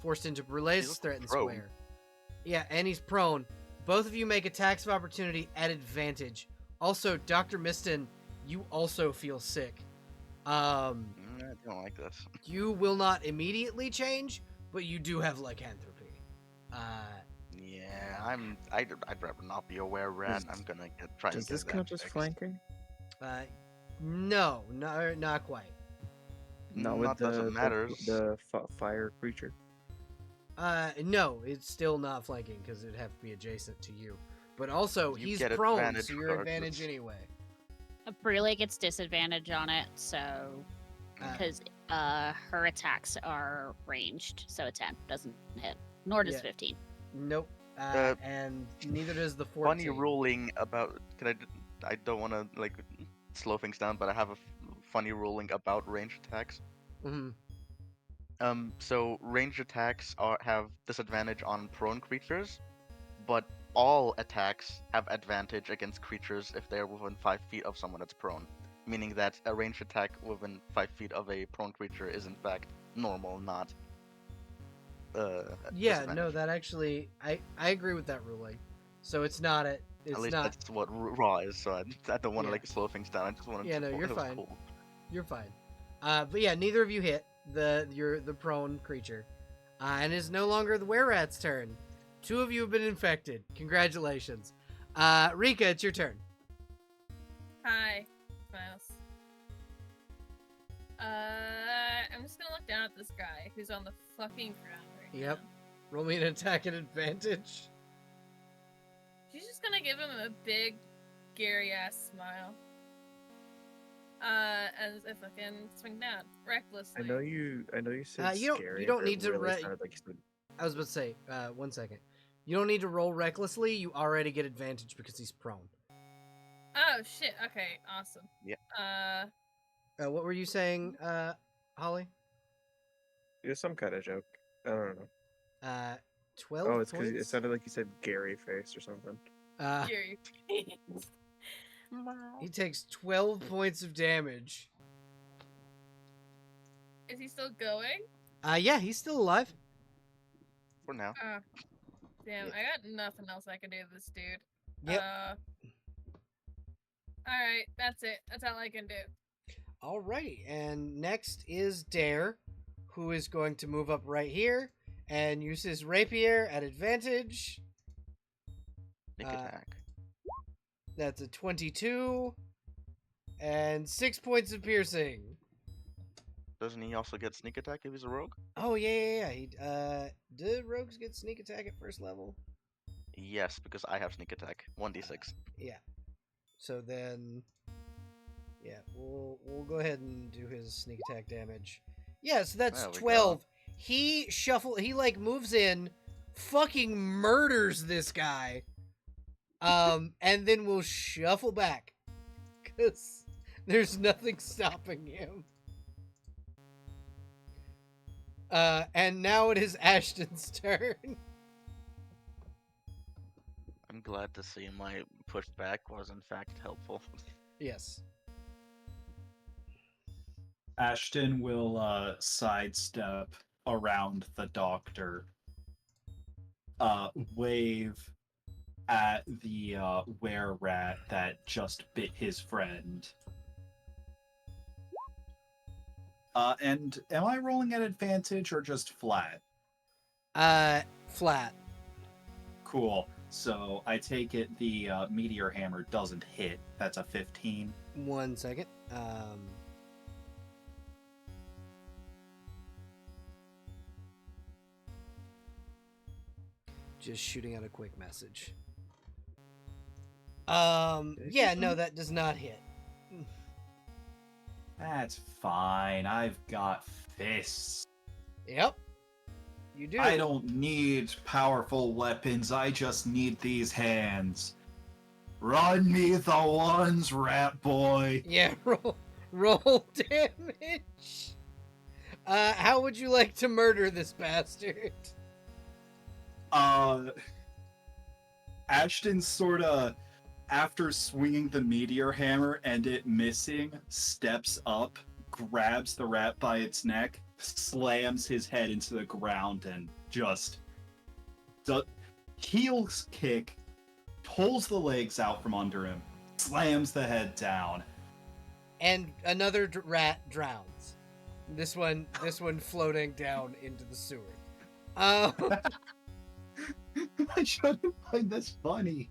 forced into Brulee's looks threatened prone. square. Yeah, and he's prone. Both of you make attacks of opportunity at advantage. Also, Dr. Miston, you also feel sick. I don't like this. You will not immediately change, but you do have lycanthropy. Yeah, I'd rather not be a were rat. I'm gonna try does to get this that count as fixed. flanking? No, not quite. Not Not with doesn't matter. the fire creature. No, it's still not flanking because it'd have to be adjacent to you. But also, You he's get prone, advantage so you're regardless. advantage anyway. Brule gets disadvantage on it, so because her attacks are ranged, so a 10 doesn't hit, nor does Yeah. 15. Nope. Uh, And neither does the 14. Funny ruling about. I don't want to like slow things down, but I have a funny ruling about ranged attacks. Mhm. So ranged attacks have disadvantage on prone creatures, but all attacks have advantage against creatures if they're within 5 feet of someone that's prone. Meaning that a ranged attack within 5 feet of a prone creature is in fact normal, not Yeah, disadvantage. no, that actually, I agree with that ruling. So it's not a, it's At least not. that's what Raw is, so I don't want to Yeah. like slow things down. I just wanted Yeah, to. no, you're it was fine. Cool. You're fine. But yeah, neither of you hit the prone creature, and it's no longer the were-rat's turn. 2 of you have been infected. Congratulations. Rika, it's your turn. Hi, Mouse. I'm just gonna look down at this guy who's on the fucking ground right Yep. now. Roll me an attack at advantage. She's just gonna give him a big, scary ass smile. As if I can swing down recklessly. I know you said You don't- scary. you don't but need it to really re- sounded like you said I was about to say, 1 second. You don't need to roll recklessly. You already get advantage because he's prone. Oh shit! Okay, awesome. Yeah. What were you saying, Holly? it was some kind of joke. I don't know. 12 Oh, it's because it points? sounded like you said Gary face or something. Scary. He takes 12 points of damage. Is he still going? Yeah, he's still alive. For now. Damn, Yeah. I got nothing else I can do to this dude. Yep. Alright, that's it. That's all I can do. Alrighty, and next is Dare, who is going to move up right here and use his rapier at advantage. Sneak attack. That's a 22 and 6 points of piercing. Doesn't he also get sneak attack if he's a rogue? Oh yeah. Did rogues get sneak attack at first level? Yes, because I have sneak attack. 1d6. Yeah. So then, yeah, we'll go ahead and do his sneak attack damage. Yeah, so that's There we 12. He like moves in, fucking murders this guy, and then we'll shuffle back, cause there's nothing stopping him. And now it is Ashton's turn. I'm glad to see my pushback was in fact helpful. Yes. Ashton will sidestep around the doctor, wave at the were-rat that just bit his friend. And am I rolling at advantage or just flat? Flat. Cool. So I take it the meteor hammer doesn't hit. That's a 15. 1 second. Just shooting out a quick message. Yeah, no, that does not hit. That's fine. I've got fists. Yep. You do. I don't need powerful weapons. I just need these hands. Run me the ones, rat boy. Yeah, roll damage. How would you like to murder this bastard? Ashton sort of, after swinging the meteor hammer and it missing, steps up, grabs the rat by its neck, slams his head into the ground, and just heels kick, pulls the legs out from under him, slams the head down. And another rat drowns. This one floating down into the sewer. I shouldn't find this funny.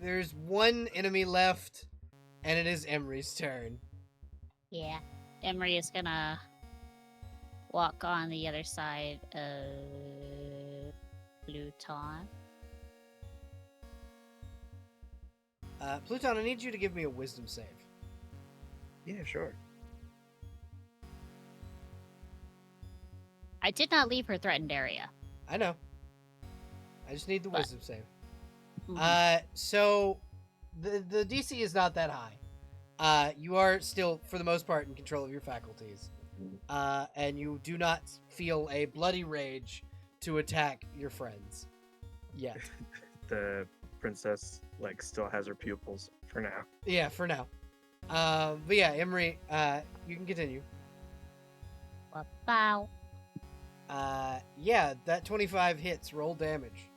There's one enemy left, and it is Emery's turn. Yeah. Emery is gonna walk on the other side of Pluton. Pluton, I need you to give me a wisdom save. Yeah, sure. I did not leave her threatened area. I know. I just need the But- wisdom save. Mhm. So the DC is not that high. You are still, for the most part, in control of your faculties. And you do not feel a bloody rage to attack your friends yet. The princess still has her pupils for now. Yeah, for now. But yeah, Emery, you can continue. Wow. Yeah, that 25 hits. Roll damage.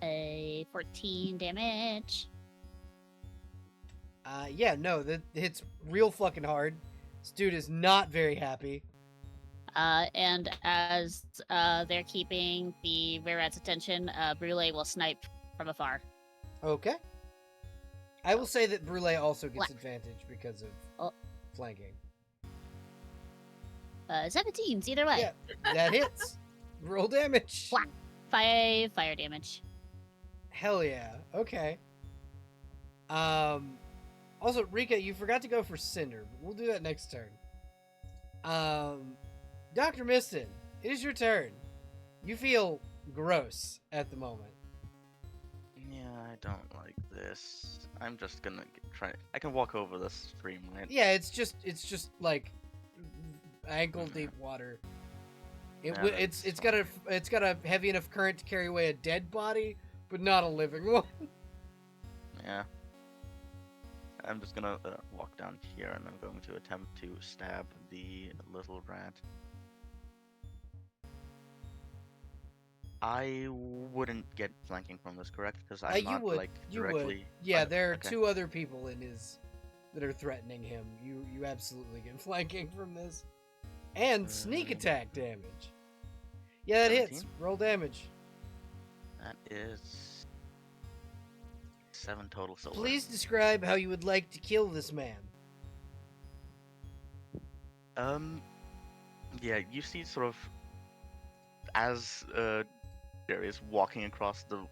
A 14 damage. Yeah, no, that hits real fucking hard. This dude is not very happy. And as they're keeping the rare rat's attention, Brule will snipe from afar. Okay. I will say that Brule also gets What? advantage because of Oh. flanking. 17s either way. Yeah, that hits. Roll damage. Whack. 5 fire damage. Hell yeah. Okay. Also, Rika, you forgot to go for Cinder. But we'll do that next turn. Dr. Miston, it is your turn. You feel gross at the moment. Yeah, I don't like this. I'm just gonna try. I can walk over this stream, right? Yeah, it's just like ankle deep water. It's got a heavy enough current to carry away a dead body, but not a living one. Yeah. I'm just gonna walk down here, and I'm going to attempt to stab the little rat. I wouldn't get flanking from this, correct? Because I'm You not would. like You directly. would. Yeah, there are okay. 2 other people in his that are threatening him. You absolutely get flanking from this, and sneak attack damage. Yeah, that hits. 17? Roll damage. That is 7 total silver. Please describe how you would like to kill this man. Yeah, you see sort of as Jerry is walking across the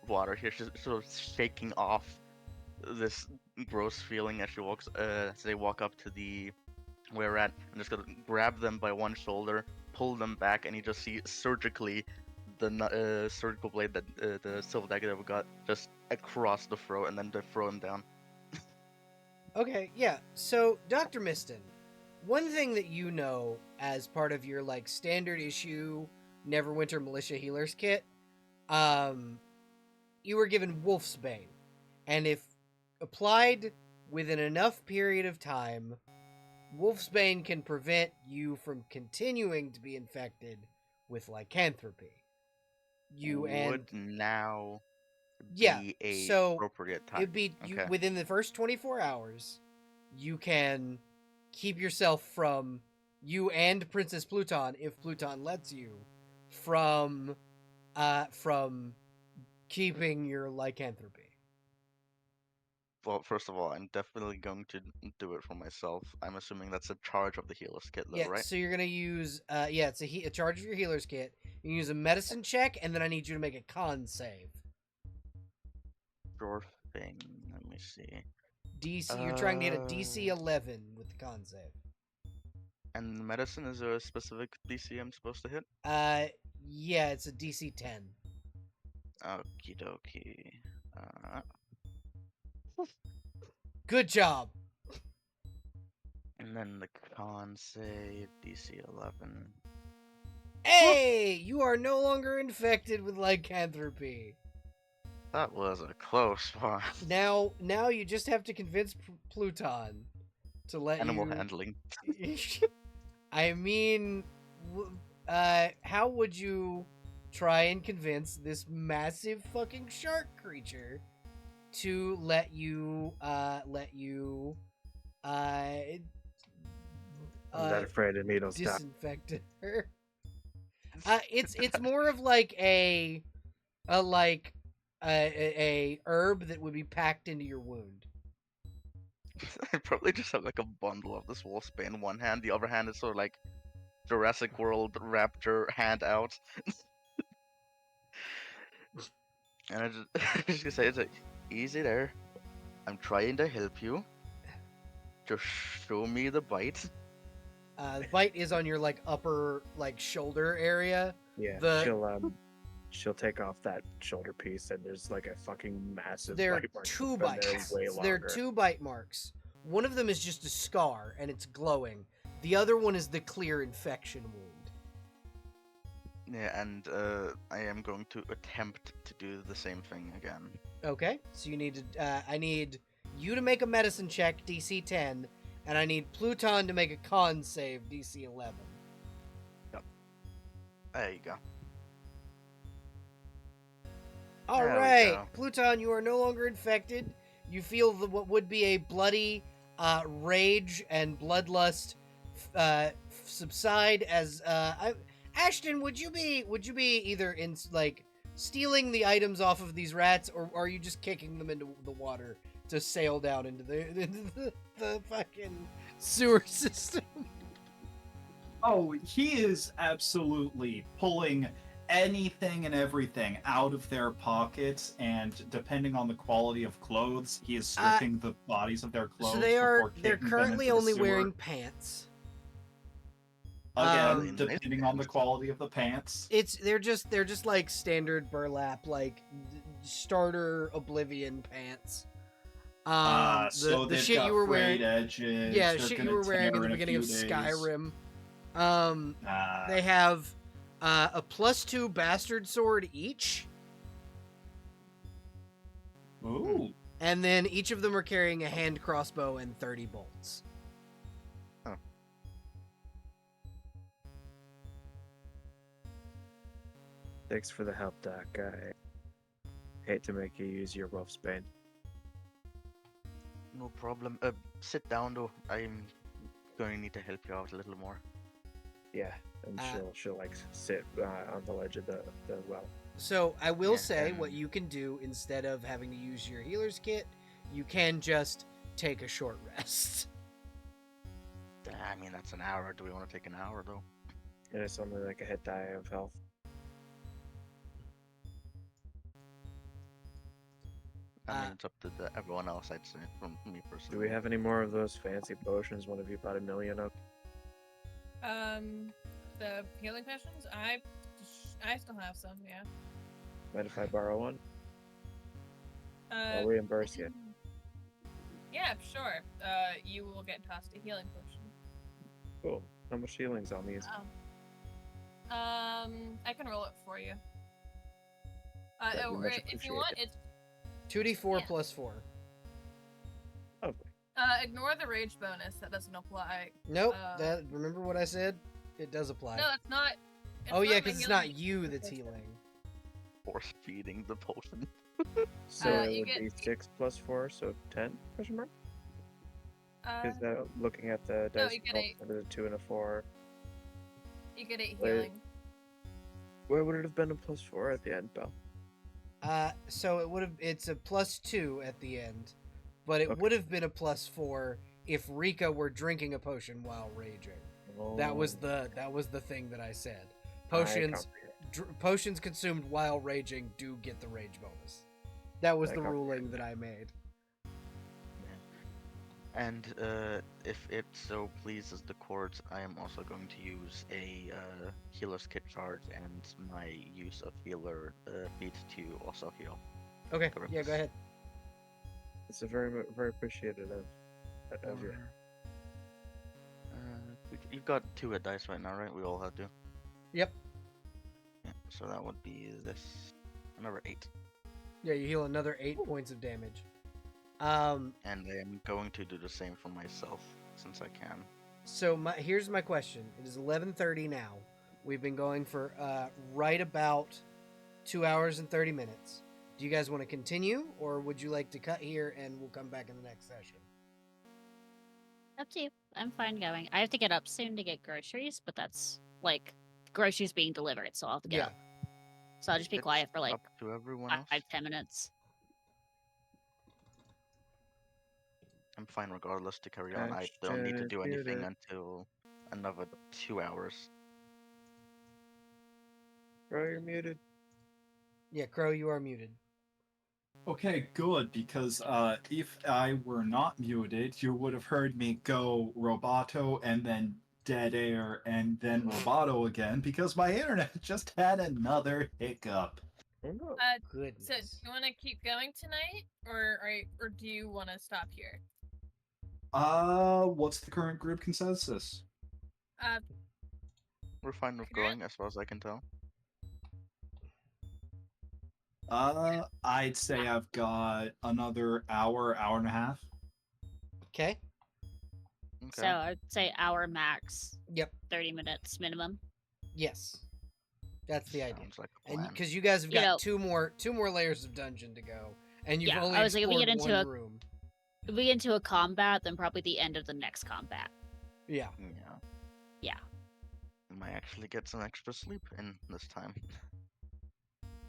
water here, she's sort of shaking off this gross feeling as she walks. As they walk up to the were rat, and just gonna grab them by one shoulder, pull them back, and you just see surgically the surgical blade that the silver dagger that we got just across the throat, and then to throw him down. Okay, yeah. So, Dr. Miston, one thing that you know as part of your standard issue Neverwinter Militia Healers kit, you were given Wolf's Bane. And if applied within enough period of time, Wolf's Bane can prevent you from continuing to be infected with lycanthropy. Would now Yeah, be a so appropriate time. it'd be Okay. within the first 24 hours, you can keep yourself from, you and Princess Pluton, if Pluton lets you, from keeping your lycanthropy. Well, first of all, I'm definitely going to do it for myself. I'm assuming that's a charge of the healer's kit, though, Yeah, right? so you're gonna use it's a charge of your healer's kit. You can use a medicine check, and then I need you to make a con save. Sure thing. Let me see. DC, you're trying to get a DC 11 with the con save. And medicine, is there a specific DC I'm supposed to hit? Yeah, it's a DC 10. Okie dokie. Good job. And then the con save, DC 11. Hey, you are no longer infected with lycanthropy. That was a close one. Now you just have to convince Pluton to let Animal you. handling. I mean, how would you try and convince this massive fucking shark creature to let you, I'm not afraid of needles. Doc. disinfect her? It's more of like a herb that would be packed into your wound. I probably just have like a bundle of this wolfsbane in one hand. The other hand is sort of like Jurassic World raptor hand out. And I just, just gonna say, it's like, easy there. I'm trying to help you. Just show me the bite. The bite is on your like upper like shoulder area. Yeah, The- she'll take off that shoulder piece, and there's like a fucking massive There are bite mark. two that's been there bites. way There are longer. two bite marks. One of them is just a scar and it's glowing. The other one is the clear infection wound. Yeah, and I am going to attempt to do the same thing again. Okay, so you need to. I need you to make a medicine check, DC 10, and I need Pluton to make a con save, DC 11. There you go. All There we right, go. Pluton, you are no longer infected. You feel what would be a bloody rage and bloodlust subside as Ashton, would you be either in like stealing the items off of these rats, or are you just kicking them into the water to sail down into the fucking sewer system? Oh, he is absolutely pulling anything and everything out of their pockets, and depending on the quality of clothes, he is stripping the bodies of their clothes. So before they're kicking them currently into the only sewer. wearing pants. Again, Nice depending on the pants. quality of the pants. They're just like standard burlap, like starter Oblivion pants. So the they've shit got you were frayed wearing, edges. yeah, they're shit you gonna were wearing in tear the a beginning of few days. Skyrim. Ah, They have a +2 bastard sword each, ooh. and then each of them are carrying a hand crossbow and 30 bolts. Thanks for the help, Doc. I hate to make you use your wolfsbane. No problem. Sit down though. I'm going to need to help you out a little more. Yeah, and she'll like sit on the ledge of the well. So I will Yeah, say and- what you can do instead of having to use your healer's kit, you can just take a short rest. I mean, that's an hour. Do we want to take an hour though? And it's only like a hit die of health. I mean, it's up to everyone else, I'd say, from me personally. Do we have any more of those fancy potions? One of you bought 1,000,000 of? The healing potions, I still have some, yeah. Mind if I borrow one? I'll Uh, reimburse you. yeah, sure. You will get tossed a healing potion. Cool. How much healing's on these? I can roll it for you. That'd be Or much if you want, appreciated. it's 2d4 Yeah. plus 4. Lovely. ignore the rage bonus. That doesn't apply. Nope. Uh, Remember what I said? It does apply. No, it's not. Oh yeah, my because it's healing not you that's potion. healing. Force feeding the potion. So it you would get- be 6 plus 4, so 10? Question mark? Is Uh, that looking at the no, dice? you get roll, eight. what is it, 2 and a 4? you get 8 Wait. healing. Where would it have been a plus 4 at the end, Belle? So it's a +2 at the end, but it Okay. would have been a +4 if Rika were drinking a potion while raging. That was the thing that I said. Potions potions consumed while raging do get the rage bonus. That was I the comprehend. ruling that I made. And if it so pleases the court, I am also going to use a healer's kit charge and my use of healer feat to also heal. Okay, Correct. yeah, go ahead. It's a very, very appreciated of you. You've got 2 hit dice right now, right? We all have to. Yep. So that would be this number 8. Yeah, you heal another 8 points of damage. And I am going to do the same for myself since I can. So here's my question. It is 11:30 now. We've been going for right about 2 hours and 30 minutes. Do you guys want to continue, or would you like to cut here and we'll come back in the next session? Up to you. I'm fine going. I have to get up soon to get groceries, but that's like groceries being delivered, so I'll have to get up. So I'll just be It's quiet for like up to everyone else. 5-10 minutes. I'm fine regardless to carry on. I don't need to do anything until another 2 hours. Bro, you're muted. Yeah, Crow, you are muted. Okay, good, because if I were not muted, you would have heard me go Roboto and then dead air and then Roboto again, because my internet just had another hiccup. Goodness. So, do you want to keep going tonight, or do you want to stop here? What's the current group consensus? We're fine with going as far as I can tell. I'd say I've got another hour and a half. Okay. So I'd say hour max. Yep. 30 minutes minimum. Yes. That's the idea. Sounds like a And plan. because you guys have You got know- two more layers of dungeon to go, and you've Yeah, only I was like, if we explored get into one a- room. If we get into a combat, then probably the end of the next combat. Yeah. Yeah. Yeah. I might actually get some extra sleep in this time.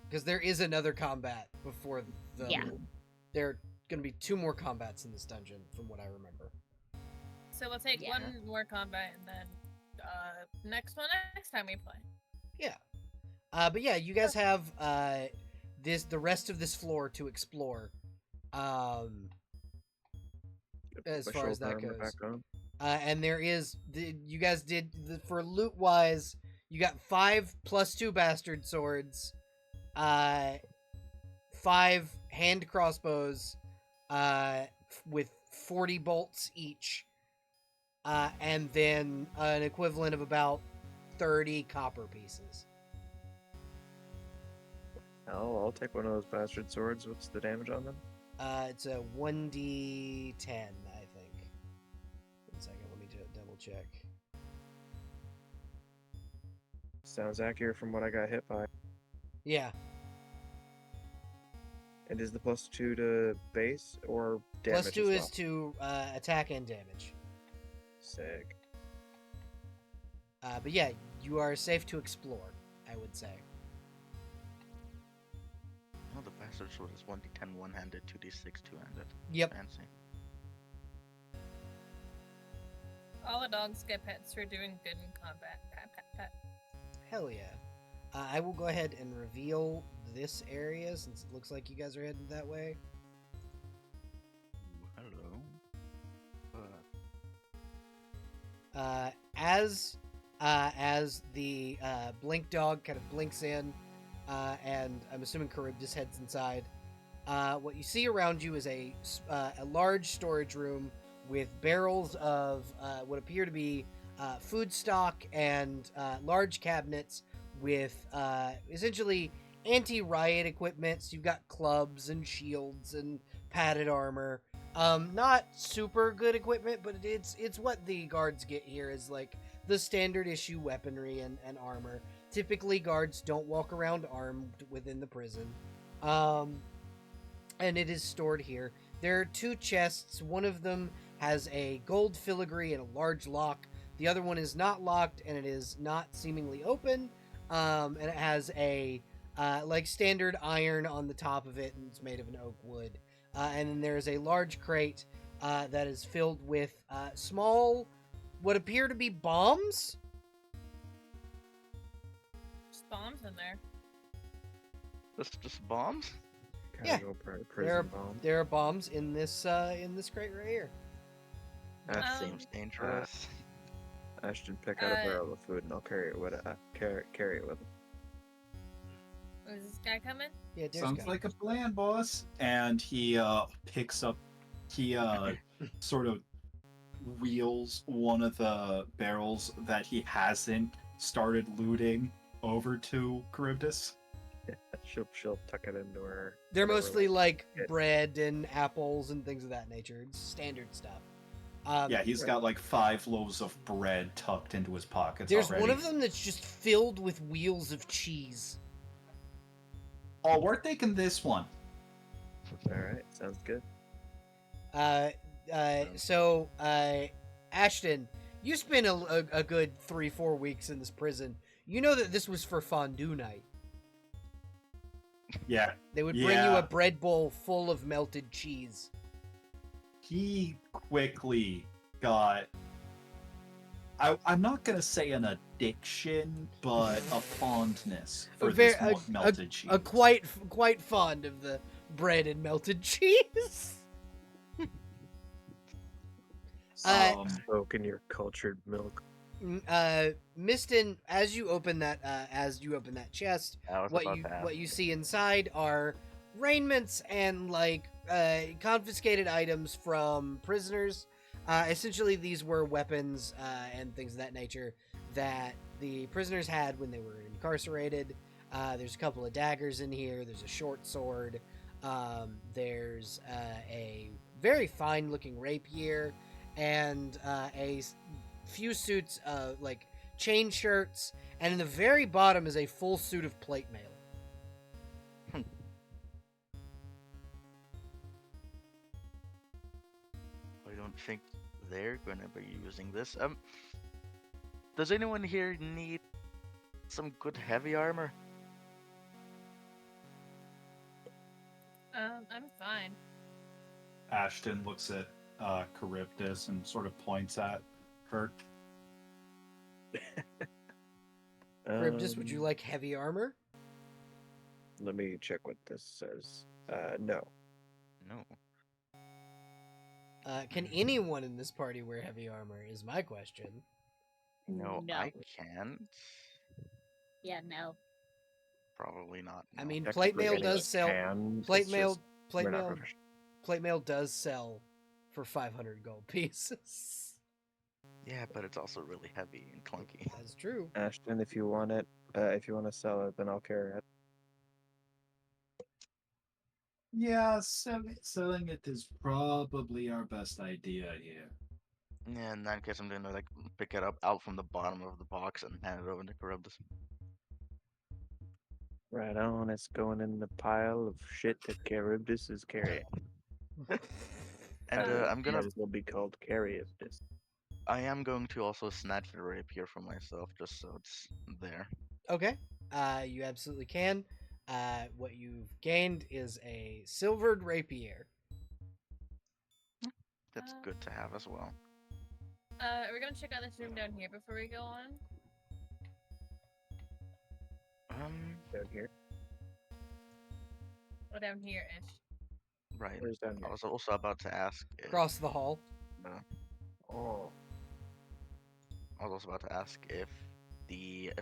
Because there is another combat before the. Yeah. There are going to be 2 more combats in this dungeon, from what I remember. So we'll take Yeah. one more combat, and then next time we play. Yeah. But yeah, you guys have the rest of this floor to explore. As My far as that shoulder armor goes. back on. And there is you guys did for loot wise, you got 5 +2 bastard swords, 5 hand crossbows, with 40 bolts each, and then an equivalent of about 30 copper pieces. I'll take one of those bastard swords. What's the damage on them? It's a 1d10, I think. 1 second, let me double check. Sounds accurate from what I got hit by. Yeah, And is the +2 to base or damage? +2 is to attack and damage. Sick. But yeah, you are safe to explore, I would say. Oh, the bastard sword is 1d10 one-handed, 2d6 two-handed. Yep. Fancy. All the dogs get pets for doing good in combat. Pat, pat, pat. Hell yeah. I will go ahead and reveal this area since it looks like you guys are heading that way. Ooh, hello. As the blink dog kind of blinks in, and I'm assuming Charybdis heads inside. What you see around you is a large storage room with barrels of what appear to be food stock and large cabinets with essentially anti-riot equipment. So you've got clubs and shields and padded armor. Not super good equipment, but it's what the guards get here is like the standard issue weaponry and armor. Typically, guards don't walk around armed within the prison. And it is stored here. There are 2 chests. One of them has a gold filigree and a large lock. The other one is not locked, and it is not seemingly open. And it has a like standard iron on the top of it, and it's made of an oak wood. And then there's a large crate that is filled with small, what appear to be bombs. Just bombs in there. Just bombs? Yeah. Casual prison bomb. There are bombs in this crate right here. Ashton, Seems dangerous. Ashton, pick out a barrel of food and I'll carry it with carry it with him. Is this guy coming? Yeah, there's Sounds guys. like a plan, boss. And he picks up, he sort of wheels one of the barrels that he hasn't started looting over to Charybdis. She'll tuck it into her. They're whatever, mostly like it- bread and apples and things of that nature. It's standard stuff. Yeah, he's got like 5 loaves of bread tucked into his pockets There's already. one of them that's just filled with wheels of cheese. Oh, we're taking this one. All right, sounds good. So, Ashton, you spent a good 3-4 weeks in this prison. You know that this was for fondue night. Yeah, They would bring you Yeah. a bread bowl full of melted cheese. he quickly got. I'm not gonna say an addiction, but a fondness for this melted cheese. Quite fond of the bread and melted cheese. Soak in your cultured milk. Miston, as you open that chest, I was what about you to ask. what you see inside are raiments and like confiscated items from prisoners. Essentially, these were weapons and things of that nature that the prisoners had when they were incarcerated. There's a couple of daggers in here. There's a short sword. There's a very fine-looking rapier and a few suits like chain shirts, and in the very bottom is a full suit of plate mail. I don't think they're gonna be using this. Does anyone here need some good heavy armor? I'm fine. Ashton looks at Charybdis and sort of points at her. Charybdis, would you like heavy armor? Let me check what this says. No. No. Can anyone in this party wear heavy armor? Is my question. No, No. I can't. Yeah, no. Probably not. I no. mean, plate mail Technically, does sell. can, Plate it's mail. just Plate we're not mail. proficient. Plate mail does sell for 500 gold pieces. Yeah, but it's also really heavy and clunky. That's true. Ashton, if you want it, if you want to sell it, then I'll carry it. Yeah, selling it is probably our best idea here. Yeah, in that case, I'm gonna like pick it up out from the bottom of the box and hand it over to Charybdis. Right on, it's going in the pile of shit that Charybdis is carrying. And I'm gonna. Might as well be called Charybdis. I am going to also snatch the rapier for myself, just so it's there. Okay. You absolutely can. What you've gained is a silvered rapier. That's good to have as well. We're gonna check out this room down here before we go on. Down here. Oh, down here ish. Right. Where's down I here? was also about to ask. Across the hall. Oh. I was also about to ask if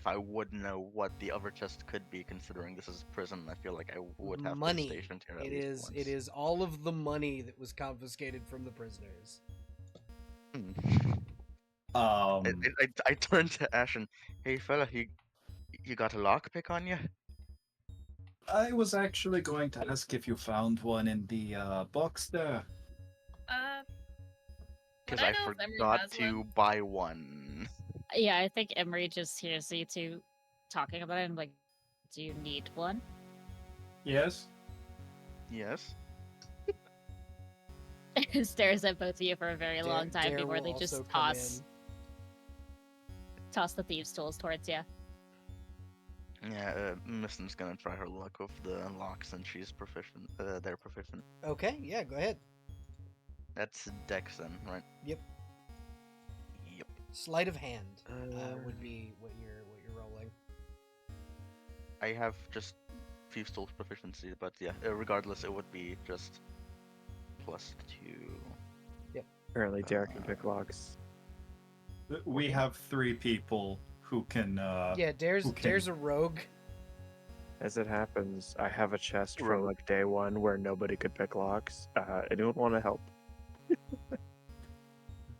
I would know what the other chest could be, considering this is prison. I feel like I would have Money. been stationed here. At It least is. once. It is all of the money that was confiscated from the prisoners. Hmm. I turned to Ash and, hey fella, you got a lockpick on you? I was actually going to ask if you found one in the box there. Because would I know if Emery forgot has to one? buy one. Yeah, I think Emery just hears you two talking about it and like, do you need one? Yes. Yes. Stares at both of you for a very long time Dare before will they also just come toss the thieves' tools towards you. Yeah, Miston's gonna try her luck with the locks, and she's proficient. They're proficient. in. Okay. Yeah. Go ahead. That's Dex then, right? Yep. Yep. Sleight of hand would be what you're rolling. I have just Thieves' Tools proficiency, but yeah, regardless, it would be just +2. Apparently, Derek can pick locks. We have 3 people who can. Yeah. Dare's who can- Dare's a rogue. As it happens, I have a chest from Rogue. like day one where nobody could pick locks. Anyone want to help?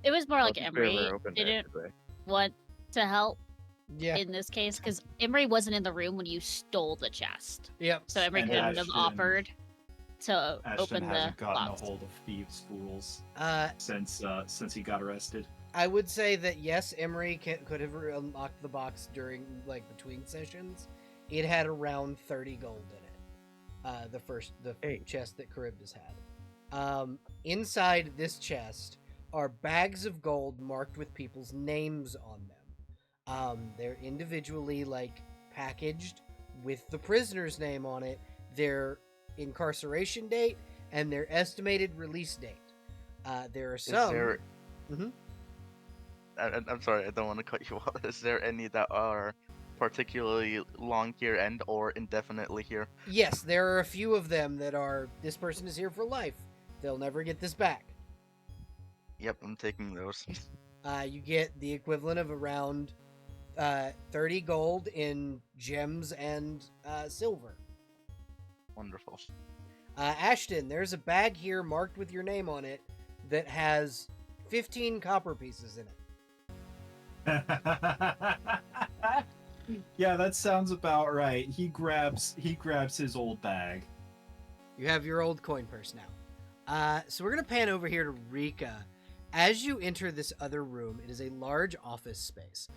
It was more like Well, if we ever Emery opened it, didn't anyway. want to help, Yeah. in this case because Emery wasn't in the room when you stole the chest, Yep. so Emery And couldn't have Ashton- offered to Ashton open the hasn't gotten box. a hold of thieves' fools Uh, since he got arrested. I would say that yes, Emery could have unlocked the box during between sessions. It had around 30 gold in it. The Hey. chest that Charybdis had. Inside this chest are bags of gold marked with people's names on them. They're individually packaged with the prisoner's name on it, their incarceration date, and their estimated release date. There are some. Mhm. I'm sorry, I don't want to cut you off. Is there any that are particularly long here and or indefinitely here? Yes, there are a few of them that are. This person is here for life. They'll never get this back. Yep, I'm taking those. You get the equivalent of around 30 gold in gems and silver. Wonderful. Ashton, there's a bag here marked with your name on it that has 15 copper pieces in it. Yeah, that sounds about right. He grabs his old bag. You have your old coin purse now. So we're gonna pan over here to Rika. As you enter this other room, it is a large office space.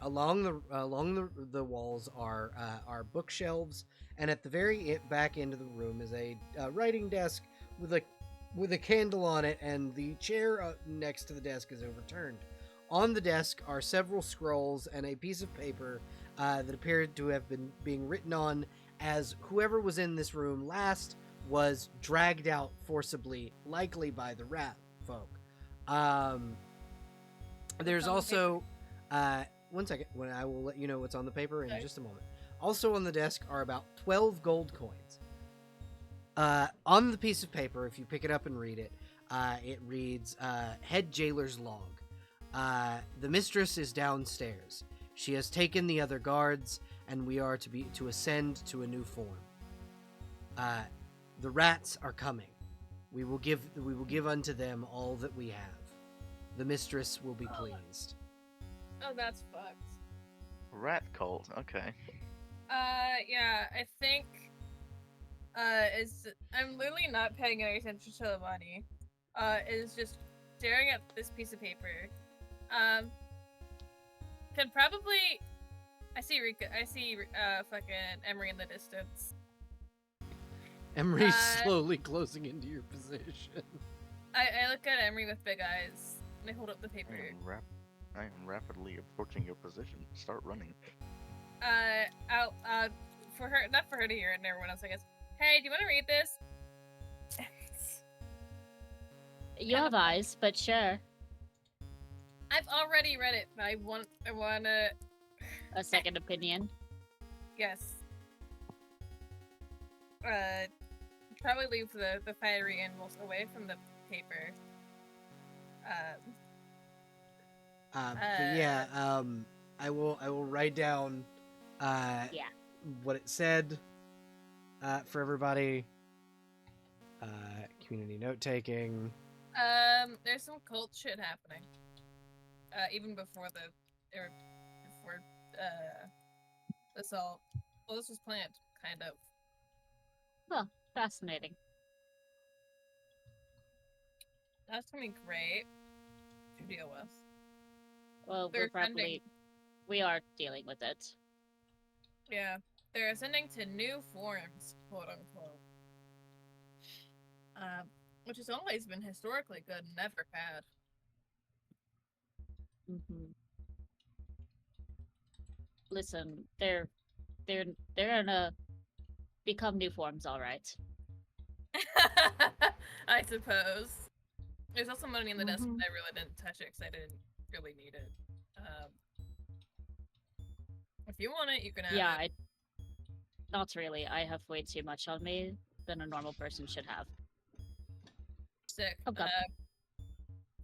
Along the walls are bookshelves, and at the very back end of the room is a writing desk with a candle on it, and the chair next to the desk is overturned. On the desk are several scrolls and a piece of paper that appeared to have been being written on as whoever was in this room last was dragged out forcibly, likely by the rat folk. There's also one second when I will let you know what's on the paper in just a moment. Also on the desk are about 12 gold coins. On the piece of paper, if you pick it up and read it, it reads head jailer's log. The mistress is downstairs. She has taken the other guards, and we are to ascend to a new form. The rats are coming. We will give unto them all that we have. The mistress will be pleased. Oh, that's fucked. Rat cult. Okay. Yeah, I think I'm literally not paying any attention to the money. Is just staring at this piece of paper. Could probably I see fucking Emery in the distance. Emery's slowly closing into your position. I look at Emery with big eyes and I hold up the paper. I am rapidly approaching your position. Start running. For her, not for her to hear it, and everyone else, I guess. Hey, do you want to read this? You have eyes, but sure. I've already read it, but I wanna. A second opinion. Yes. Probably leave the fiery animals away from the paper. But yeah, I will write down what it said for everybody. Community note taking. There's some cult shit happening. Even before this all. Well, this was planned, kind of. Well, fascinating. That's gonna be great to deal with. Well, we are dealing with it. Yeah, they're ascending to new forms, quote unquote. Which has always been historically good and never bad. Mm-hmm. Listen, they're gonna become new forms, all right. I suppose. There's also money in the desk, Mhm. but I really didn't touch it because I didn't really need it. If you want it, you can have it. Not really. I have way too much on me than a normal person should have. Sick. Oh, God.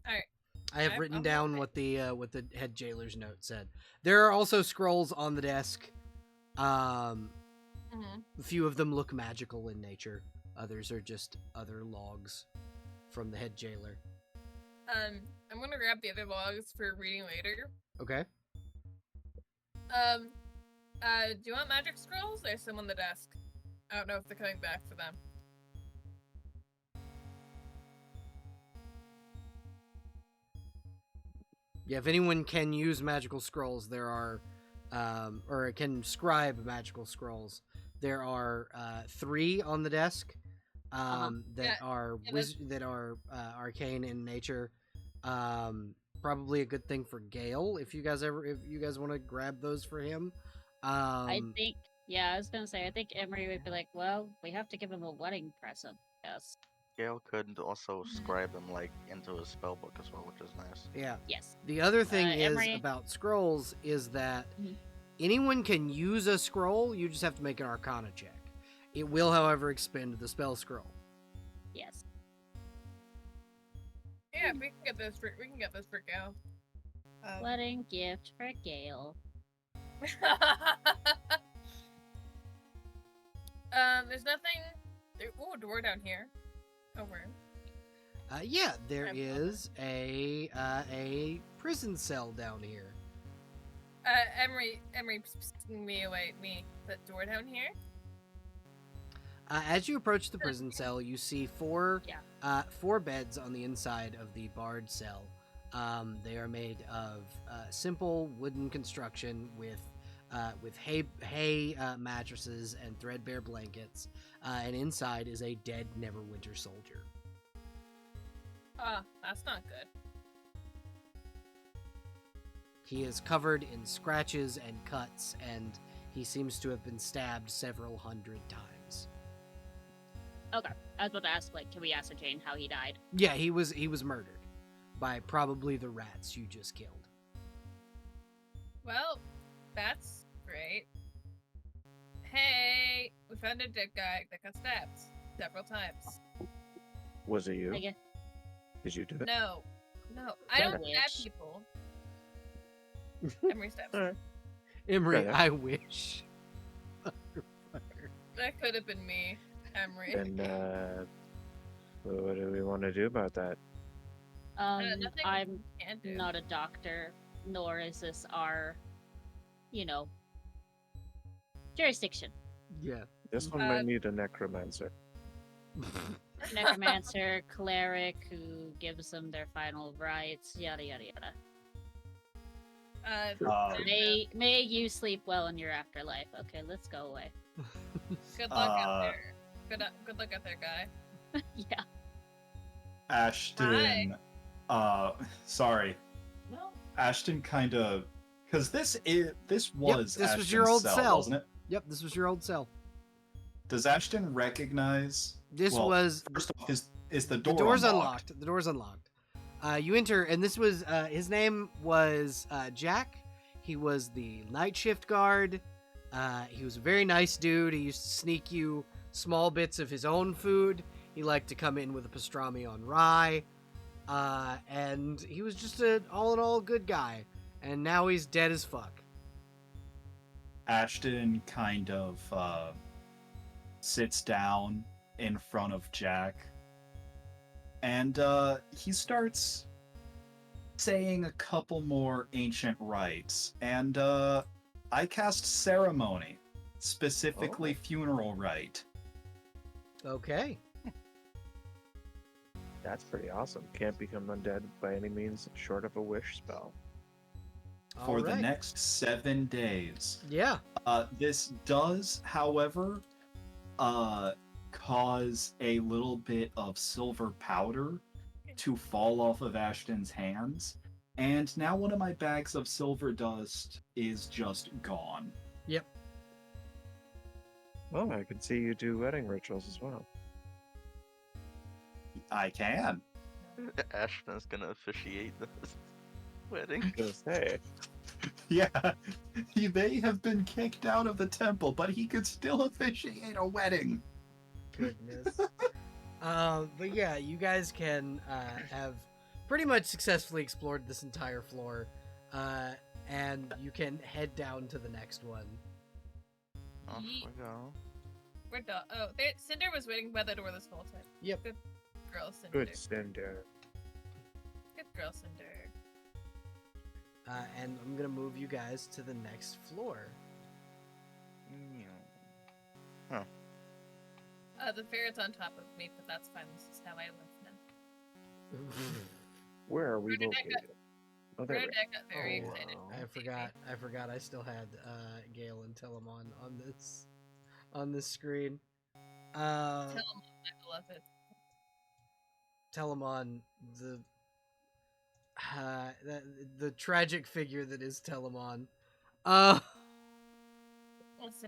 Alright. I have I'm written down okay. what the head jailer's note said. There are also scrolls on the desk. A few of them look magical in nature. Others are just other logs from the head jailer. I'm gonna grab the other logs for reading later. Okay. Do you want magic scrolls? There's some on the desk. I don't know if they're coming back for them. Yeah, if anyone can use magical scrolls, there are, or can scribe magical scrolls, there are 3 on the desk that are arcane in nature. Probably a good thing for Gale if you guys want to grab those for him. I think, yeah, I was gonna say, I think Emery would be like, well, we have to give him a wedding present. Yes. Gale could also scribe them like into a spell book as well, which is nice. Yeah. Yes. The other thing is Emery- about scrolls is that Mhm. anyone can use a scroll. You just have to make an Arcana check. It will, however, expend the spell scroll. Yes. Yeah, we can get this for Gale. Wedding gift for Gale. There's nothing. Ooh, a door down here. Over. Yeah, there Okay. is a prison cell down here. Emery, me away. Me. That door down here. As you approach the prison cell, you see 4 Yeah. 4 beds on the inside of the barred cell. They are made of simple wooden construction with hay mattresses and threadbare blankets, and inside is a dead Neverwinter soldier. That's not good. He is covered in scratches and cuts, and he seems to have been stabbed several hundred times. Okay. I was about to ask, like, can we ascertain how he died? Yeah, he was murdered by probably the rats you just killed. Well, that's great. Hey, we found a dead guy that got stabbed several times. Was it you? I guess. Did you do it? No, I don't wish. stab people. Emery stabs. Alright. Emery, Fair. I wish. That could have been me, Emery. Then, what do we want to do about that? Nothing I'm Can't do. not a doctor, nor is this our, jurisdiction. Yeah. This one might need a necromancer. Necromancer, cleric, who gives them their final rites, yada yada yada. May you sleep well in your afterlife. Okay, let's go away. Good luck out there. Good luck out there, guy. Yeah. Ashton. Sorry. No. Ashton kind of, because this was this Ashton's was your old cell. wasn't it? Yep, this was your old cell. Does Ashton recognize? This well, was first off, is the the door door's unlocked? unlocked. The door's unlocked. You enter, and this was his name was Jack. He was the night shift guard. He was a very nice dude. He used to sneak you small bits of his own food. He liked to come in with a pastrami on rye. And he was just an all-in-all good guy. And now he's dead as fuck. Ashton kind of sits down in front of Jack, and he starts saying a couple more ancient rites, and I cast ceremony, specifically funeral rite. Okay. That's pretty awesome. Can't become undead by any means short of a wish spell. For the Alright. next 7 days. Yeah. This does, however, cause a little bit of silver powder to fall off of Ashton's hands, and now one of my bags of silver dust is just gone. Yep. Well, I can see you do wedding rituals as well. I can. Ashton is gonna officiate this wedding. Just say, Yeah, he may have been kicked out of the temple, but he could still officiate a wedding. Goodness. But yeah, you guys can have pretty much successfully explored this entire floor, and you can head down to the next one. Off we go. We're done. Oh, Cinder was waiting by the door this whole time. Yep. Good girl, Cinder. good Cinder. Good girl, Cinder. And I'm gonna move you guys to the next floor. The ferret's on top of me, but that's fine. This is how I live now. Where are we Bernadette located? Oh, there we are. Bernadette got very Oh, excited. I forgot. I still had Gale and Telemon on this screen. Tell him I love it. Telemon, the tragic figure that is Telemon. Listen,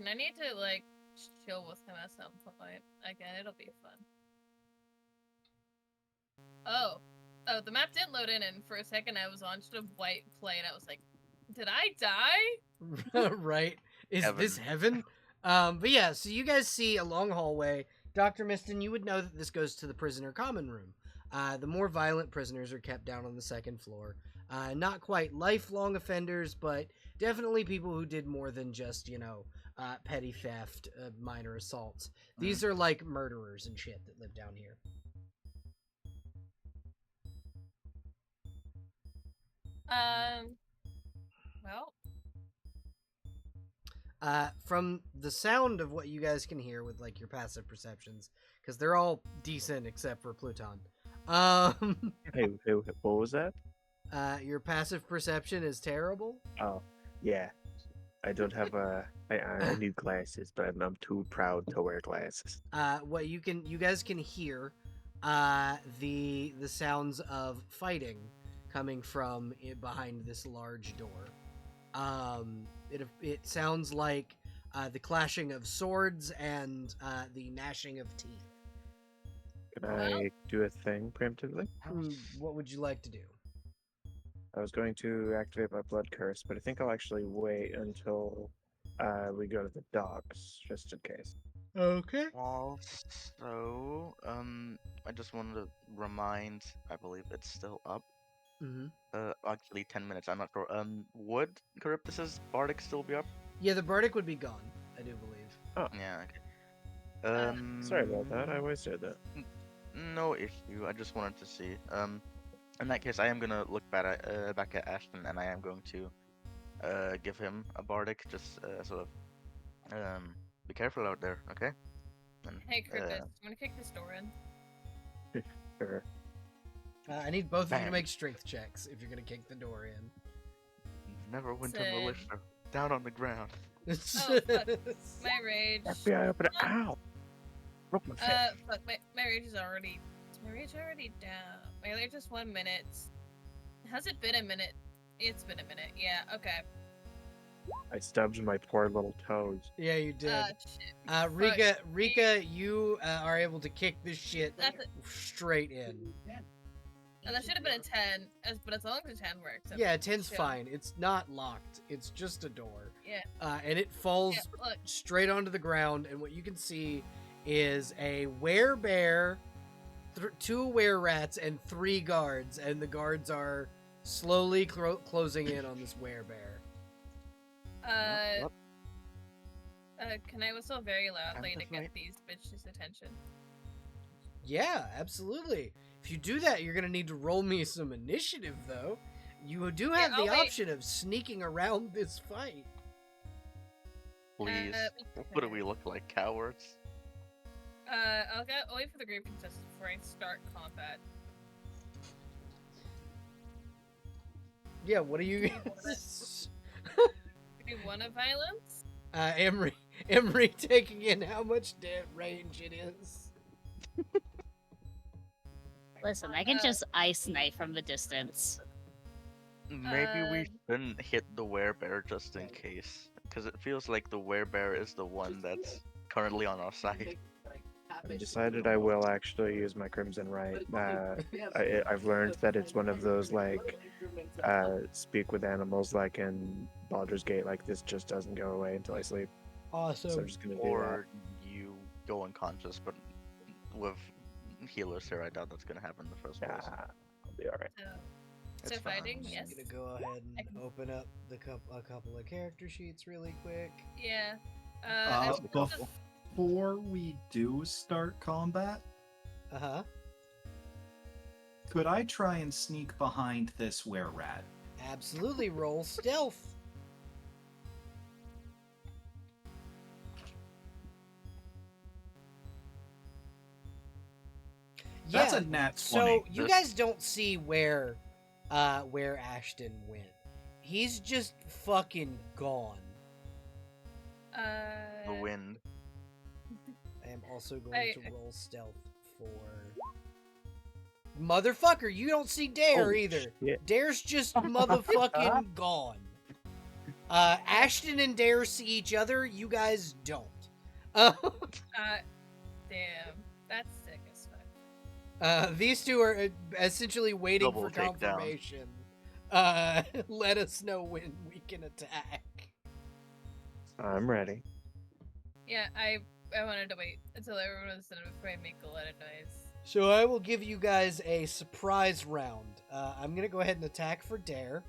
I need to like chill with him at some point. Again, it'll be fun. Oh, the map didn't load in, and for a second I was on just a white plane. I was like, did I die? Right? Is Heaven. this heaven? But yeah, so you guys see a long hallway. Dr. Miston, you would know that this goes to the prisoner common room. The more violent prisoners are kept down on the second floor. Not quite lifelong offenders, but definitely people who did more than just, petty theft, minor assaults. These are like murderers and shit that live down here. Well, From the sound of what you guys can hear with like your passive perceptions, because they're all decent except for Pluton. Hey, what was that? Your passive perception is terrible. Oh, yeah. I don't have I need glasses, but I'm too proud to wear glasses. What you guys can hear, the sounds of fighting coming from behind this large door. It sounds like the clashing of swords and the gnashing of teeth. Can I do a thing preemptively? What would you like to do? I was going to activate my blood curse, but I think I'll actually wait until we go to the docks, just in case. Okay. Also, I just wanted to remind, I believe it's still up. Mm-hmm. Actually 10 minutes, I'm not sure. Would Charybdis's Bardic still be up? Yeah, the Bardic would be gone, I do believe. Yeah, okay. Sorry about that. I always said that. No issue. I just wanted to see. In that case, I am gonna look back at Ashton, and I am going to give him a Bardic. Just sort of be careful out there, okay? And, hey, Cricket, I'm gonna kick this door in. Sure. I need both of you to Bang. make strength checks if you're gonna kick the door in. never went to Sid. militia. Down on the ground. Oh, fuck. My rage. FBI, open it. Ow! Broke my foot. Fuck, my rage is already down. My rage is 1 minute. Has it been a minute? It's been a minute. Yeah, okay. I stubbed my poor little toes. Yeah, you did. Shit. Rika, you are able to kick this shit That's it. straight in. And that should have been a 10, but as long as a 10 works. Yeah, 10's chill. fine. It's not locked. It's just a door. Yeah. And it falls Yeah, look. straight onto the ground, and what you can see is a werebear, 2 were-rats, and 3 guards, and the guards are slowly closing in on this werebear. Can I whistle very loudly to That's get right. these bitches' attention? Yeah, absolutely. If you do that, you're gonna need to roll me some initiative, though. You do have I'll the wait. option of sneaking around this fight. Please. What do we look like, cowards? I'll wait for the group consensus before I start combat. Yeah, what are you? Do 1 of violence? Emery taking in how much range it is. Listen, I can just ice knife from the distance. Maybe we shouldn't hit the werebear just in case. Because it feels like the werebear is the one that's currently on our side. I decided I will actually use my Crimson Right. I've learned that it's one of those, like, speak with animals, like in Baldur's Gate, like, this just doesn't go away until I sleep. Awesome. So I'm just gonna do Or you go unconscious, but with healers here, I doubt that's gonna happen in the first place. I'll be alright. So It's fine. fighting, I'm yes. just gonna go ahead I and can- open up a couple of character sheets really quick. Yeah. I think this is- Before we do start combat, Uh-huh. could I try and sneak behind this were-rat Absolutely, roll stealth. That's Yeah, a nat 20. so you This- guys don't see where Ashton went. He's just fucking gone. The wind. I am also going I- to roll stealth for... Motherfucker, you don't see Dare Oh, either. shit. Dare's just motherfucking gone. Ashton and Dare see each other, you guys don't. Damn, that's sick as fuck. These two are essentially waiting Double for takedown. confirmation. Let us know when we can attack. I'm ready. Yeah, I wanted to wait until everyone was done before I make a lot of noise. So I will give you guys a surprise round. I'm gonna go ahead and attack for Dare.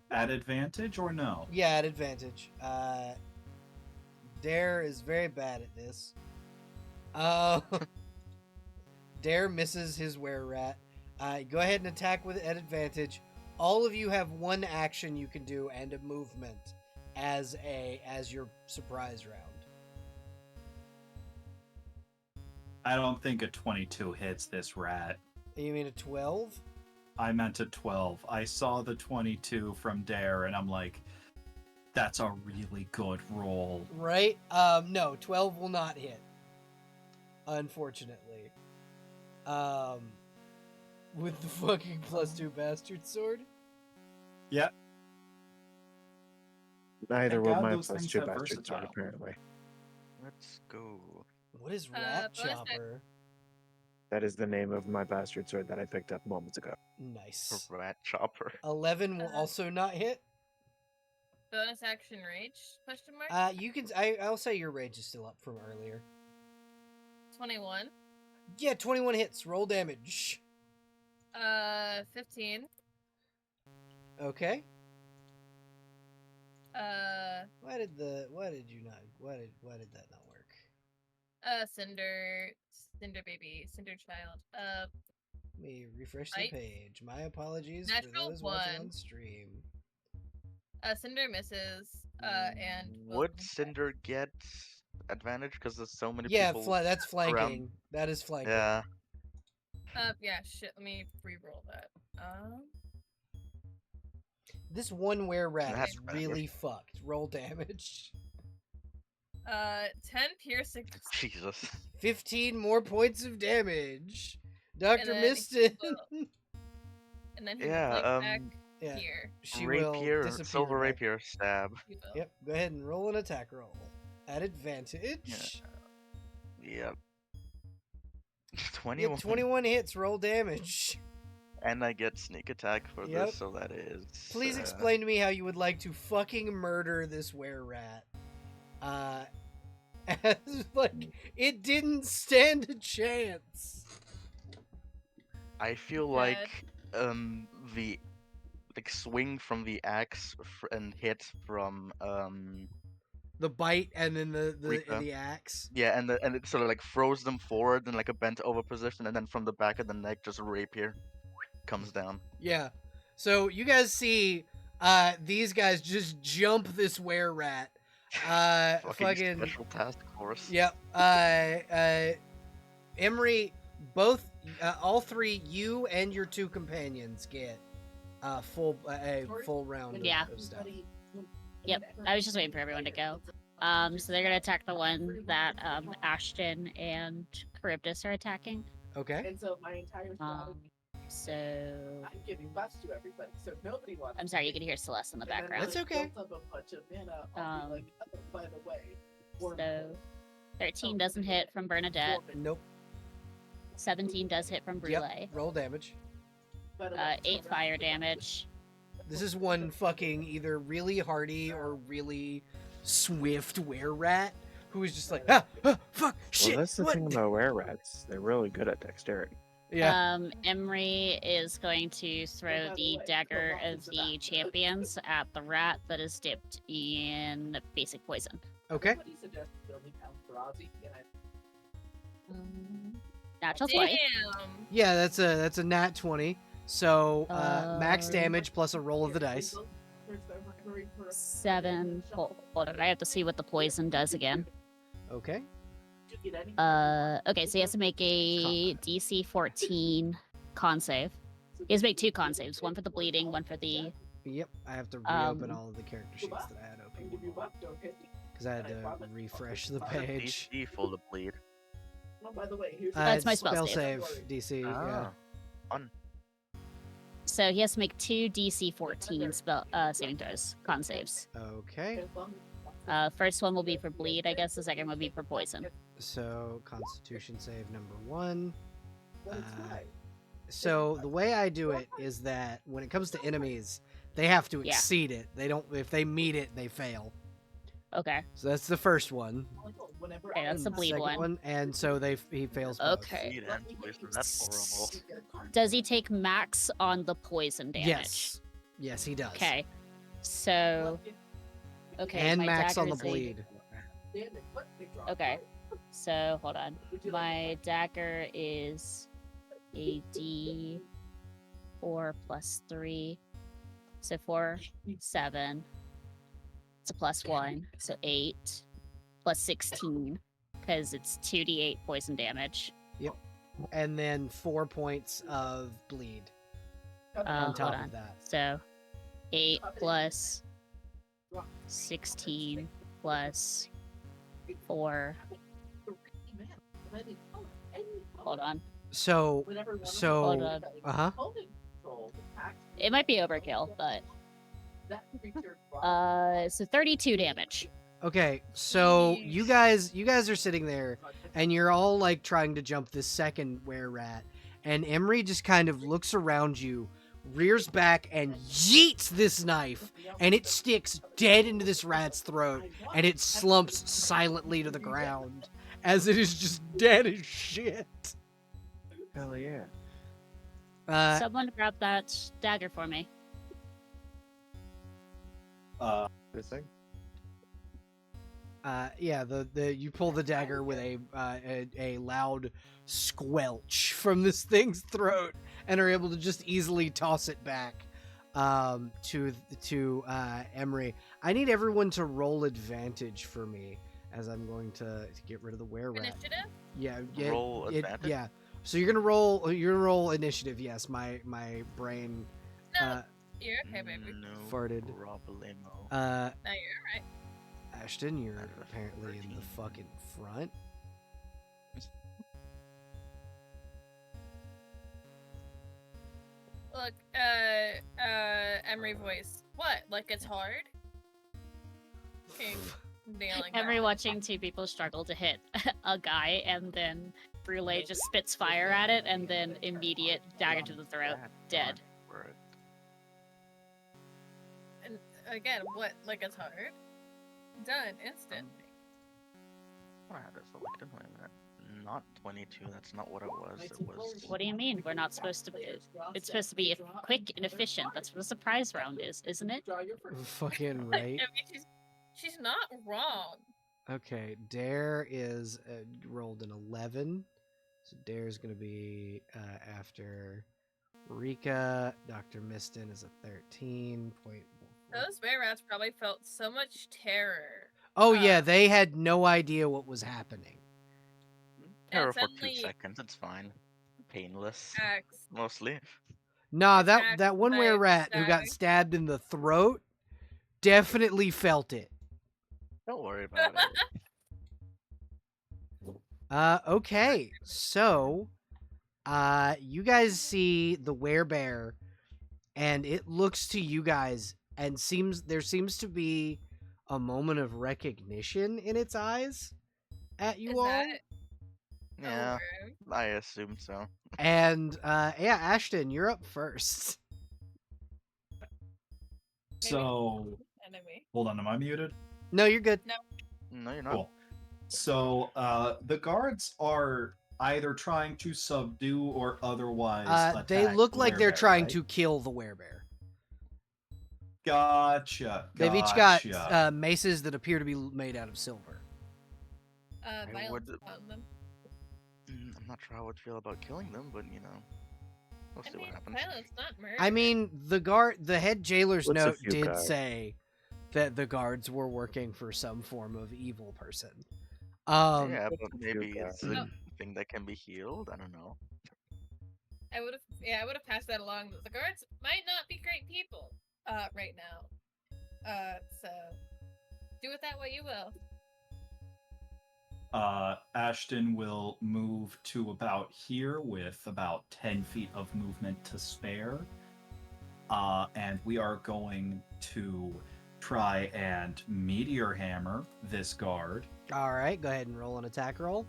At advantage or no? Yeah, at advantage. Dare is very bad at this. Dare misses his were-rat. Go ahead and attack with at advantage. All of you have one action you can do and a movement as your surprise round. I don't think a 22 hits this rat. You mean a 12? I meant a 12. I saw the 22 from Dare, and I'm like, that's a really good roll. Right? No, 12 will not hit. Unfortunately. With the fucking +2 bastard sword? Yep. Neither Thank will God my those plus things 2 have bastard sword, versatile. apparently. Let's go. What is Rat bonus Chopper? That is the name of my bastard sword that I picked up moments ago. Nice. Rat chopper. 11 will also not hit. Bonus action rage? Question mark? You can. I'll say your rage is still up from earlier. 21. Yeah, 21 hits. Roll damage. 15. Okay. Uh, Why did that not work? Cinder baby, Cinder child. Let me refresh the Right. page. My apologies for Natural those watching 1. on stream. Cinder misses. And will Would attack. Cinder get advantage because there's so many Yeah, people? that's flanking. around- That is flanking. Yeah. Yeah, shit, let me re-roll that. This one were rat That's is bad. really fucked. Roll damage. 10 piercing. Jesus. 15 more points of damage. Dr. then Miston. And then he Yeah, will flank back Yeah, here. she will Rapier, disappear. silver back. rapier stab. He will. Yep, go ahead and roll an attack roll. At advantage. Yep. Yeah, 21. 21 hits, roll damage. And I get sneak attack for Yep. this, so that is. Please explain to me how you would like to fucking murder this were-rat. As, like, it didn't stand a chance. I feel like the swing from the axe and hit from The bite and then Rika. the axe. yeah, and it sort of like throws them forward in like a bent over position, and then from the back of the neck, just a rapier comes down. Yeah. So you guys see these guys just jump this were-rat. Fucking special task force. yep. Emery, all three, you and your two companions get a full round of, Yeah. of stuff. Yep, I was just waiting for everyone to go. So they're gonna attack the one that Ashton and Charybdis are attacking. Okay. And so my entire Um, so I'm giving buffs to everybody, so nobody wants. I'm sorry, you can hear Celeste in the And then background. That's okay. built up a bunch of mana, I'll be like, oh, by the way, warm So 13 doesn't hit from Bernadette. Nope. 17 does hit from Brule. Yep. Roll damage. 8 fire damage. This is one fucking either really hardy or really swift were-rat who is just like, fuck, shit, Well, that's the what? thing about were-rats. They're really good at dexterity. Yeah. Emery is going to throw by the the way, dagger so of welcome to the that. champions at the rat that is dipped in basic poison. Okay. Somebody suggested building Eldrazi, and I Natural 20. Damn. Yeah, that's a nat 20. So max Um, damage plus a roll of the dice. 7. Hold on, I have to see what the poison does again. Okay. Okay, so he has to make a DC 14 con save. He has to make 2 con saves, one for the bleeding, one for the. Yep. I have to reopen Um, all of the character sheets that I had open because I had to refresh the What's the page. DC for the bleed? Oh, by the way, here's That's my It's spell save save. DC. Yeah. Fun. So he has to make 2 DC 14 spell saving throws, con saves. Okay. First one will be for bleed, I guess. The second will be for poison. So Constitution save number 1. So the way I do it is that when it comes to enemies, they have to Yeah. exceed it. They don't. If they meet it, they fail. Okay. So that's the first one. Okay, that's the And bleed second one. and so he fails both. Okay. Bleed and poison, that's horrible. Does he take max on the poison damage? Yes. Yes, he does. Okay. So. Okay. And my max on the dagger's a- bleed. Okay. So hold on. My dagger is a D4 plus 3. So 4, 7. It's a plus 1. So 8 plus 16. Because it's 2d8 poison damage. And then 4 points of bleed on Hold top on. of that. So 8 plus 16 plus 4. Hold on. So Hold so on. uh-huh. It might be overkill, but so 32 damage. Okay, so you guys are sitting there and you're all like trying to jump this second were-rat, and Emery just kind of looks around you, rears back and yeets this knife, and it sticks dead into this rat's throat, and it slumps silently to the ground as it is just dead as shit. Hell yeah. Someone grab that dagger for me. Good thing. Yeah, the you pull the dagger with a loud squelch from this thing's throat, and are able to just easily toss it back to Emery. I need everyone to roll advantage for me, as I'm going to get rid of the were-rat. Initiative? Yeah, Roll advantage? Yeah. So you're gonna roll initiative. Yes, my brain No, you're okay, baby. No farted. problemo. No, you're right. Ashton, you're apparently in the fucking front. Look, Emery voice. What? Like it's hard? King nailing Emery that. watching 2 people struggle to hit a guy, and then Brule just spits fire at it, and then immediate dagger to the throat, dead. And again, what? Like it's hard? Done instantly. Not 22. That's not what it was. It was. What do you mean? We're not supposed to be. It's supposed to be quick and efficient. That's what a surprise round is, isn't it? Fucking I right. mean, she's not wrong. Okay, Dare is rolled an 11. So Dare's going to be after Rika. Dr. Miston is a 13.1. Those bear rats probably felt so much terror. Oh, yeah, they had no idea what was happening. Terror And for 2 suddenly seconds. It's fine. Painless. attacks. Mostly. Nah, Attacked that one by were-rat who got stag. stabbed in the throat definitely felt it. Don't worry about it. Okay, so you guys see the werebear, and it looks to you guys and there seems to be a moment of recognition in its eyes at you Is all. that Yeah, over? I assume so. And yeah, Ashton, you're up first. So, Enemy. hold on, am I muted? No, you're good. No, you're not. Cool. So, the guards are either trying to subdue or otherwise They attack look the like they're werebear, trying right? to kill the werebear. Gotcha. They've each got gotcha. maces that appear to be made out of silver. I Violence would- upon them. I'm not sure how I would feel about killing them, but We'll I see mean, what happens. violence, not murder. I mean, the head jailer's What's a note few did guards? say that the guards were working for some form of evil person. Yeah, What's but a few maybe it's guards? a thing that can be healed. I don't know. I would have passed that along. The guards might not be great people, right now. So do with that what you will. Ashton will move to about here with about 10 feet of movement to spare. And we are going to try and meteor hammer this guard. All right, go ahead and roll an attack roll.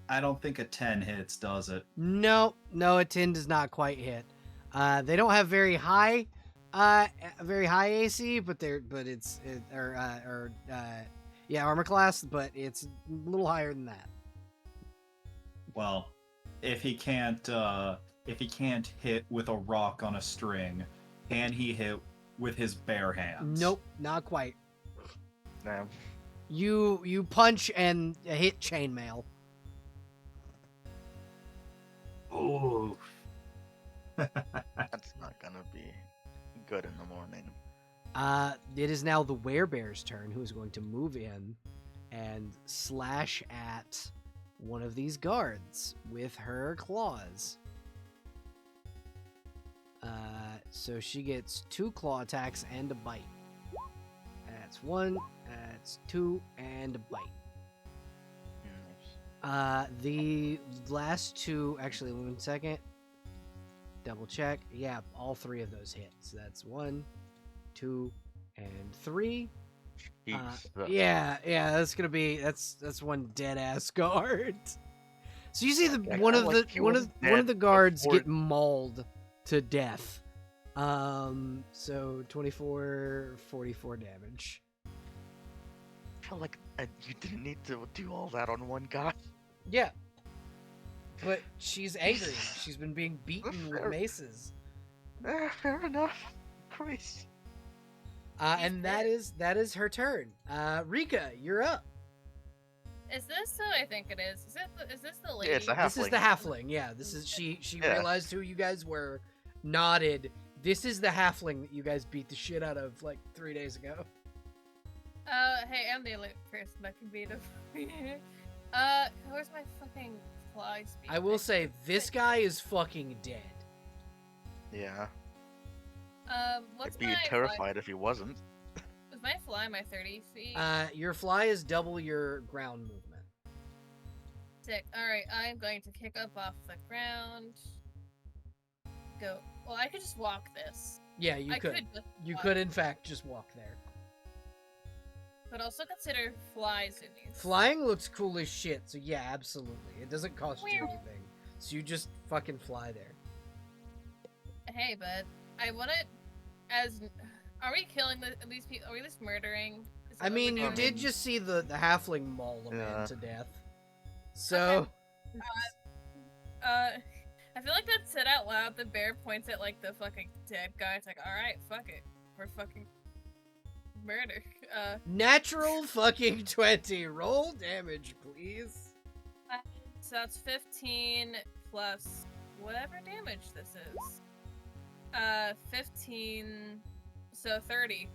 I don't think a 10 hits, does it? No, a 10 does not quite hit. They don't have very high AC, but armor class, but it's a little higher than that. Well, if he can't hit with a rock on a string, can he hit with his bare hands? Nope, not quite. Damn. You punch and hit chainmail. Ooh. That's not gonna be good in the morning. It is now the werebear's turn, who is going to move in and slash at one of these guards with her claws. So she gets 2 claw attacks and a bite. That's 1, that's 2, and a bite. Nice. The last 2, actually, 1 second. Double check. Yeah, all 3 of those hit. So that's 1, 2, and 3. Jesus. Yeah, that's gonna be that's one dead ass guard. So you see the Yeah, one of like, the he one was of one of dead the guards before- get mauled to death. So 24, 44 damage. I feel like you didn't need to do all that on one guy. Yeah. But she's angry. She's been being beaten with Fair. maces. Fair enough. Christ. And that is her turn. Rika, you're up. Is this who I think it is? Is this the lady? Yeah, it's a This is the halfling. halfling. Yeah, this is she Yeah. realized who you guys were, nodded. This is the halfling that you guys beat the shit out of like 3 days ago. Hey, I'm the only person that can beat him. Where's my fucking fly speed? I will say this guy is fucking dead. Yeah. What's I'd be my terrified if he wasn't. Was my fly my 30 feet? Your fly is double your ground movement. Sick. Alright, I'm going to kick up off the ground. Go. Well, I could just walk this. Yeah, you I could. just You walk, could in fact just walk there. But also consider flies in these. Flying looks cool as shit, so yeah, absolutely. It doesn't cost you Meow. anything. So you just fucking fly there. Hey, but I want it as. Are we killing these people? Are we just murdering? Is that I what mean, we're you doing? did just see the halfling maul a man Yeah. to death. So, I feel like that said out loud. The bear points at like the fucking dead guy. It's like, all right, fuck it, we're fucking murder. natural fucking 20. Roll damage, please. So that's 15 plus whatever damage this is. 15. So 30.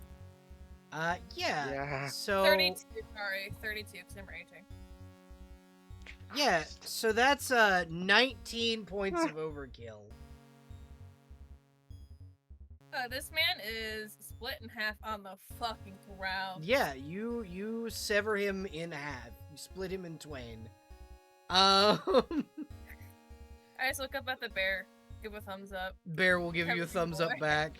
Yeah. Yeah. So 32. Sorry, 32 because I'm raging. yeah, so that's 19 points of overkill. This man is split in half on the fucking ground. Yeah, you sever him in half. You split him in twain. I just look up at the bear, give a thumbs up. Bear will give you a Every thumbs up boy. back.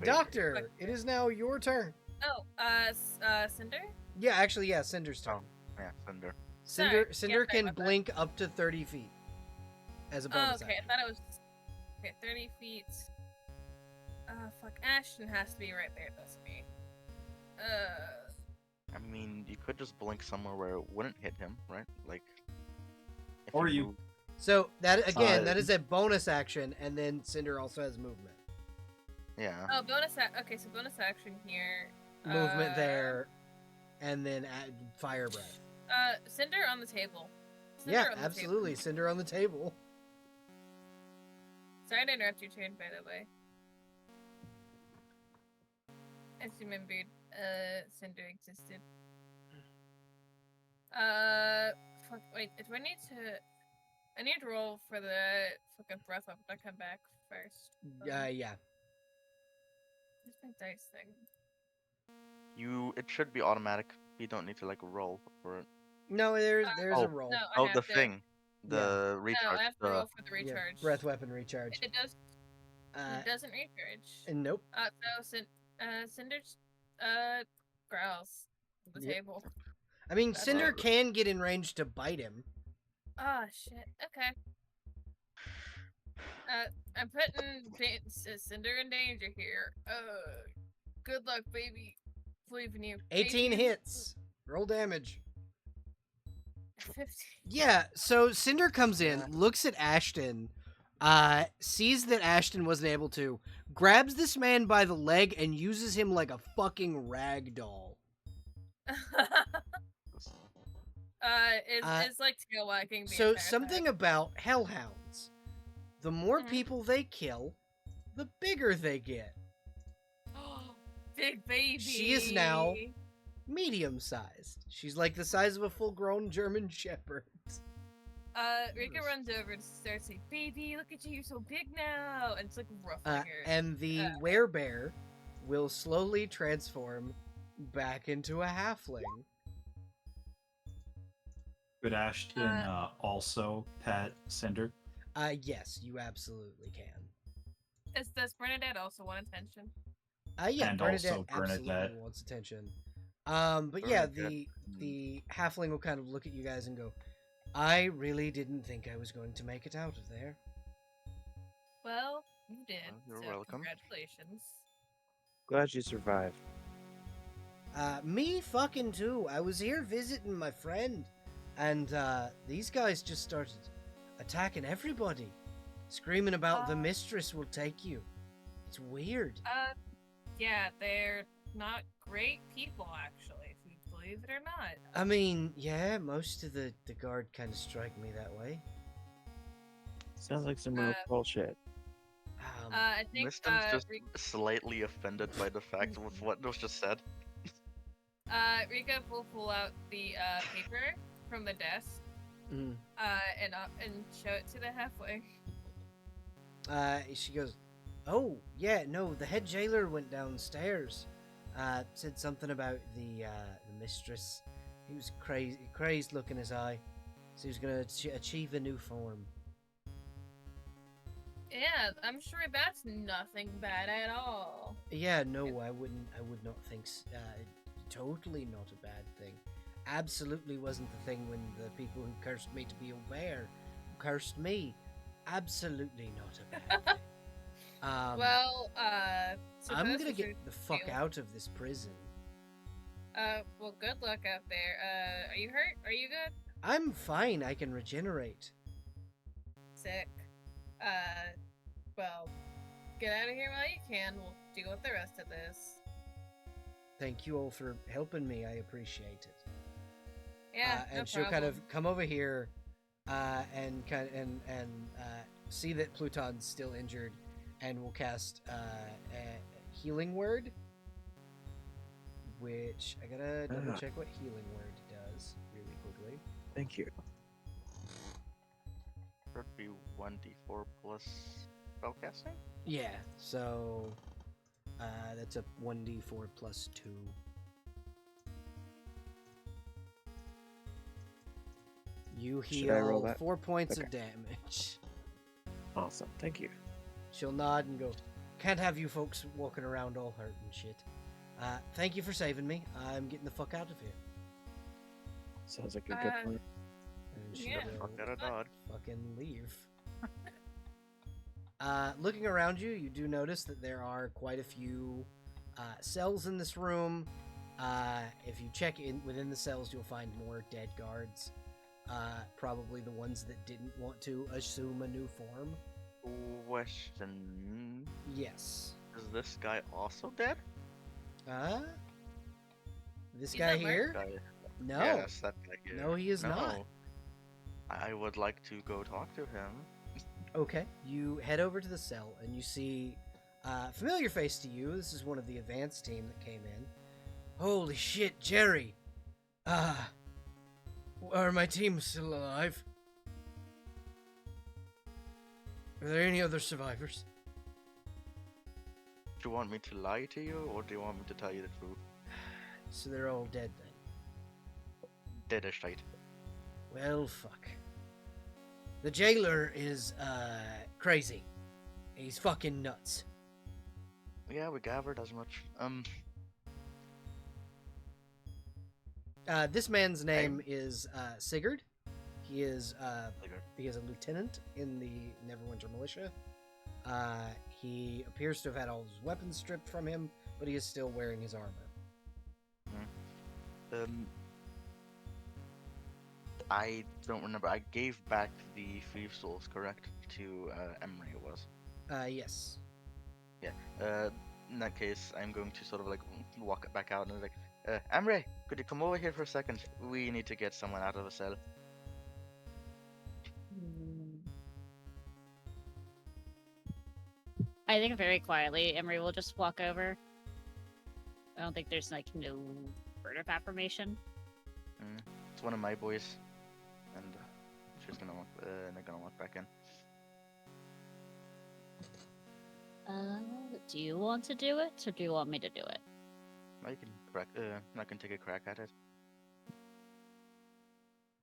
Doctor, it is now your turn. Oh, Cinder? Yeah, actually, yeah, Cinder's turn. Yeah, Cinder. Cinder, Sorry. Cinder Yeah, sorry can about that. blink up to 30 feet as a Oh, bonus okay, I action. thought it was. Okay, 30 feet. Fuck. Ashton has to be right there, doesn't he? I mean, you could just blink somewhere where it wouldn't hit him, right? Like. if Or you- move- So that again, Uh, that is a bonus action, and then Cinder also has movement. Yeah. Oh, okay, so bonus action here. Movement there, and then add fire breath. Cinder on the table. Cinder Yeah, on the table. absolutely. Cinder on the table. Sorry to interrupt your turn, by the way. I just remembered, Cinder existed. Fuck, wait, do I need to... I need to roll for the fucking breath weapon to come back first. Yeah. Where's my dice thing? It should be automatic. You don't need to like roll for it. No, there's Oh, a roll. No, I Oh, have the to. thing. The No, recharge. I have to the- roll for the Yeah, recharge. breath weapon recharge. It does. Uh, It doesn't recharge. nope. So Cinder's growls on the Yep. table. I mean, That's Cinder it. can get in range to bite him. Oh shit. Okay. I'm putting Cinder in danger here. Good luck, baby. Believe in you. 18 hits. Roll damage. 15. Yeah, so Cinder comes in, looks at Ashton, sees that Ashton wasn't able to, grabs this man by the leg and uses him like a fucking rag doll. It's like tail wagging. The So entire something time. about hellhounds. The more Mhm. people they kill, the bigger they get. Big baby. She is now medium-sized. She's like the size of a full-grown German Shepherd. Rika runs over and starts saying, "Baby, look at you, you're so big now," and it's like ruffling her. And the werebear will slowly transform back into a halfling. Could Ashton also pet Cinder? Yes, you absolutely can. Does Bernadette also want attention? Yeah, And Bernadette also Bernadette. absolutely wants attention. But yeah, Bernadette. the halfling will kind of look at you guys and go, "I really didn't think I was going to make it out of there." Well, you did. Well, you're so welcome. Congratulations. Glad you survived. Me fucking too. I was here visiting my friend, and these guys just started attacking everybody, screaming about the mistress will take you. It's weird. Yeah, they're not great people, actually, if you believe it or not. I mean, yeah, most of the guard kind of strike me that way. Sounds like some real bullshit. I think, Miston's just slightly offended by the fact of what was just said. Rika will pull out the paper from the desk, Mm. and show it to the halfway. She goes, "Oh, yeah, no, the head jailer went downstairs. Said something about the mistress. He was crazed look in his eye. So he was going to achieve a new form." Yeah, I'm sure that's nothing bad at all. Yeah, no, I would not think, totally not a bad thing. Absolutely wasn't the thing when the people who cursed me to be a bear cursed me. Absolutely not a bad thing. Well, I'm suppose gonna we get should the fuck deal- out of this prison. Well, good luck out there. Are you hurt? Are you good? I'm fine, I can regenerate. Sick. Well, get out of here while you can. We'll deal with the rest of this. Thank you all for helping me, I appreciate it. Yeah, And no she'll kind problem. of come over here, and see that Pluton's still injured, and will cast a healing word, which I gotta double check what healing word does really quickly. Thank you. Should be 1d4 plus spellcasting? Yeah, so that's a 1d4 plus 2. You Should I roll heal that? 4 points of Okay. damage. Awesome. Thank you. She'll nod and go, "Can't have you folks walking around all hurt and shit. Thank you for saving me. I'm getting the fuck out of here." Sounds like a good plan. And she Yeah. will Fuck out of nod. fucking leave. Looking around you, you do notice that there are quite a few cells in this room. If you check in within the cells, you'll find more dead guards. Probably the ones that didn't want to assume a new form. Question: Yes. Is this guy also dead? This He's guy not here? Guy. No. Yes, that guy here. No, he is not. I would like to go talk to him. Okay. You head over to the cell and you see familiar face to you. This is one of the advanced team that came in. Holy shit, Jerry! Are my team still alive? Are there any other survivors? Do you want me to lie to you, or do you want me to tell you the truth? So they're all dead then. Dead as shite. Well, fuck. The jailer is, crazy. He's fucking nuts. Yeah, we gathered as much. This man's name is, Sigurd. He is, Sigurd. he is a lieutenant in the Neverwinter Militia. He appears to have had all his weapons stripped from him, but he is still wearing his armor. I don't remember. I gave back the Thief Souls, correct? To Emery, it was. Yes. Yeah. In that case, I'm going to sort of like walk back out and like, Emery, could you come over here for a second? We need to get someone out of a cell. I think very quietly, Emery will just walk over. I don't think there's like no word of affirmation. It's one of my boys, and she's gonna walk. They're gonna walk back in. Do you want to do it, or do you want me to do it? I can crack. I can take a crack at it.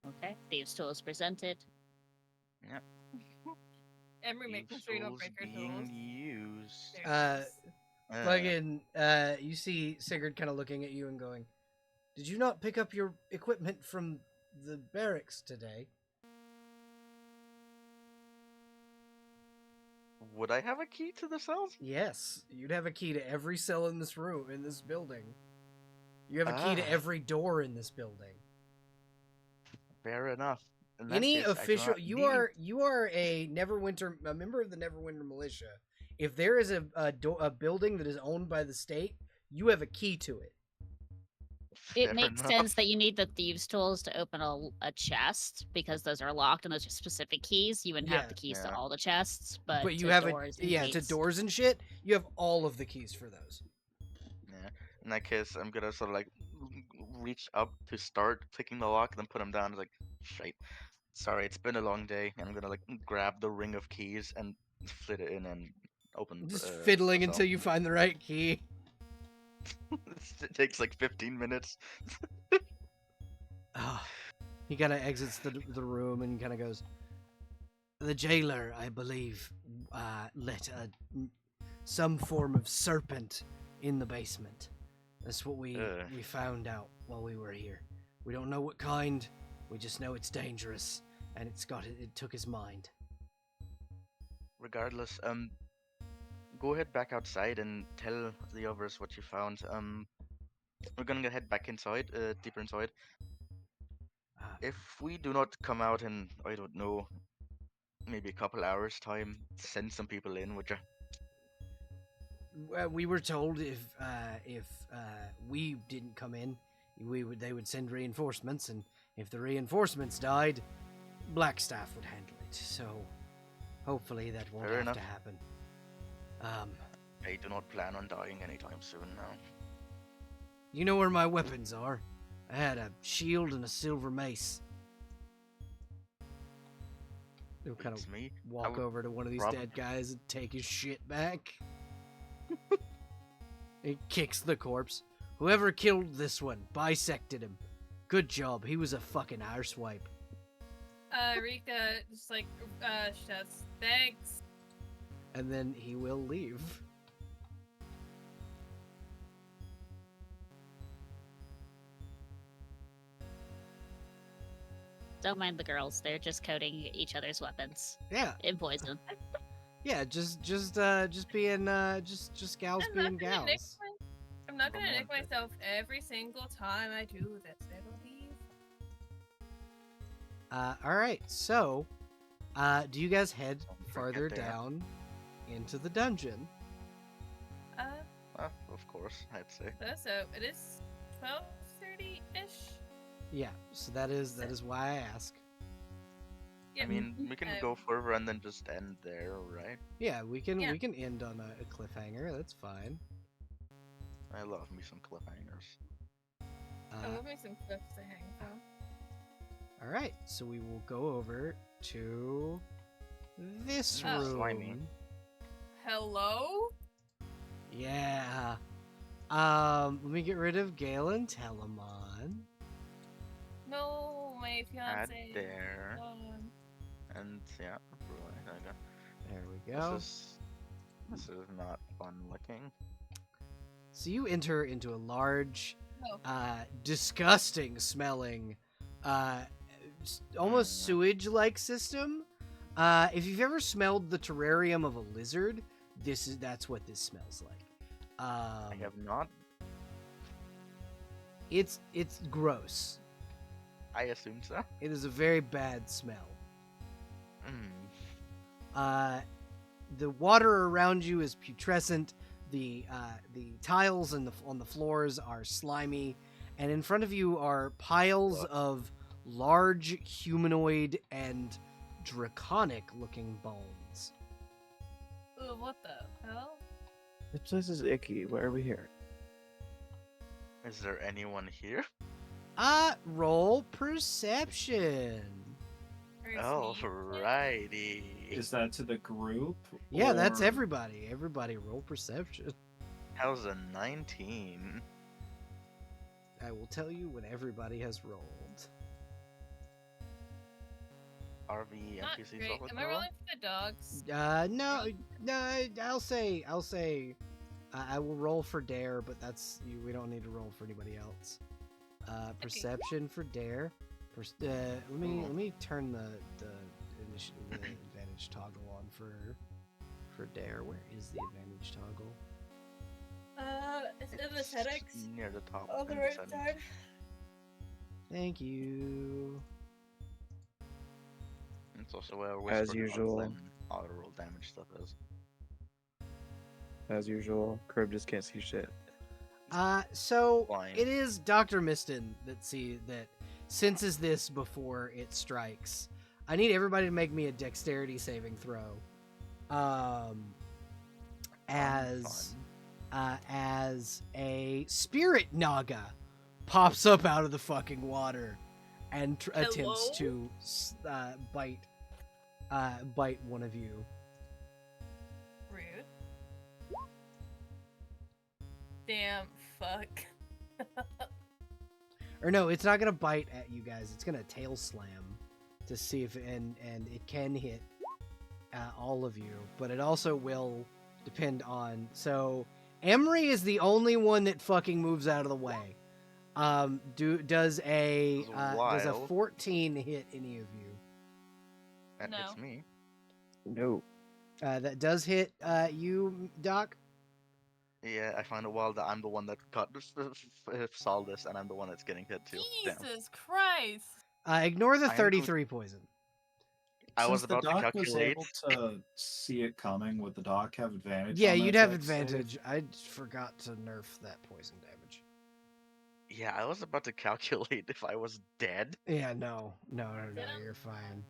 Okay. Thieves' tools presented. Yeah. Emery making sure you don't break your tools. Being used. Fucking, you see Sigurd kind of looking at you and going, "Did you not pick up your equipment from the barracks today?" Would I have a key to the cells? Yes, you'd have a key to every cell in this room, in this building. You have a key to every door in this building. Fair enough. In that Any case, I do official, not you need- are a member of the Neverwinter Militia. If there is a building that is owned by the state, you have a key to it. It Fair makes enough. sense that you need the thieves' tools to open a chest because those are locked and those are specific keys. You wouldn't have Yeah. the keys Yeah. to all the chests, but But you to have doors and to gates. doors and shit. You have all of the keys for those. Yeah. In that case, I'm gonna sort of like reach up to start picking the lock, then put them down. Like, shite. Sorry, it's been a long day. And I'm gonna like grab the ring of keys and fit it in and open. Just the fiddling cell. until you find the right key. It takes like 15 minutes. He kind of exits the room and kind of goes, "The jailer, I believe, let some form of serpent in the basement. That's what we found out while we were here. We don't know what kind. We just know it's dangerous, and it took his mind." Regardless, go ahead back outside and tell the others what you found. We're gonna head back inside, deeper inside. If we do not come out in, I don't know, maybe a couple hours time, send some people in, would you? We were told if we didn't come in, they would send reinforcements, and if the reinforcements died, Blackstaff would handle it. So hopefully that won't Fair have enough. to happen. I do not plan on dying anytime soon now. You know where my weapons are? I had a shield and a silver mace. He'll kind Beats of me. walk would over to one of these prob- dead guys and take his shit back. He kicks the corpse. Whoever killed this one bisected him. Good job. He was a fucking arsewipe. Rika just like shouts, "Thanks." And then he will leave. Don't mind the girls; they're just coating each other's weapons Yeah, in poison. yeah. Just being just gals I'm being not gonna nick gals. I'm not gonna nick Romantic. myself every single time I do this, I believe. All right. So, do you guys head Don't farther forget that. down into the dungeon? Of course, I'd say. So it is 12:30-ish. Yeah. So that is why I ask. I Yeah. mean, we can Um, go further and then just end there, right? Yeah, we can Yeah. end on a cliffhanger. That's fine. I love me some cliffhangers. I love me some cliffs to hang from. All right, so we will go over to this Oh. room. Slimy. Hello? Yeah. Let me get rid of Gale and Telemon. No, my Add fiance. there. Um, And yeah, really, There we go. this is not fun looking. So you enter into a large, Oh. disgusting smelling, almost sewage-like system. If you've ever smelled the terrarium of a lizard, that's what this smells like. I have not. It's gross. I assume so. It is a very bad smell. The water around you is putrescent. The tiles on the floors are slimy, and in front of you are piles of large humanoid and draconic-looking bones. What the hell? This place is icky. Why are we here? Is there anyone here? Roll perception. Where's me? Alrighty. Is that to the group? Yeah, that's or- everybody. Everybody roll perception. How's a 19? I will tell you when everybody has rolled. Are the Not NPCs great. all Am I rolling for the dogs? No. I'll say. I will roll for Dare, but we don't need to roll for anybody else. Perception for Dare. Let me turn the advantage toggle on for Dare. Where is the advantage toggle? It's in the settings. Near the top. On the in right settings. side. Thank you. It's also where As Whispered usual. Ones and auto roll damage stuff is. As usual, Curb just can't see shit. So Fine. it is Dr. Miston that senses this before it strikes. I need everybody to make me a dexterity saving throw. As a spirit naga pops up out of the fucking water and attempts to bite one of you. Rude. Damn, fuck. Or no, it's not gonna bite at you guys. It's gonna tail slam to see if and it can hit all of you, but it also will depend on. So Emery is the only one that fucking moves out of the way. Does a 14 hit any of you? That No. hits me. No. That does hit you, Doc. Yeah, I find it wild that I'm the one that saw this, and I'm the one that's getting hit too. Damn. Jesus Christ. Ignore the I am 33 poison. I was Since the about to doc was calculate. able to see it coming, would the doc have advantage? Yeah, on you'd that have dex save? advantage. I forgot to nerf that poison damage. Yeah, I was about to calculate if I was dead. Yeah, no, you're fine.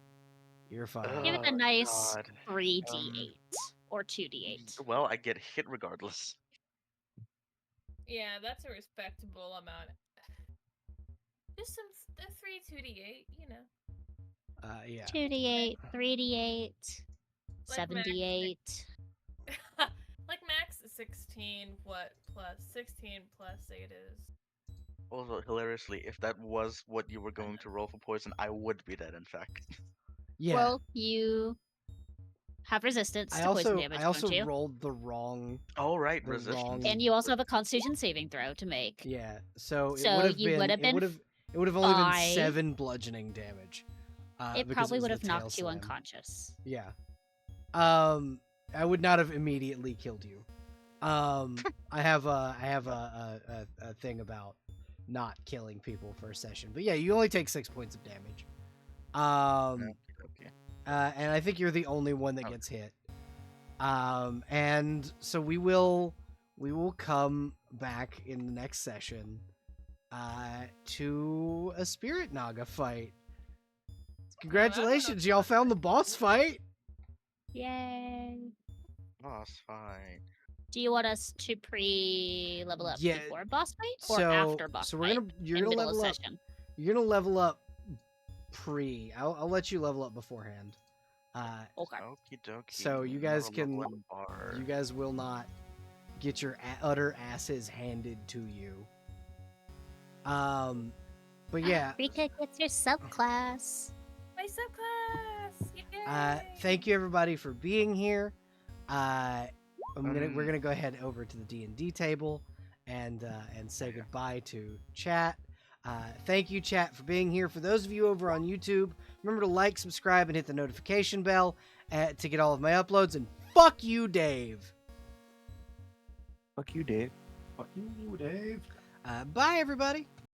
You're fine. Give it a Oh, nice God. 3d8 or 2d8. Well, I get hit regardless. Yeah, that's a respectable amount. Just some 3 2d8, you know. Yeah. 2d8, 3d8, Like max 7d8. Like max 16, what plus 16 plus 8 is. Also, hilariously, if that was what you were going to roll for poison, I would be dead, in fact. Yeah. Well, you have resistance to poison damage, I also don't you? rolled the wrong. Oh, right, The resistance. wrong- And you also have a Constitution saving throw to make. Yeah. So So it would have you been. would have been It would have only been 5. 7 bludgeoning damage. It because probably was would the have tail knocked you slam. unconscious. Yeah. I would not have immediately killed you. I have a thing about not killing people for a session, but yeah, you only take 6 points of damage. Okay. And I think you're the only one that Okay. gets hit. And so we will come back in the next session to a spirit naga fight. Congratulations, y'all found the boss fight. Yay. Boss fight. Do you want us to pre-level up Yeah, before boss fight or So, after boss so fight? you're in gonna middle of level up. session? You're gonna level up pre. I'll let you level up beforehand. Okay. Okie dokie. So you guys Another level can- up bar. You guys will not get your utter asses handed to you. But yeah, Rika gets your subclass. My subclass. Yay! thank you everybody for being here. We're Um, gonna go ahead over to the D&D table and say goodbye to chat. Thank you, chat, for being here. For those of you over on YouTube, remember to like, subscribe, and hit the notification bell to get all of my uploads. And fuck you, Dave. Fuck you, Dave. Fuck you, Dave. Bye, everybody.